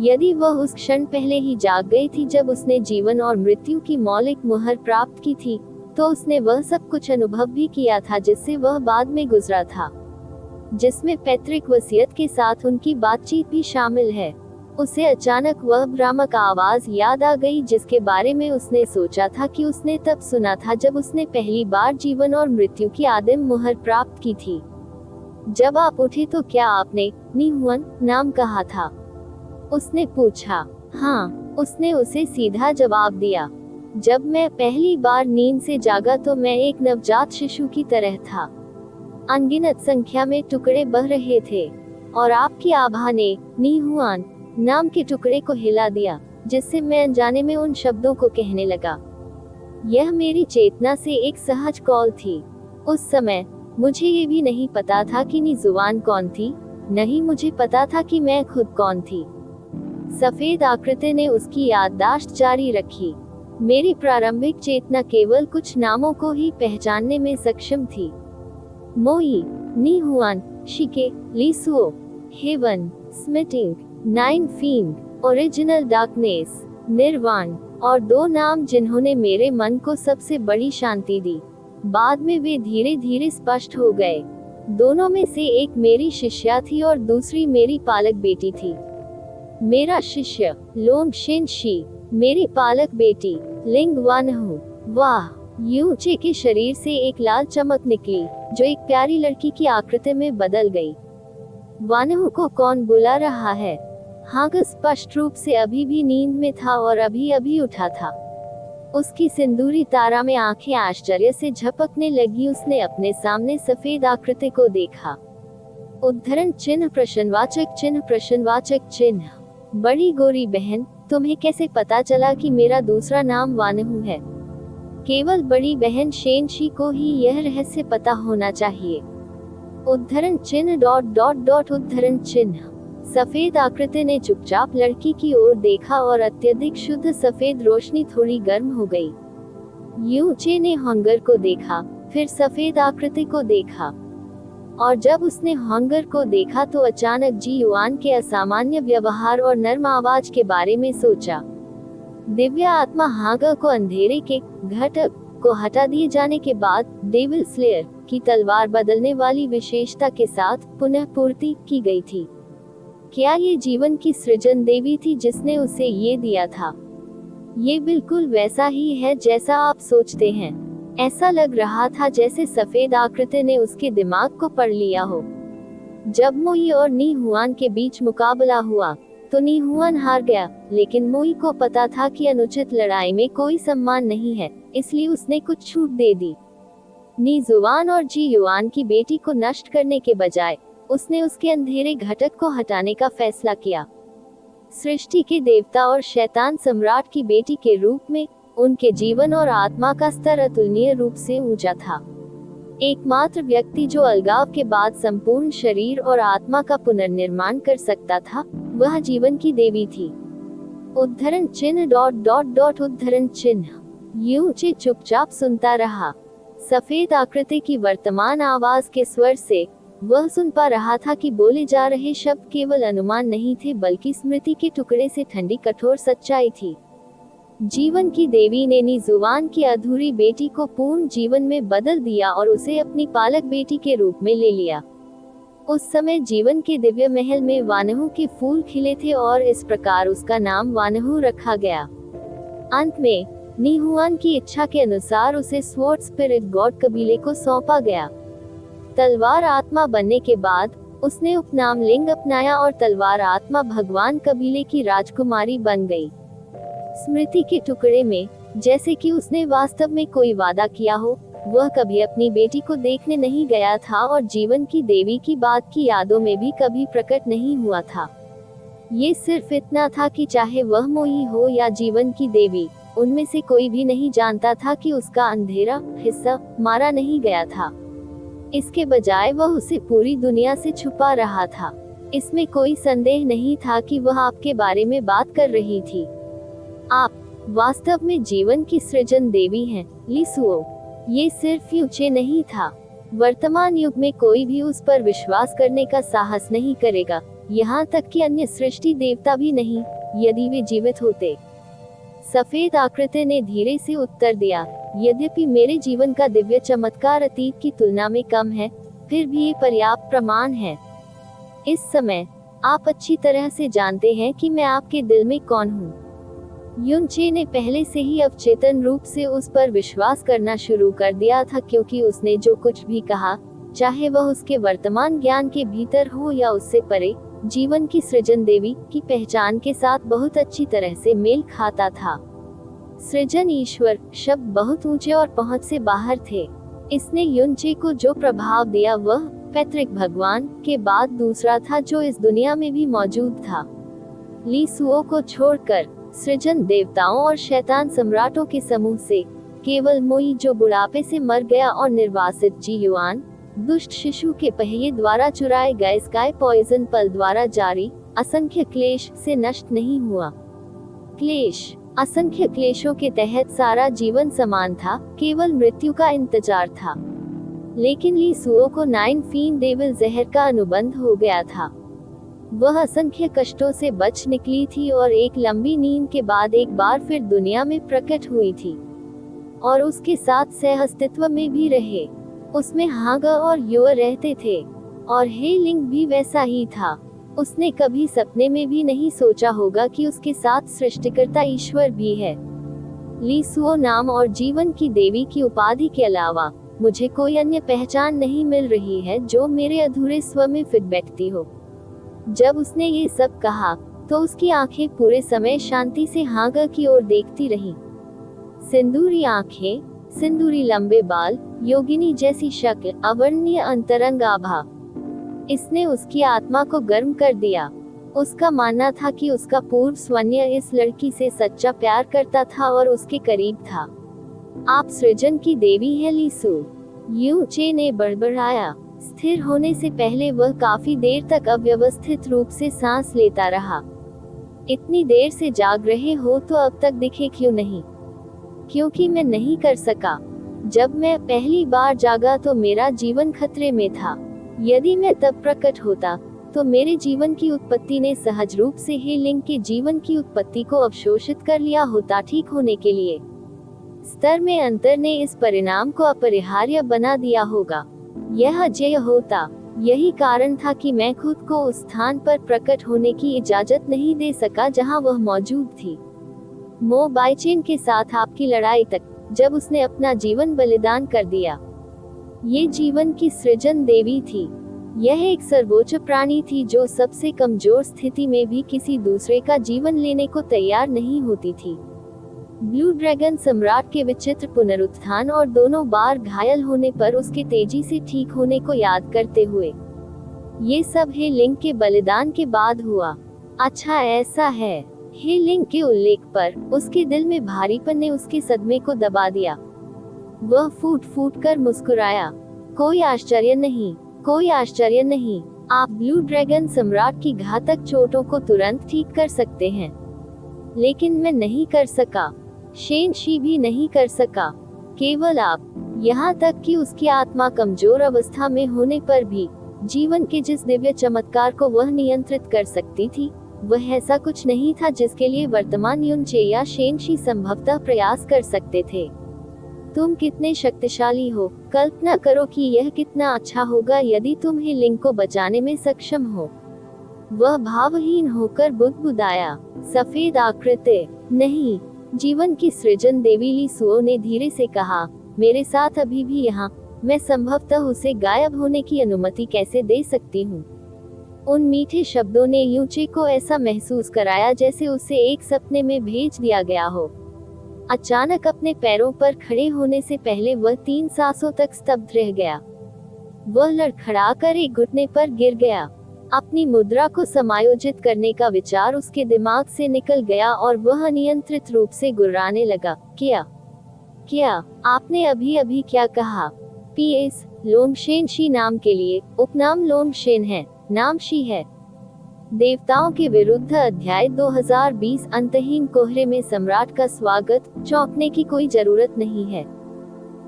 यदि वह उस क्षण पहले ही जाग गई थी जब उसने जीवन और मृत्यु की मौलिक मुहर प्राप्त की थी, तो उसने वह सब कुछ अनुभव भी किया था जिससे वह बाद में गुजरा था, जिसमें पैतृक वसीयत के साथ उनकी बातचीत भी शामिल है। उसे अचानक वह भ्रामक आवाज याद आ गई जिसके बारे में उसने सोचा था कि उसने तब सुना था जब उसने पहली बार जीवन और मृत्यु की आदिम मुहर प्राप्त की थी। जब आप उठे तो क्या आपने निहुअन नाम कहा था? उसने पूछा। हाँ, उसने उसे सीधा जवाब दिया। जब मैं पहली बार नींद से जागा तो मैं एक नवजात शिशु की तरह था। अनगिनत संख्या में टुकड़े बह रहे थे और आपकी आभा ने निहुआन नाम के टुकड़े को हिला दिया, जिससे मैं अनजाने में उन शब्दों को कहने लगा। यह मेरी चेतना से एक सहज कॉल थी। उस समय मुझे ये भी नहीं पता था कि निजुआन कौन थी, नहीं मुझे पता था कि मैं खुद कौन थी। सफेद आकृति ने उसकी याददाश्त जारी रखी। मेरी प्रारंभिक चेतना केवल कुछ नामों को ही पहचानने में सक्षम थी। मोई, निहुआन, शिके, लिसुओ, हेवन, स्मिटिंग, नाइन फींग, ओरिजिनल डार्कनेस, निर्वाण, और दो नाम जिन्होंने मेरे मन को सबसे बड़ी शांति दी। बाद में वे धीरे धीरे स्पष्ट हो गए। दोनों में से एक मेरी शिष्या थी और दूसरी मेरी पालक बेटी थी। मेरा शिष्य लोंग शिन शी, मेरी पालक बेटी लिंग वानहु। वाह! युचे के शरीर से एक लाल चमक निकली जो एक प्यारी लड़की की आकृति में बदल गई। वानहु को कौन बुला रहा है? हांग स्पष्ट रूप से अभी भी नींद में था और अभी अभी उठा था। उसकी सिंदूरी तारा में आंखें आश्चर्य से झपकने लगी। उसने अपने सामने सफेद आकृति को देखा। उद्धरण चिन्ह प्रश्नवाचक चिन्ह प्रश्नवाचक चिन्ह। बड़ी गोरी बहन, तुम्हें कैसे पता चला कि मेरा दूसरा नाम वानहु है? केवल बड़ी बहन शेनशी को ही यह रहस्य पता होना चाहिए। उद्धरण चिन्ह ... उद्धरण चिन्ह। सफेद आकृति ने चुपचाप लड़की की ओर देखा और अत्यधिक शुद्ध सफेद रोशनी थोड़ी गर्म हो गई। युचे ने हंगर को देखा, फिर सफेद आकृति को देखा, और जब उसने हंगर को देखा तो अचानक जी युआन के असामान्य व्यवहार और नर्म आवाज के बारे में सोचा। दिव्य आत्मा हांगर को अंधेरे के घटक को हटा दिए जाने के बाद डेविल स्लेयर की तलवार बदलने वाली विशेषता के साथ पुनः पूर्ति की गई थी। क्या ये जीवन की सृजन देवी थी जिसने उसे ये दिया था? ये बिल्कुल वैसा ही है जैसा आप सोचते हैं। ऐसा लग रहा था जैसे सफेद आकृति ने उसके दिमाग को पढ़ लिया हो। जब मोई और नी हुआन के बीच मुकाबला हुआ तो नी हुआन हार गया, लेकिन मोई को पता था कि अनुचित लड़ाई में कोई सम्मान नहीं है, इसलिए उसने कुछ छूट दे दी। नी जुआन और जी युआन की बेटी को नष्ट करने के बजाय उसने उसके अंधेरे घटक को हटाने का फैसला किया। सृष्टि के देवता और शैतान सम्राट की बेटी के रूप में उनके जीवन और आत्मा का स्तर अतुलनीय रूप से ऊंचा था। एकमात्र व्यक्ति जो अलगाव के बाद संपूर्ण शरीर और आत्मा का पुनर्निर्माण कर सकता था, वह जीवन की देवी थी। उद्धरण चिन्ह ... उद्धरण चिन्ह। यूचे चुपचाप सुनता रहा। सफेद आकृति की वर्तमान आवाज के स्वर से वह सुन पा रहा था कि बोले जा रहे शब्द केवल अनुमान नहीं थे, बल्कि स्मृति के टुकड़े से ठंडी कठोर सच्चाई थी। जीवन की देवी ने नी जुआन की अधूरी बेटी को पूर्ण जीवन में बदल दिया और उसे अपनी पालक बेटी के रूप में ले लिया। उस समय जीवन के दिव्य महल में वानहु के फूल खिले थे और इस प्रकार उसका नाम वानहु रखा गया। अंत में नी हुआन की इच्छा के अनुसार उसे स्वॉर्ड स्पिरिट गॉड कबीले को सौंपा गया। तलवार आत्मा बनने के बाद उसने उपनाम लिंग अपनाया और तलवार आत्मा भगवान कबीले की राजकुमारी बन गई। स्मृति के टुकड़े में, जैसे कि उसने वास्तव में कोई वादा किया हो, वह कभी अपनी बेटी को देखने नहीं गया था और जीवन की देवी की बात की यादों में भी कभी प्रकट नहीं हुआ था। ये सिर्फ इतना था कि चाहे वह मोही हो या जीवन की देवी, उनमें से कोई भी नहीं जानता था कि उसका अंधेरा हिस्सा मारा नहीं गया था। इसके बजाय वह उसे पूरी दुनिया से छुपा रहा था। इसमें कोई संदेह नहीं था कि वह आपके बारे में बात कर रही थी। आप वास्तव में जीवन की सृजन देवी हैं, लिसुओ। ये सिर्फ यूचे नहीं था। वर्तमान युग में कोई भी उस पर विश्वास करने का साहस नहीं करेगा, यहाँ तक कि अन्य सृष्टि देवता भी नहीं, यदि वे जीवित होते। सफेद आकृति ने धीरे से उत्तर दिया, यद्यपि मेरे जीवन का दिव्य चमत्कार अतीत की तुलना में कम है, फिर भी ये पर्याप्त प्रमाण है। इस समय आप अच्छी तरह से जानते हैं कि मैं आपके दिल में कौन हूँ। युनचे ने पहले से ही अवचेतन रूप से उस पर विश्वास करना शुरू कर दिया था, क्योंकि उसने जो कुछ भी कहा, चाहे वह उसके वर्तमान ज्ञान के भीतर हो या उससे परे, जीवन की सृजन देवी की पहचान के साथ बहुत अच्छी तरह से मेल खाता था। सृजन ईश्वर शब्द बहुत ऊंचे और पहुंच से बाहर थे। इसने युनचे को जो प्रभाव दिया वह पैतृक भगवान के बाद दूसरा था जो इस दुनिया में भी मौजूद था। लिसुओ को छोड़कर सृजन देवताओं और शैतान सम्राटों के समूह से केवल मोई, जो बुढ़ापे से मर गया, और निर्वासित जी युआन, दुष्ट शिशु के पहिए द्वारा चुराए गए स्काई पॉइजन पल द्वारा जारी असंख्य क्लेश से नष्ट नहीं हुआ। क्लेश, असंख्य क्लेशों के तहत सारा जीवन समान था, केवल मृत्यु का इंतजार था। लेकिन लिसुओ को 9 फीन डेविल जहर का अनुबंध हो गया था। वह असंख्य कष्टों से बच निकली थी और एक लंबी नींद के बाद एक बार फिर दुनिया में प्रकट हुई थी और उसके साथ सह अस्तित्व में भी रहे। उसमें हागा और युअ रहते थे और हे लिंग भी वैसा ही था। उसने कभी सपने में भी नहीं सोचा होगा कि उसके साथ सृष्टिकर्ता ईश्वर भी है। लिसुओ नाम और जीवन की देवी की उपाधि के अलावा मुझे कोई अन्य पहचान नहीं मिल रही है जो मेरे अधूरे स्व में फिट बैठती हो। जब उसने ये सब कहा तो उसकी आंखें पूरे समय शांति से हागा की ओर देखती रहीं। सिंदूरी आंखें, सिंदूरी लंबे बाल, योगिनी जैसी शक्ल, अवर्णनीय अंतरंग आभा। इसने उसकी आत्मा को गर्म कर दिया। उसका मानना था कि उसका पूर्व स्वन्य इस लड़की से सच्चा प्यार करता था और उसके करीब था। आप सृजन की देवी हैं लिसु, यूचे ने बड़बड़ाया। स्थिर होने से पहले वह काफी देर तक अव्यवस्थित रूप से सांस लेता रहा। इतनी देर से जाग रहे हो तो अब तक दिखे क्यों नहीं? क्योंकि मैं नहीं कर सका। जब मैं पहली बार जागा तो मेरा जीवन खतरे में था। यदि मैं तब प्रकट होता तो मेरे जीवन की उत्पत्ति ने सहज रूप से हे लिंग के जीवन की उत्पत्ति को अवशोषित कर लिया होता ठीक होने के लिए। स्तर में अंतर ने इस परिणाम को अपरिहार्य बना दिया होगा। यह अजेय होता। यही कारण था कि मैं खुद को उस स्थान पर प्रकट होने की इजाजत नहीं दे सका जहां वह मौजूद थी। मो बाइचेन के साथ आपकी लड़ाई तक, जब उसने अपना जीवन बलिदान कर दिया। ये जीवन की सृजन देवी थी। यह एक सर्वोच्च प्राणी थी जो सबसे कमजोर स्थिति में भी किसी दूसरे का जीवन लेने को तैयार नहीं होती थी। ब्लू ड्रैगन सम्राट के विचित्र पुनरुत्थान और दोनों बार घायल होने पर उसके तेजी से ठीक होने को याद करते हुए, ये सब हे लिंग के बलिदान के बाद हुआ। अच्छा ऐसा है। हे लिंग के उल्लेख पर उसके दिल में भारीपन ने उसके सदमे को दबा दिया। वह फूट फूट कर मुस्कुराया। कोई आश्चर्य नहीं, कोई आश्चर्य नहीं। आप ब्लू ड्रैगन सम्राट की घातक चोटों को तुरंत ठीक कर सकते हैं, लेकिन मैं नहीं कर सका। शेन शी भी नहीं कर सका। केवल आप। यहाँ तक कि उसकी आत्मा कमजोर अवस्था में होने पर भी जीवन के जिस दिव्य चमत्कार को वह नियंत्रित कर सकती थी, वह ऐसा कुछ नहीं था जिसके लिए वर्तमान युनचे या शेन शी संभवतः प्रयास कर सकते थे। तुम कितने शक्तिशाली हो। कल्पना करो कि यह कितना अच्छा होगा यदि तुम ही लिंग को बचाने में सक्षम हो। वह भावहीन होकर बुदबुदाया। सफेद आकृति नहीं। जीवन की सृजन देवी ली सुओ ने धीरे से कहा, मेरे साथ अभी भी यहाँ, मैं संभवतः उसे गायब होने की अनुमति कैसे दे सकती हूँ। उन मीठे शब्दों ने यूचे को ऐसा महसूस कराया जैसे उसे एक सपने में भेज दिया गया हो। अचानक अपने पैरों पर खड़े होने से पहले वह 3 सांसों तक स्तब्ध रह गया। वह लड़खड़ाकर एक घुटने पर गिर गया। अपनी मुद्रा को समायोजित करने का विचार उसके दिमाग से निकल गया और वह अनियंत्रित रूप से गुर्राने लगा। क्या आपने अभी अभी क्या कहा? पीएस, लोंगशेन शी नाम के लिए उपनाम लोंगशेन है, नाम शी है। देवताओं के विरुद्ध अध्याय 2020 अंतहीन कोहरे में सम्राट का स्वागत। चौंकने की कोई जरूरत नहीं है।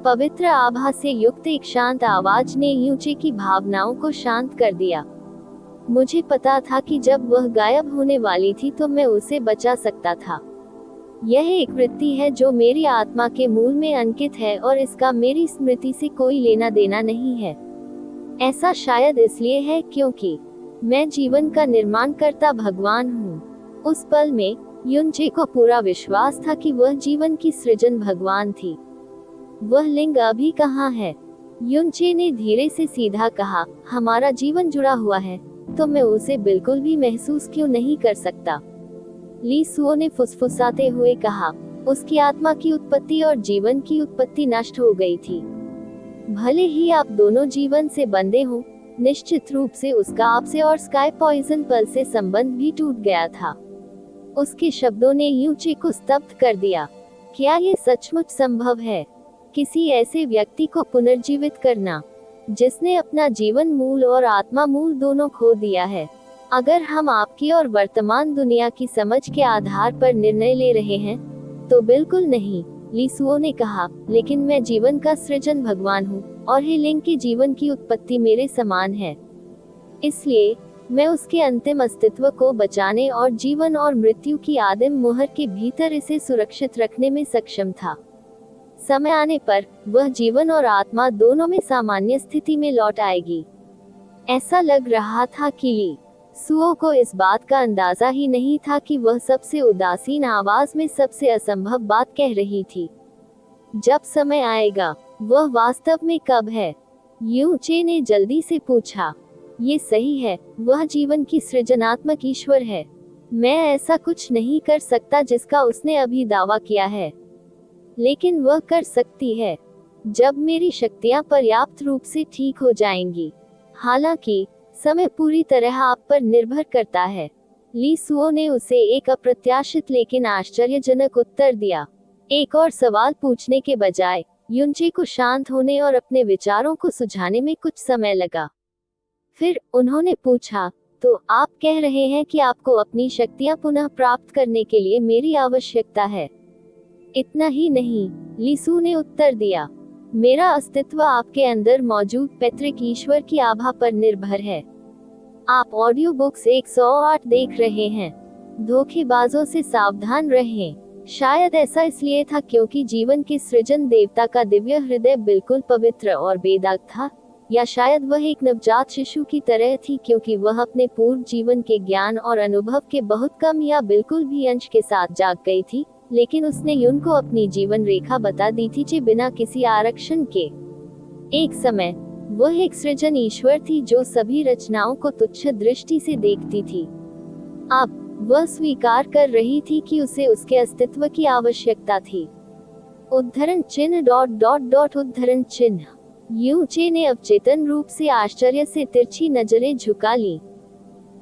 पवित्र आभा से युक्त एक शांत आवाज ने यूचे की भावनाओं को शांत कर दिया। मुझे पता था कि जब वह गायब होने वाली थी तो मैं उसे बचा सकता था। यह एक वृत्ति है जो मेरी आत्मा के मूल में अंकित है और इसका मेरी स्मृति से कोई लेना देना नहीं है। ऐसा शायद इसलिए है क्योंकि मैं जीवन का निर्माण करता भगवान हूँ। उस पल में युनचे को पूरा विश्वास था कि वह जीवन की सृजन भगवान थी। वह लिंग अभी कहाँ है? युनचे ने धीरे से सीधा कहा, हमारा जीवन जुड़ा हुआ है, तो मैं उसे बिल्कुल भी महसूस क्यों नहीं कर सकता? ली सुओ ने फुसफुसाते हुए कहा, उसकी आत्मा की उत्पत्ति और जीवन की उत्पत्ति नष्ट हो गई थी। भले ही आप दोनों जीवन से बंधे हों, निश्चित रूप से उसका आपसे और स्काई पॉइजन पल से संबंध भी टूट गया था। उसके शब्दों ने यूचे को स्तब्ध कर दिया। क्या ये सचमुच संभव है? किसी ऐसे व्यक्ति को पुनर्जीवित करना जिसने अपना जीवन मूल और आत्मा मूल दोनों खो दिया है? अगर हम आपकी और वर्तमान दुनिया की समझ के आधार पर निर्णय ले रहे हैं, तो बिल्कुल नहीं, ली सुओ ने कहा, लेकिन मैं जीवन का सृजन भगवान हूँ और हे लिंग के जीवन की उत्पत्ति मेरे समान है। इसलिए मैं उसके अंतिम अस्तित्व को बचाने और जीवन और मृत्यु की आदिम मुहर के भीतर इसे सुरक्षित रखने में सक्षम था। समय आने पर वह जीवन और आत्मा दोनों में सामान्य स्थिति में लौट आएगी। ऐसा लग रहा था कि ली सुओ को इस बात का अंदाजा ही नहीं था कि वह सबसे उदासीन आवाज में सबसे असंभव बात कह रही थी। जब समय आएगा, वह वास्तव में कब है? यूचे ने जल्दी से पूछा। ये सही है, वह जीवन की सृजनात्मक ईश्वर है। मैं ऐसा कुछ नहीं कर सकता जिसका उसने अभी दावा किया है, लेकिन वह कर सकती है जब मेरी शक्तियां पर्याप्त रूप से ठीक हो जाएंगी। हालांकि समय पूरी तरह आप पर निर्भर करता है। ली सुओ ने उसे एक अप्रत्याशित लेकिन आश्चर्यजनक उत्तर दिया। एक और सवाल पूछने के बजाय युनचे को शांत होने और अपने विचारों को सुझाने में कुछ समय लगा। फिर उन्होंने पूछा, तो आप कह रहे हैं कि आपको अपनी शक्तियां पुनः प्राप्त करने के लिए मेरी आवश्यकता है? इतना ही नहीं, लीसू ने उत्तर दिया, मेरा अस्तित्व आपके अंदर मौजूद पैतृक ईश्वर की आभा पर निर्भर है। आप ऑडियो बुक्स 108 देख रहे हैं। धोखेबाजों से सावधान रहें। शायद ऐसा इसलिए था क्योंकि जीवन के सृजन देवता का दिव्य हृदय बिल्कुल पवित्र और बेदाग था, या शायद वह एक नवजात शिशु की तरह थी, क्योंकि वह अपने पूर्व जीवन के ज्ञान और अनुभव के बहुत कम या बिल्कुल भी अंश के साथ जाग गई थी, लेकिन उसने युन को अपनी जीवन रेखा बता दी थी, जो बिना किसी आरक्षण के। एक समय वह एक सृजन ईश्वर थी जो सभी रचनाओं को तुच्छ दृष्टि से देखती थी। अब वह स्वीकार कर रही थी कि उसे उसके अस्तित्व की आवश्यकता थी। उद्धरण चिन्ह ... उद्धरण चिन्ह। यूचे ने अवचेतन रूप से आश्चर्य से तिरछी नजरें झुका ली।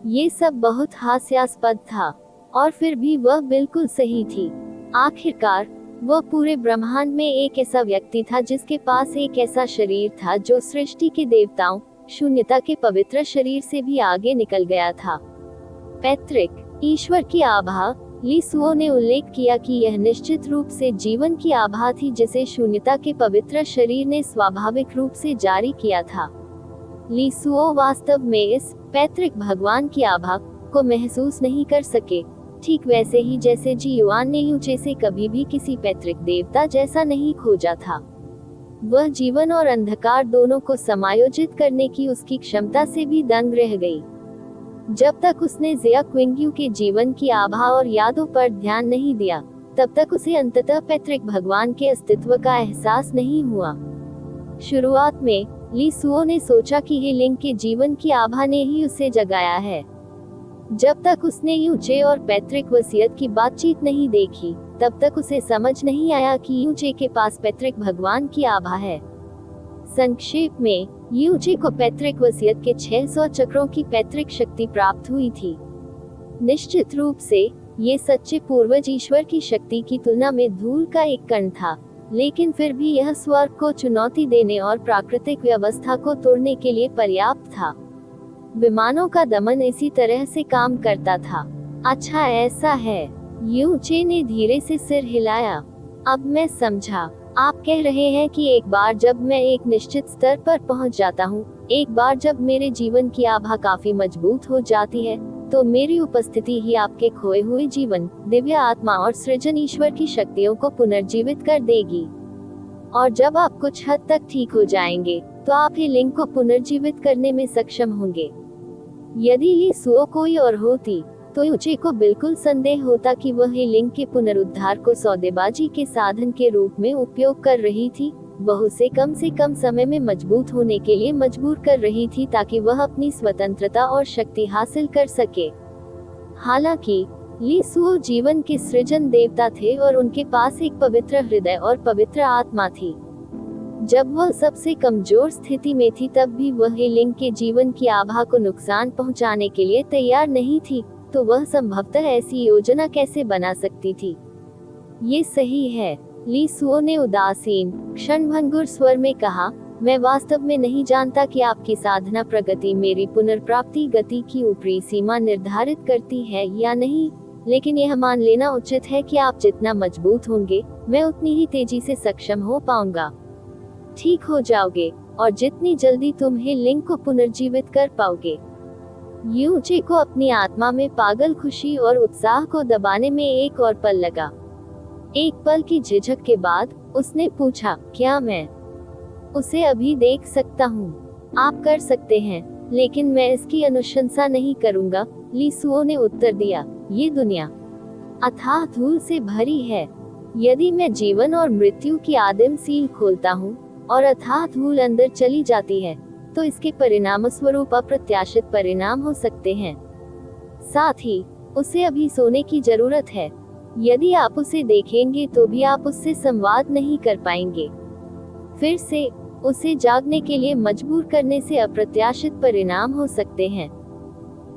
ये सब बहुत हास्यास्पद था, और फिर भी वह बिल्कुल सही थी। आखिरकार वह पूरे ब्रह्मांड में एक ऐसा व्यक्ति था जिसके पास एक ऐसा शरीर था जो सृष्टि के देवताओं, शून्यता के पवित्र शरीर से भी आगे निकल गया था। पैतृक ईश्वर की आभा। ली सुओ ने उल्लेख किया कि यह निश्चित रूप से जीवन की आभा थी जिसे शून्यता के पवित्र शरीर ने स्वाभाविक रूप से जारी किया था। ली सुओ वास्तव में इस पैतृक भगवान की आभा को महसूस नहीं कर सके, ठीक वैसे ही जैसे जी युआन ने यूचे से कभी भी किसी पैतृक देवता जैसा नहीं खोजा था। वह जीवन और अंधकार दोनों को समायोजित करने की उसकी क्षमता से भी दंग रह गई। जब तक उसने जिया क्विंग्यू के जीवन की आभा और यादों पर ध्यान नहीं दिया, तब तक उसे अंततः पैतृक भगवान के अस्तित्व का एहसास नहीं हुआ। शुरुआत में ली सुओ ने सोचा कि ये लिंग के जीवन की आभा ने ही उसे जगाया है। जब तक उसने यूचे और पैतृक वसीयत की बातचीत नहीं देखी, तब तक उसे समझ नहीं आया कि यूचे के पास पैतृक भगवान की आभा है। संक्षेप में, यूचे को पैतृक वसीयत के 600 चक्रों की पैतृक शक्ति प्राप्त हुई थी। निश्चित रूप से ये सच्चे पूर्वज ईश्वर की शक्ति की तुलना में धूल का एक कण था, लेकिन फिर भी यह स्वर्ग को चुनौती देने और प्राकृतिक व्यवस्था को तोड़ने के लिए पर्याप्त था। विमानों का दमन इसी तरह से काम करता था। अच्छा ऐसा है। यूचे ने धीरे से सिर हिलाया। अब मैं समझा। आप कह रहे हैं कि एक बार जब मैं एक निश्चित स्तर पर पहुंच जाता हूं, एक बार जब मेरे जीवन की आभा काफी मजबूत हो जाती है, तो मेरी उपस्थिति ही आपके खोए हुए जीवन, दिव्य आत्मा और सृजन ईश्वर की शक्तियों को पुनर्जीवित कर देगी। और जब आप कुछ हद तक ठीक हो जाएंगे, तो आप ही लिंग को पुनर्जीवित करने में सक्षम होंगे। यदि ली सुओ कोई और होती, तो यूचे को बिल्कुल संदेह होता कि वह लिंग के पुनरुद्धार को सौदेबाजी के साधन के रूप में उपयोग कर रही थी। वह उसे कम से कम समय में मजबूत होने के लिए मजबूर कर रही थी ताकि वह अपनी स्वतंत्रता और शक्ति हासिल कर सके। हालांकि ली सुओ जीवन के सृजन देवता थे और उनके पास एक पवित्र हृदय और पवित्र आत्मा थी। जब वह सबसे कमजोर स्थिति में थी, तब भी वह लिंग के जीवन की आभा को नुकसान पहुंचाने के लिए तैयार नहीं थी, तो वह संभवतः ऐसी योजना कैसे बना सकती थी? ये सही है, ली सुओ ने उदासीन, क्षणभंगुर स्वर में कहा। मैं वास्तव में नहीं जानता कि आपकी साधना प्रगति मेरी पुनर्प्राप्ति गति की ऊपरी सीमा निर्धारित करती है या नहीं, लेकिन यह मान लेना उचित है कि आप जितना मजबूत होंगे, मैं उतनी ही तेजी से सक्षम हो पाऊंगा। ठीक हो जाओगे, और जितनी जल्दी तुम ही लिंग को पुनर्जीवित कर पाओगे। यूचे को अपनी आत्मा में पागल खुशी और उत्साह को दबाने में एक और पल लगा। एक पल की झिझक के बाद उसने पूछा, क्या मैं उसे अभी देख सकता हूँ? आप कर सकते हैं, लेकिन मैं इसकी अनुशंसा नहीं करूँगा, ली सुओ ने उत्तर दिया। ये दुनिया अथाह धूल से भरी है। यदि मैं जीवन और मृत्यु की आदिम सील खोलता हूँ और अथाह धूल अंदर चली जाती है, तो इसके परिणाम स्वरूप अप्रत्याशित परिणाम हो सकते हैं। साथ ही उसे अभी सोने की जरूरत है। यदि आप उसे देखेंगे तो भी आप उससे संवाद नहीं कर पाएंगे। फिर से उसे जागने के लिए मजबूर करने से अप्रत्याशित परिणाम हो सकते हैं।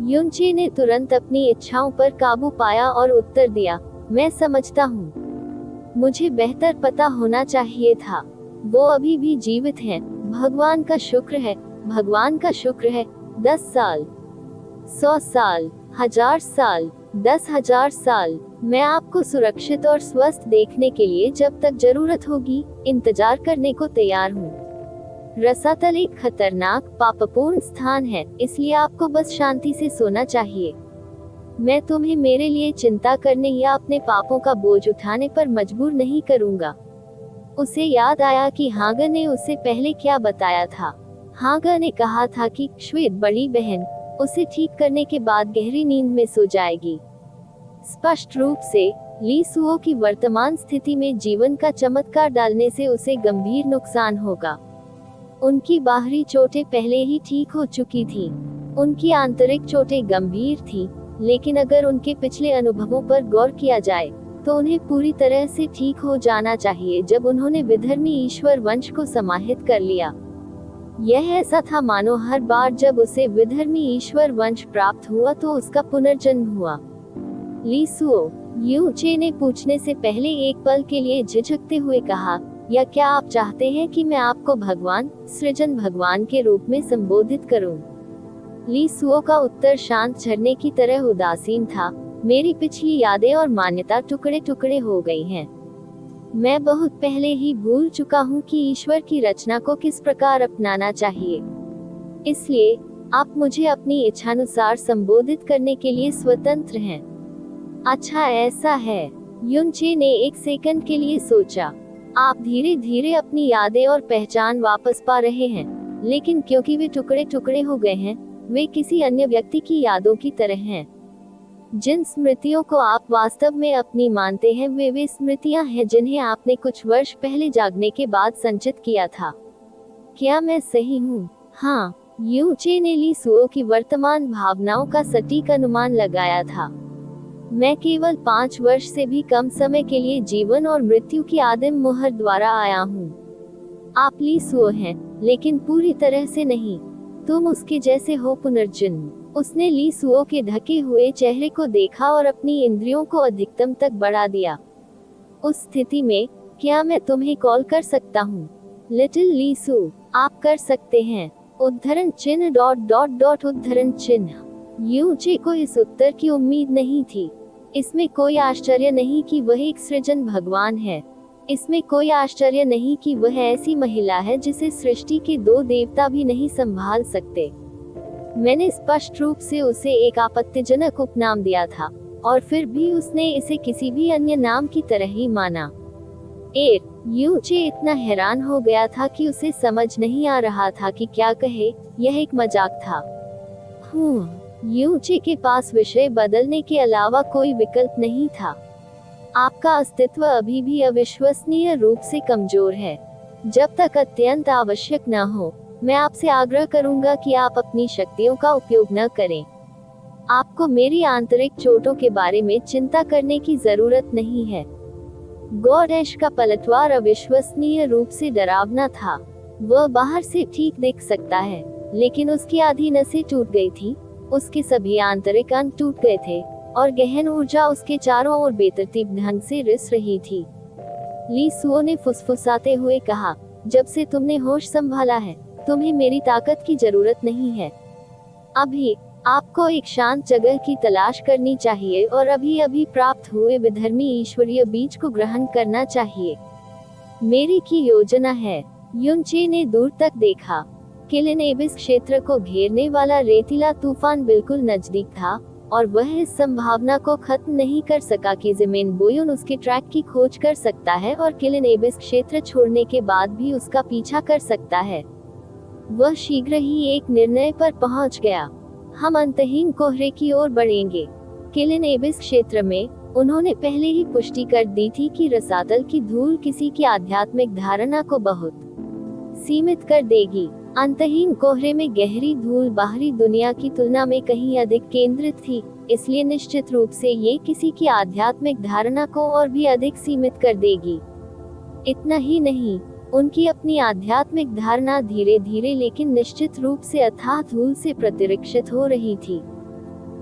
युनचे ने तुरंत अपनी इच्छाओं पर काबू पाया और उत्तर दिया, मैं समझता हूँ। मुझे बेहतर पता होना चाहिए था। वो अभी भी जीवित हैं। भगवान का शुक्र है, भगवान का शुक्र है। 10 साल, 100 साल, 1000 साल, 10,000 साल, मैं आपको सुरक्षित और स्वस्थ देखने के लिए जब तक जरूरत होगी इंतजार करने को तैयार हूँ। रसातल एक खतरनाक पापपूर्ण स्थान है, इसलिए आपको बस शांति से सोना चाहिए। मैं तुम्हें मेरे लिए चिंता करने या अपने पापों का बोझ उठाने पर मजबूर नहीं करूँगा। उसे याद आया कि हागर ने उसे पहले क्या बताया था। हागा ने कहा था कि श्वेत बड़ी बहन उसे ठीक करने के बाद गहरी नींद में सो जाएगी। स्पष्ट रूप से ली सुओ की वर्तमान स्थिति में जीवन का चमत्कार डालने से उसे गंभीर नुकसान होगा। उनकी बाहरी चोटें पहले ही ठीक हो चुकी थीं। उनकी आंतरिक चोटें गंभीर थीं, लेकिन अगर उनके पिछले अनुभवों पर गौर किया जाए तो उन्हें पूरी तरह से ठीक हो जाना चाहिए जब उन्होंने विधर्मी ईश्वर वंश को समाहित कर लिया। यह ऐसा था मानो हर बार जब उसे विधर्मी ईश्वर वंश प्राप्त हुआ तो उसका पुनर्जन्म हुआ। ली सुओ, यू चे ने पूछने से पहले एक पल के लिए झिझकते हुए कहा, या क्या आप चाहते हैं कि मैं आपको भगवान, सृजन भगवान के रूप में संबोधित करूं? ली सुओ का उत्तर शांत झरने की तरह उदासीन था। मेरी पिछली यादें और मान्यता टुकड़े टुकड़े हो गई हैं। मैं बहुत पहले ही भूल चुका हूँ कि ईश्वर की रचना को किस प्रकार अपनाना चाहिए। इसलिए आप मुझे अपनी इच्छानुसार संबोधित करने के लिए स्वतंत्र हैं। अच्छा ऐसा है। युनचे ने एक सेकंड के लिए सोचा। आप धीरे धीरे अपनी यादें और पहचान वापस पा रहे हैं, लेकिन क्योंकि वे टुकड़े टुकड़े हो गए हैं, वे किसी अन्य व्यक्ति की यादों की तरह हैं। जिन स्मृतियों को आप वास्तव में अपनी मानते हैं वे स्मृतियां हैं जिन्हें आपने कुछ वर्ष पहले जागने के बाद संचित किया था। क्या मैं सही हूँ? हाँ, युचे ने ली सुओ की वर्तमान भावनाओं का सटीक अनुमान लगाया था। मैं केवल 5 वर्ष से भी कम समय के लिए जीवन और मृत्यु की आदिम मुहर द्वारा आया हूँ। आप ली सुओ हैं, लेकिन पूरी तरह से नहीं। तुम उसके जैसे हो पुनर्जन्म। उसने ली सुओ के ढके हुए चेहरे को देखा और अपनी इंद्रियों को अधिकतम तक बढ़ा दिया। उस स्थिति में क्या मैं तुम्हें कॉल कर सकता हूँ? लिटिल ली सु, आप कर सकते हैं। उद्धरण चिन्ह ... उद्धरण चिन्ह। युचे को इस उत्तर की उम्मीद नहीं थी। इसमें कोई आश्चर्य नहीं कि वह एक सृजन भगवान है। इसमें कोई आश्चर्य नहीं कि वह ऐसी महिला है जिसे सृष्टि के 2 देवता भी नहीं संभाल सकते। मैंने स्पष्ट रूप से उसे एक आपत्तिजनक उपनाम दिया था, और फिर भी उसने इसे किसी भी अन्य नाम की तरह ही माना। युचे इतना हैरान हो गया था कि उसे समझ नहीं आ रहा था कि क्या कहे। यह एक मजाक था। युचे के पास विषय बदलने के अलावा कोई विकल्प नहीं था। आपका अस्तित्व अभी भी अविश्वसनीय रूप से कमजोर है। जब तक अत्यंत आवश्यक न हो, मैं आपसे आग्रह करूंगा कि आप अपनी शक्तियों का उपयोग न करें। आपको मेरी आंतरिक चोटों के बारे में चिंता करने की जरूरत नहीं है। गॉडेश का पलटवार अविश्वसनीय रूप से डरावना था। वह बाहर से ठीक दिख सकता है, लेकिन उसकी आधी नसें टूट गई थी, उसके सभी आंतरिक अंग टूट गए थे, और गहन ऊर्जा उसके चारों ओर बेतरतीब ढंग से रिस रही थी। ली सुओ ने फुसफुसाते हुए कहा, जब से तुमने होश संभाला है, तुम्हें मेरी ताकत की जरूरत नहीं है। अभी आपको एक शांत जगह की तलाश करनी चाहिए और अभी अभी प्राप्त हुए विधर्मी ईश्वरीय बीज को ग्रहण करना चाहिए। मेरी की योजना है। युनचे ने दूर तक देखा। किलिन एबिस क्षेत्र को घेरने वाला रेतीला तूफान बिल्कुल नजदीक था, और वह इस संभावना को खत्म नहीं कर सका कि ज़मीन बोयुन उसके ट्रैक की खोज कर सकता है और किलिन एबिस क्षेत्र छोड़ने के बाद भी उसका पीछा कर सकता है। वह शीघ्र ही एक निर्णय पर पहुंच गया। हम अंतहीन कोहरे की ओर बढ़ेंगे। किलिन एबिस क्षेत्र में उन्होंने पहले ही पुष्टि कर दी थी कि रसातल की धूल किसी की आध्यात्मिक धारणा को बहुत सीमित कर देगी। अंतहीन कोहरे में गहरी धूल बाहरी दुनिया की तुलना में कहीं अधिक केंद्रित थी, इसलिए निश्चित रूप से ये किसी की आध्यात्मिक धारणा को और भी अधिक सीमित कर देगी। इतना ही नहीं, उनकी अपनी आध्यात्मिक धारणा धीरे धीरे लेकिन निश्चित रूप से अथाह धूल से प्रतिरक्षित हो रही थी।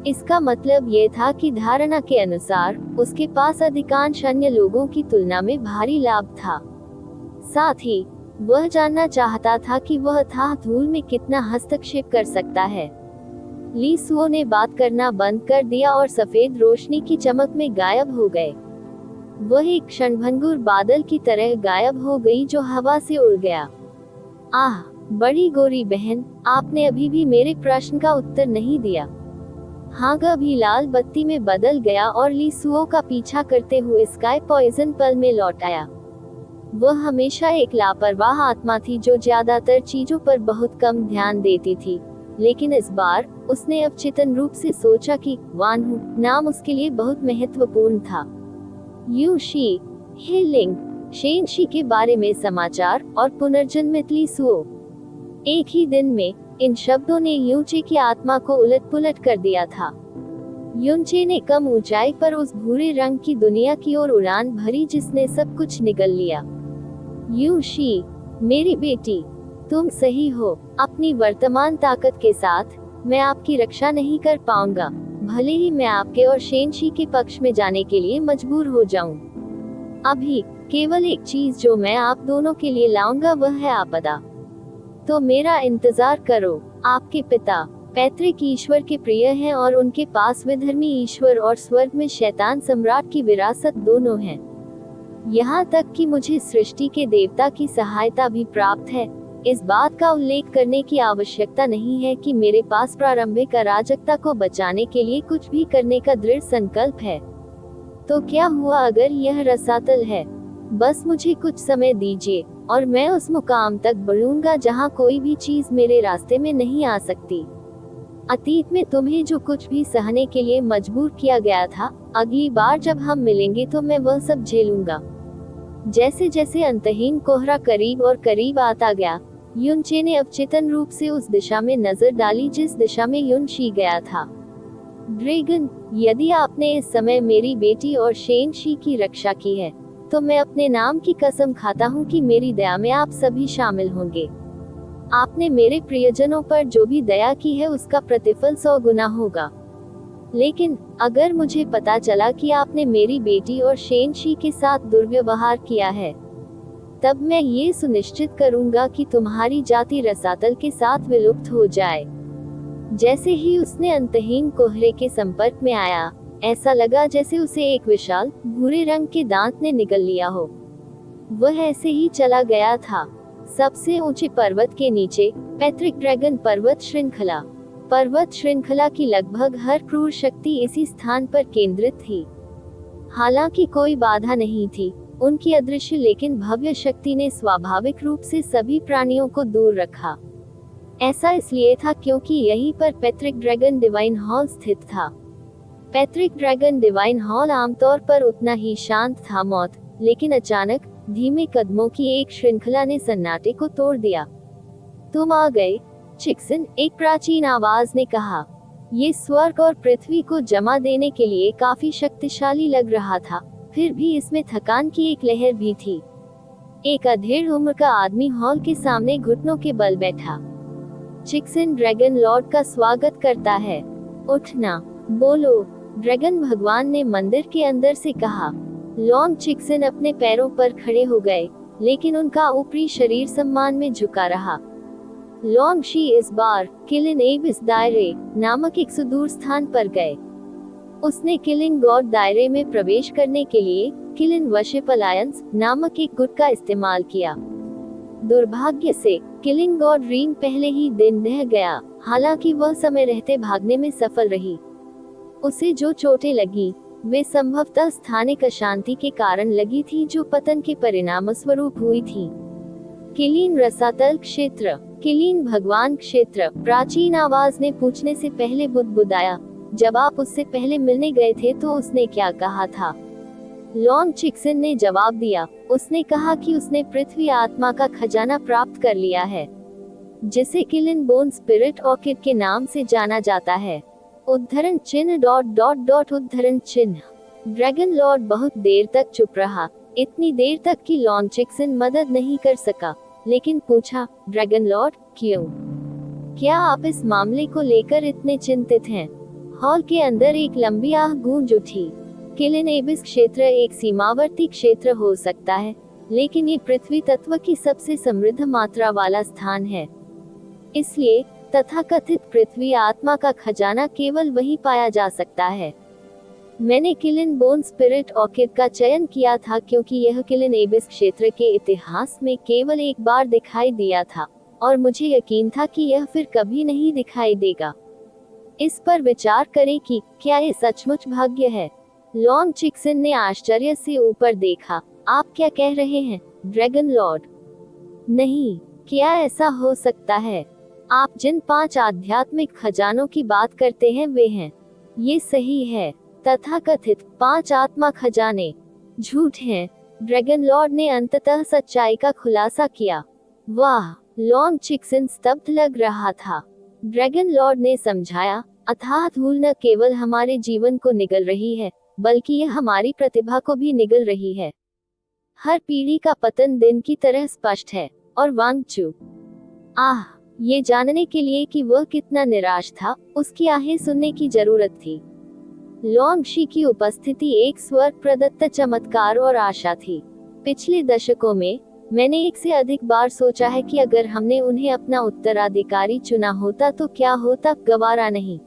इसका मतलब ये था कि धारणा के अनुसार उसके पास अधिकांश अन्य लोगों की तुलना में भारी लाभ था। साथ ही वह जानना चाहता था कि वह अथाह धूल में कितना हस्तक्षेप कर सकता है। ली सुओ ने बात करना बंद कर दिया और सफेद रोशनी की चमक में गायब हो गए। वह एक क्षणभंगुर बादल की तरह गायब हो गई जो हवा से उड़ गया। आह, बड़ी गोरी बहन, आपने अभी भी मेरे प्रश्न का उत्तर नहीं दिया। हागा भी लाल बत्ती में बदल गया और ली सुओ का पीछा करते हुए स्काई पॉइजन पल में लौट आया। वह हमेशा एक लापरवाह आत्मा थी जो ज्यादातर चीजों पर बहुत कम ध्यान देती थी, लेकिन इस बार उसने अवचेतन रूप से सोचा कि वानहू नाम उसके लिए बहुत महत्वपूर्ण था। यू शी, हेलिंग, शेनशी के बारे में समाचार और पुनर्जन्मित ली सुओ। एक ही दिन में इन शब्दों ने यूचे की आत्मा को उलट-पुलट कर दिया था। युनचे ने कम ऊंचाई पर उस भूरे रंग की दुनिया की ओर उड़ान भरी जिसने सब कुछ निगल लिया। यू शी, मेरी बेटी, तुम सही हो। अपनी वर्तमान ताकत के साथ मैं आपकी रक्षा नहीं कर पाऊंगा, भले ही मैं आपके और शेनशी के पक्ष में जाने के लिए मजबूर हो जाऊं। अभी केवल एक चीज जो मैं आप दोनों के लिए लाऊंगा वह है आपदा। तो मेरा इंतजार करो। आपके पिता पैतृक ईश्वर के प्रिय हैं और उनके पास विधर्मी ईश्वर और स्वर्ग में शैतान सम्राट की विरासत दोनों हैं। यहाँ तक कि मुझे सृष्टि के देवता की सहायता भी प्राप्त है। इस बात का उल्लेख करने की आवश्यकता नहीं है कि मेरे पास प्रारंभिक अराजकता को बचाने के लिए कुछ भी करने का दृढ़ संकल्प है। तो क्या हुआ अगर यह रसातल है? बस मुझे कुछ समय दीजिए और मैं उस मुकाम तक बढ़ूंगा जहाँ कोई भी चीज मेरे रास्ते में नहीं आ सकती। अतीत में तुम्हें जो कुछ भी सहने के लिए मजबूर किया गया था, अगली बार जब हम मिलेंगे तो मैं वह सब झेलूंगा। जैसे जैसे अंतहीन कोहरा करीब और करीब आता गया, युनचे ने अवचेतन रूप से उस दिशा में नजर डाली जिस दिशा में युनशी गया था। ड्रैगन, यदि आपने इस समय मेरी बेटी और शेनशी की रक्षा की है, तो मैं अपने नाम की कसम खाता हूँ कि मेरी दया में आप सभी शामिल होंगे। आपने मेरे प्रियजनों पर जो भी दया की है उसका प्रतिफल 100 गुना होगा। लेकिन अगर मुझे पता चला कि आपने मेरी बेटी और शेनशी के साथ दुर्व्यवहार किया है, तब मैं ये सुनिश्चित करूंगा कि तुम्हारी जाति रसातल के साथ विलुप्त हो जाए। जैसे ही उसने अंतहीन कोहरे के संपर्क में आया, ऐसा लगा जैसे उसे एक विशाल भूरे रंग के दांत ने निगल लिया हो। वह ऐसे ही चला गया था। सबसे ऊंचे पर्वत के नीचे पैतृक ड्रैगन पर्वत श्रृंखला की लगभग हर क्रूर शक्ति इसी स्थान पर केंद्रित थी। हालांकि कोई बाधा नहीं थी, उनकी अदृश्य लेकिन भव्य शक्ति ने स्वाभाविक रूप से सभी प्राणियों को दूर रखा। ऐसा इसलिए था क्योंकि यहीं पर पैतृक ड्रैगन डिवाइन हॉल स्थित था। पैतृक ड्रैगन डिवाइन हॉल आमतौर पर उतना ही शांत था मौत, लेकिन अचानक धीमे कदमों की एक श्रृंखला ने सन्नाटे को तोड़ दिया। तुम आ गए, चिक्सन, एक प्राचीन आवाज ने कहा। ये स्वर्ग और पृथ्वी को जमा देने के लिए काफी शक्तिशाली लग रहा था, फिर भी इसमें थकान की एक लहर भी थी। एक अधेड़ उम्र का आदमी हॉल के सामने घुटनों के बल बैठा। चिक्सन ड्रैगन लॉर्ड का स्वागत करता है। उठना, बोलो, ड्रैगन भगवान ने मंदिर के अंदर से कहा। लॉन्ग चिक्सन अपने पैरों पर खड़े हो गए, लेकिन उनका ऊपरी शरीर सम्मान में झुका रहा। लॉन्ग शी इस बार किलिन एबिस दायरे नामक एक सुदूर स्थान पर गए। उसने किलिंग गॉड दायरे में प्रवेश करने के लिए किलिन वर्शिप अलायंस नामक एक गुट का इस्तेमाल किया। दुर्भाग्य से किलिंग गॉड रीन पहले ही दिन ढह गया, हालांकि वह समय रहते भागने में सफल रही। उसे जो चोटें लगी वे संभवतः स्थानिक अशांति के कारण लगी थी जो पतन के परिणाम स्वरूप हुई थी। किलीन रसातल क्षेत्र, किलीन भगवान क्षेत्र, प्राचीन आवाज ने पूछने से पहले बुदबुदाया। जब आप उससे पहले मिलने गए थे तो उसने क्या कहा था? लॉन्ग चिक्सन ने जवाब दिया। उसने कहा कि उसने पृथ्वी आत्मा का खजाना प्राप्त कर लिया है, जिसे किलिन बोन स्पिरिट ऑर्किड के नाम से जाना जाता है। उद्धरण चिन्ह ... उद्धरण चिन्ह। ड्रैगन लॉर्ड बहुत देर तक चुप रहा, इतनी देर तक कि लॉन्ग चिक्सन मदद नहीं कर सका, लेकिन पूछा, ड्रैगन लॉर्ड, क्यों? क्या आप इस मामले को लेकर इतने चिंतित हैं? हॉल के अंदर एक लंबी आह गूंज उठी। किलिन एबिस क्षेत्र एक सीमावर्ती क्षेत्र हो सकता है, लेकिन ये पृथ्वी तत्व की सबसे समृद्ध मात्रा वाला स्थान है। इसलिए तथाकथित पृथ्वी आत्मा का खजाना केवल वहीं पाया जा सकता है। मैंने किलिन बोन स्पिरिट ऑर्किड का चयन किया था क्योंकि यह किलिन एबिस क्षेत्र के इतिहास में केवल एक बार दिखाई दिया था, और मुझे यकीन था कि यह फिर कभी नहीं दिखाई देगा। इस पर विचार करें कि क्या ये सचमुच भाग्य है? लॉन्ग चिक्सन ने आश्चर्य से ऊपर देखा। आप क्या कह रहे हैं, ड्रैगन लॉर्ड? नहीं, क्या ऐसा हो सकता है? आप जिन 5 आध्यात्मिक खजानों की बात करते हैं वे हैं। ये सही है, तथाकथित 5 आत्मा खजाने झूठ हैं। ड्रैगन लॉर्ड ने अंततः सच्चाई का खुलासा किया। वाह, लॉन्ग चिक्सिन स्तब्ध लग रहा था। ड्रैगन लॉर्ड ने समझाया, अथाह धूल न केवल हमारे जीवन को निगल रही है, बल्कि यह हमारी प्रतिभा को भी निगल रही है। हर पीढ़ी का पतन दिन की तरह स्पष्ट है। और वांगचू, ये जानने के लिए कि वह कितना निराश था, उसकी आहें सुनने की जरूरत थी। लॉन्गशी की उपस्थिति एक स्वर्ग प्रदत्त चमत्कार और आशा थी। पिछले दशकों में मैंने एक से अधिक बार सोचा है कि अगर हमने उन्हें अपना उत्तराधिकारी चुना होता तो क्या होता, गवारा नहीं।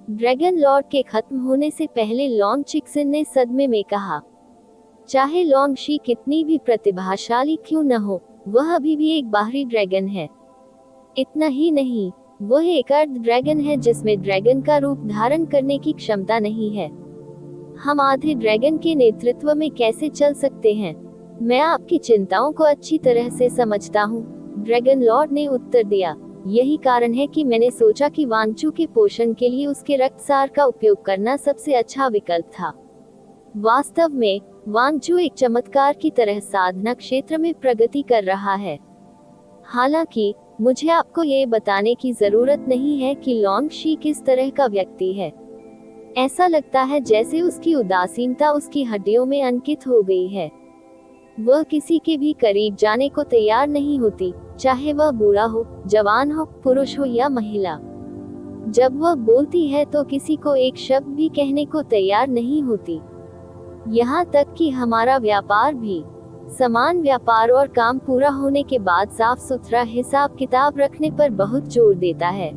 ड्रैगन लॉर्ड के खत्म होने से पहले लॉन्ग चिक्सिन ने सदमे में कहा, चाहे लॉन्गशी कितनी भी प्रतिभाशाली क्यों न हो, वह अभी भी एक बाहरी ड्रैगन है। इतना ही नहीं, वह एक अर्ध ड्रैगन है जिसमें ड्रैगन का रूप धारण करने की क्षमता नहीं है। हम आधे ड्रैगन के नेतृत्व में कैसे चल सकते हैं? मैं आपकी चिंताओं को अच्छी तरह से समझता हूँ, ड्रैगन लॉर्ड ने उत्तर दिया। यही कारण है कि मैंने सोचा कि वांगचू के पोषण के लिए उसके रक्तसार का उपयोग करना सबसे अच्छा विकल्प था। वास्तव में वांगचू एक चमत्कार की तरह साधना क्षेत्र में प्रगति कर रहा है। हालांकि मुझे आपको ये बताने की जरूरत नहीं है कि लॉन्गशी किस तरह का व्यक्ति है। ऐसा लगता है जैसे उसकी उदासीनता उसकी हड्डियों में अंकित हो गई है। वह किसी के भी करीब जाने को तैयार नहीं होती, चाहे वह बूढ़ा हो, जवान हो, पुरुष हो या महिला। जब वह बोलती है तो किसी को एक शब्द भी कहने को तैयार नहीं होती। यहाँ तक कि हमारा व्यापार भी समान व्यापार और काम पूरा होने के बाद साफ सुथरा हिसाब किताब रखने पर बहुत जोर देता है।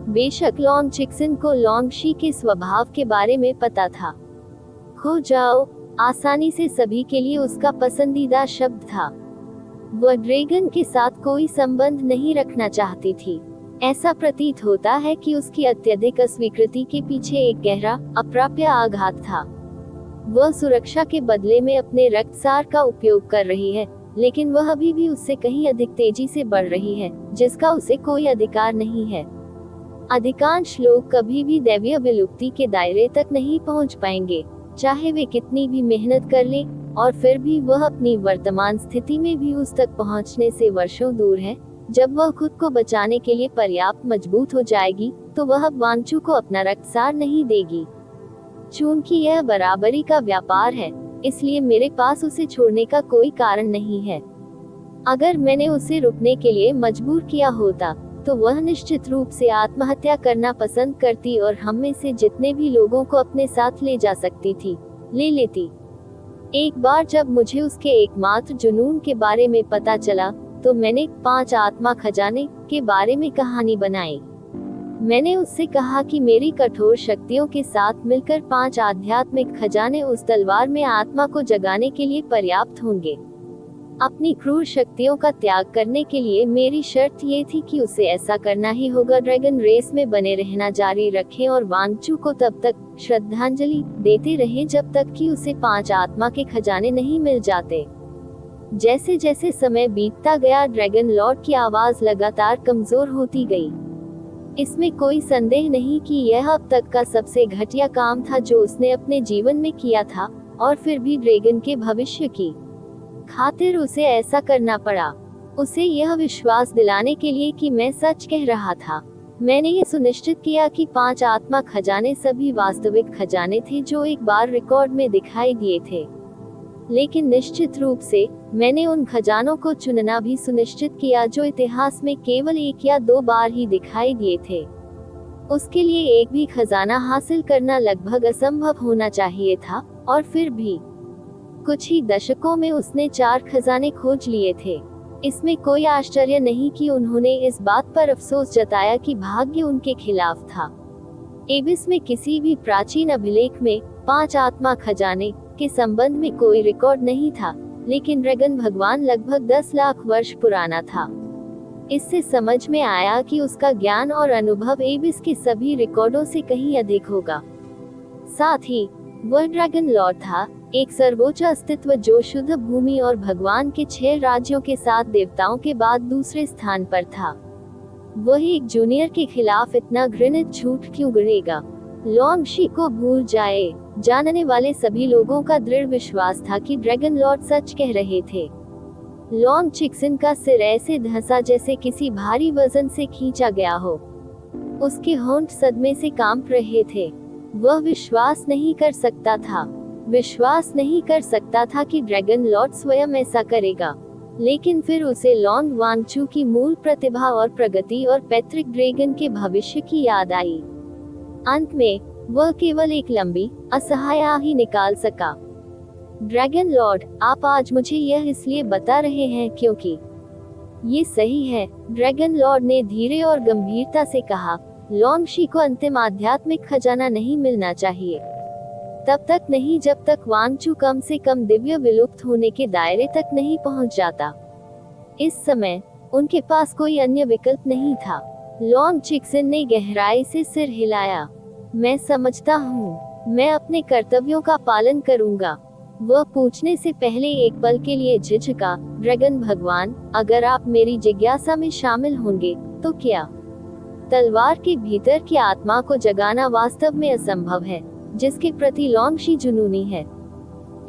बेशक लॉन्ग चिक्सिन को लॉन्गशी के स्वभाव के बारे में पता था। खो जाओ आसानी से सभी के लिए उसका पसंदीदा शब्द था। वह ड्रैगन के साथ कोई संबंध नहीं रखना चाहती थी। ऐसा प्रतीत होता है कि उसकी अत्यधिक अस्वीकृति के पीछे एक गहरा अप्राप्य आघात था। वह सुरक्षा के बदले में अपने रक्तसार का उपयोग कर रही है, लेकिन वह अभी भी उससे कहीं अधिक तेजी से बढ़ रही है, जिसका उसे कोई अधिकार नहीं है। अधिकांश लोग कभी भी दैवीय विलुप्ति के दायरे तक नहीं पहुंच पाएंगे, चाहे वे कितनी भी मेहनत कर लें, और फिर भी वह अपनी वर्तमान स्थिति में भी उस तक पहुंचने से वर्षों दूर है। जब वह खुद को बचाने के लिए पर्याप्त मजबूत हो जाएगी, तो वह अब वांगचू को अपना रक्तसार नहीं देगी। चूंकि यह बराबरी का व्यापार है, इसलिए मेरे पास उसे छोड़ने का कोई कारण नहीं है। अगर मैंने उसे रुकने के लिए मजबूर किया होता, तो वह निश्चित रूप से आत्महत्या करना पसंद करती और हम में से जितने भी लोगों को अपने साथ ले जा सकती थी, ले लेती। एक बार जब मुझे उसके एकमात्र जुनून के बारे में पता चला, तो मैंने 5 आत्मा खजाने के बारे में कहानी बनाई। मैंने उससे कहा कि मेरी कठोर शक्तियों के साथ मिलकर 5 आध्यात्मिक खजाने उस तलवार में आत्मा को जगाने के लिए पर्याप्त होंगे। अपनी क्रूर शक्तियों का त्याग करने के लिए मेरी शर्त ये थी कि उसे ऐसा करना ही होगा। ड्रैगन रेस में बने रहना जारी रखें और वांगचू को तब तक श्रद्धांजलि देते रहे जब तक कि उसे 5 आत्मा के खजाने नहीं मिल जाते। जैसे जैसे समय बीतता गया, ड्रैगन लॉर्ड की आवाज लगातार कमजोर होती गई। इसमें कोई संदेह नहीं कि यह अब तक का सबसे घटिया काम था जो उसने अपने जीवन में किया था, और फिर भी ड्रैगन के भविष्य की खातिर उसे ऐसा करना पड़ा। उसे यह विश्वास दिलाने के लिए कि मैं सच कह रहा था। मैंने ये सुनिश्चित किया कि 5 आत्मा खजाने सभी वास्तविक खजाने थे जो एक बार रिकॉर्ड में दिखाई दिए थे। लेकिन निश्चित रूप से मैंने उन खजानों को चुनना भी सुनिश्चित किया जो इतिहास में केवल 1 या 2 बार ही दिखाई दिए थे। उसके लिए एक भी खजाना हासिल करना लगभग असंभव होना चाहिए था, और फिर भी कुछ ही दशकों में उसने 4 खजाने खोज लिए थे। इसमें कोई आश्चर्य नहीं कि उन्होंने इस बात पर अफसोस जताया कि भाग्य उनके खिलाफ था। एबिस में किसी भी प्राचीन अभिलेख में 5 आत्मा खजाने के संबंध में कोई रिकॉर्ड नहीं था, लेकिन ड्रैगन भगवान लगभग 10 लाख वर्ष पुराना था। इससे समझ में आया कि उसका ज्ञान और अनुभव एबिस के सभी रिकॉर्डों से कहीं अधिक होगा। साथ ही वह ड्रैगन लॉर्ड था एक सर्वोच्च अस्तित्व जो शुद्ध भूमि और भगवान के 6 राज्यों के साथ देवताओं के बाद दूसरे स्थान पर था। वही एक जूनियर के खिलाफ इतना घृणित झूठ क्यों गढ़ेगा? लॉन्ग शी को भूल जाए। जानने वाले सभी लोगों का दृढ़ विश्वास था कि ड्रैगन लॉर्ड सच कह रहे थे। लॉन्ग चिक्सिन का सिर ऐसे धंसा जैसे किसी भारी वजन से खींचा गया हो। उसके होंठ सदमे से कांप रहे थे। वह विश्वास नहीं कर सकता था कि ड्रैगन लॉर्ड स्वयं ऐसा करेगा। लेकिन फिर उसे लॉन्ग वांगचू की मूल प्रतिभा और प्रगति और पैट्रिक ड्रैगन के भविष्य की याद आई। अंत में वह केवल एक लंबी असहाय आह ही निकाल सका। ड्रैगन लॉर्ड, आप आज मुझे यह इसलिए बता रहे हैं क्योंकि ये सही है, ड्रैगन लॉर्ड ने धीरे और गंभीरता से कहा। लॉन्ग शी को अंतिम आध्यात्मिक खजाना नहीं मिलना चाहिए, तब तक नहीं जब तक वांगचू कम से कम दिव्य विलुप्त होने के दायरे तक नहीं पहुंच जाता। इस समय उनके पास कोई अन्य विकल्प नहीं था। लॉन्ग चिक्सिन ने गहराई से सिर हिलाया। मैं समझता हूँ, मैं अपने कर्तव्यों का पालन करूंगा। वह पूछने से पहले एक पल के लिए झिझका। ड्रैगन भगवान, अगर आप मेरी जिज्ञासा में शामिल होंगे तो क्या? तलवार के भीतर की आत्मा को जगाना वास्तव में असंभव है, जिसके प्रति लॉन्ग शी जुनूनी है।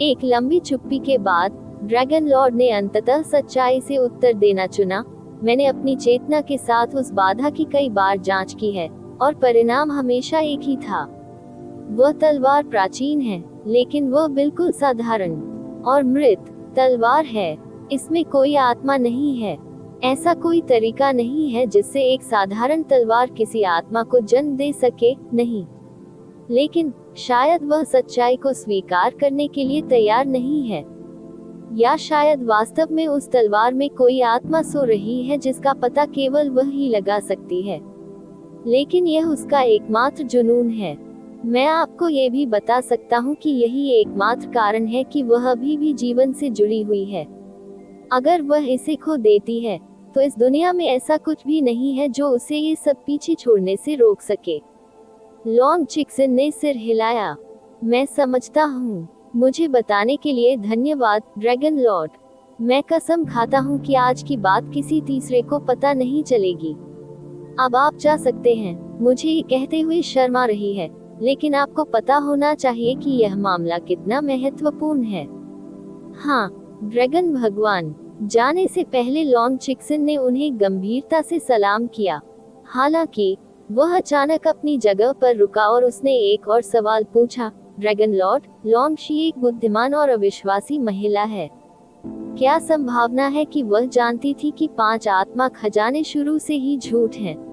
एक लंबी चुप्पी के बाद ड्रैगन लॉर्ड ने अंततः सच्चाई से उत्तर देना चुना। मैंने अपनी चेतना के साथ उस बाधा की कई बार जांच की है और परिणाम हमेशा एक ही था। वह तलवार प्राचीन है, लेकिन वह बिल्कुल साधारण और मृत तलवार है। इसमें कोई आत्मा नहीं है। ऐसा कोई तरीका नहीं है जिससे एक साधारण तलवार किसी आत्मा को जन्म दे सके, नहीं। लेकिन शायद वह सच्चाई को स्वीकार करने के लिए तैयार नहीं है, या शायद वास्तव में उस तलवार में कोई आत्मा सो रही है जिसका पता केवल वह ही लगा सकती है। लेकिन यह उसका एकमात्र जुनून है। मैं आपको ये भी बता सकता हूँ कि यही एकमात्र कारण है कि वह अभी भी जीवन से जुड़ी हुई है। अगर वह इसे खो देती है, तो इस दुनिया में ऐसा कुछ भी नहीं है जो उसे ये सब पीछे छोड़ने से रोक सके। लॉन्ग चिक्सिन ने सिर हिलाया। मैं समझता हूँ। मुझे बताने के लिए धन्यवाद, ड्रैगन लॉर्ड। मैं कसम खाता हूँ कि आज की बात किसी तीसरे को पता नहीं चलेगी। अब आप जा सकते हैं। मुझे ये कहते हुए शर्म आ रही है, लेकिन आपको पता होना चाहिए कि यह मामला कितना महत्वपूर्ण है। हाँ, ड्रैगन भगवान। जाने से पहले लॉन्ग चिक्सिन ने उन्हें गंभीरता से सलाम किया। हालांकि वह अचानक अपनी जगह पर रुका और उसने एक और सवाल पूछा। ड्रैगन लॉर्ड, लॉन्ग शी एक बुद्धिमान और अविश्वासी महिला है। क्या संभावना है कि वह जानती थी कि 5 आत्मा खजाने शुरू से ही झूठ हैं?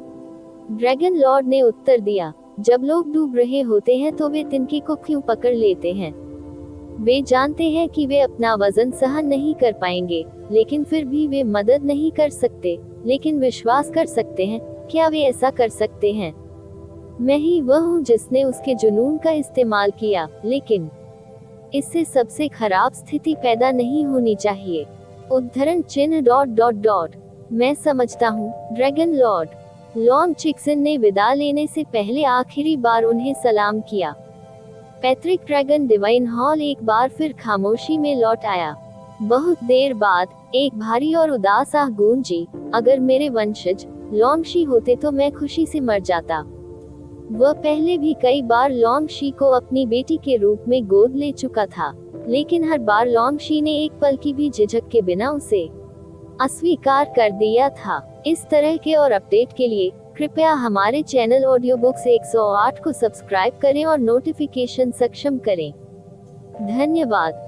ड्रैगन लॉर्ड ने उत्तर दिया, जब लोग डूब रहे होते हैं तो वे तिनके को क्यों पकड़ लेते हैं? वे जानते हैं कि वे अपना वजन सहन नहीं कर पाएंगे, लेकिन फिर भी वे मदद नहीं कर सकते, लेकिन विश्वास कर सकते हैं। क्या वे ऐसा कर सकते हैं? मैं ही वह हूँ जिसने उसके जुनून का इस्तेमाल किया, लेकिन इससे सबसे खराब स्थिति पैदा नहीं होनी चाहिए। उद्धरण चिन्ह ... मैं समझता हूँ, ड्रैगन लॉर्ड। लॉन्ग चिक्सिन ने विदा लेने से पहले आखिरी बार उन्हें सलाम किया। पैट्रिक ड्रैगन डिवाइन हॉल एक बार फिर खामोशी में लौट आया। बहुत देर बाद एक भारी और उदास आह गूंजी। अगर मेरे वंशज लॉन्ग शी होते तो मैं खुशी से मर जाता। वह पहले भी कई बार लॉन्ग शी को अपनी बेटी के रूप में गोद ले चुका था, लेकिन हर बार लॉन्ग शी ने एक पल की भी झिझक के बिना उसे अस्वीकार कर दिया था। इस तरह के और अपडेट के लिए कृपया हमारे चैनल ऑडियो बुक्स 108 को सब्सक्राइब करें और नोटिफिकेशन सक्षम करें। धन्यवाद।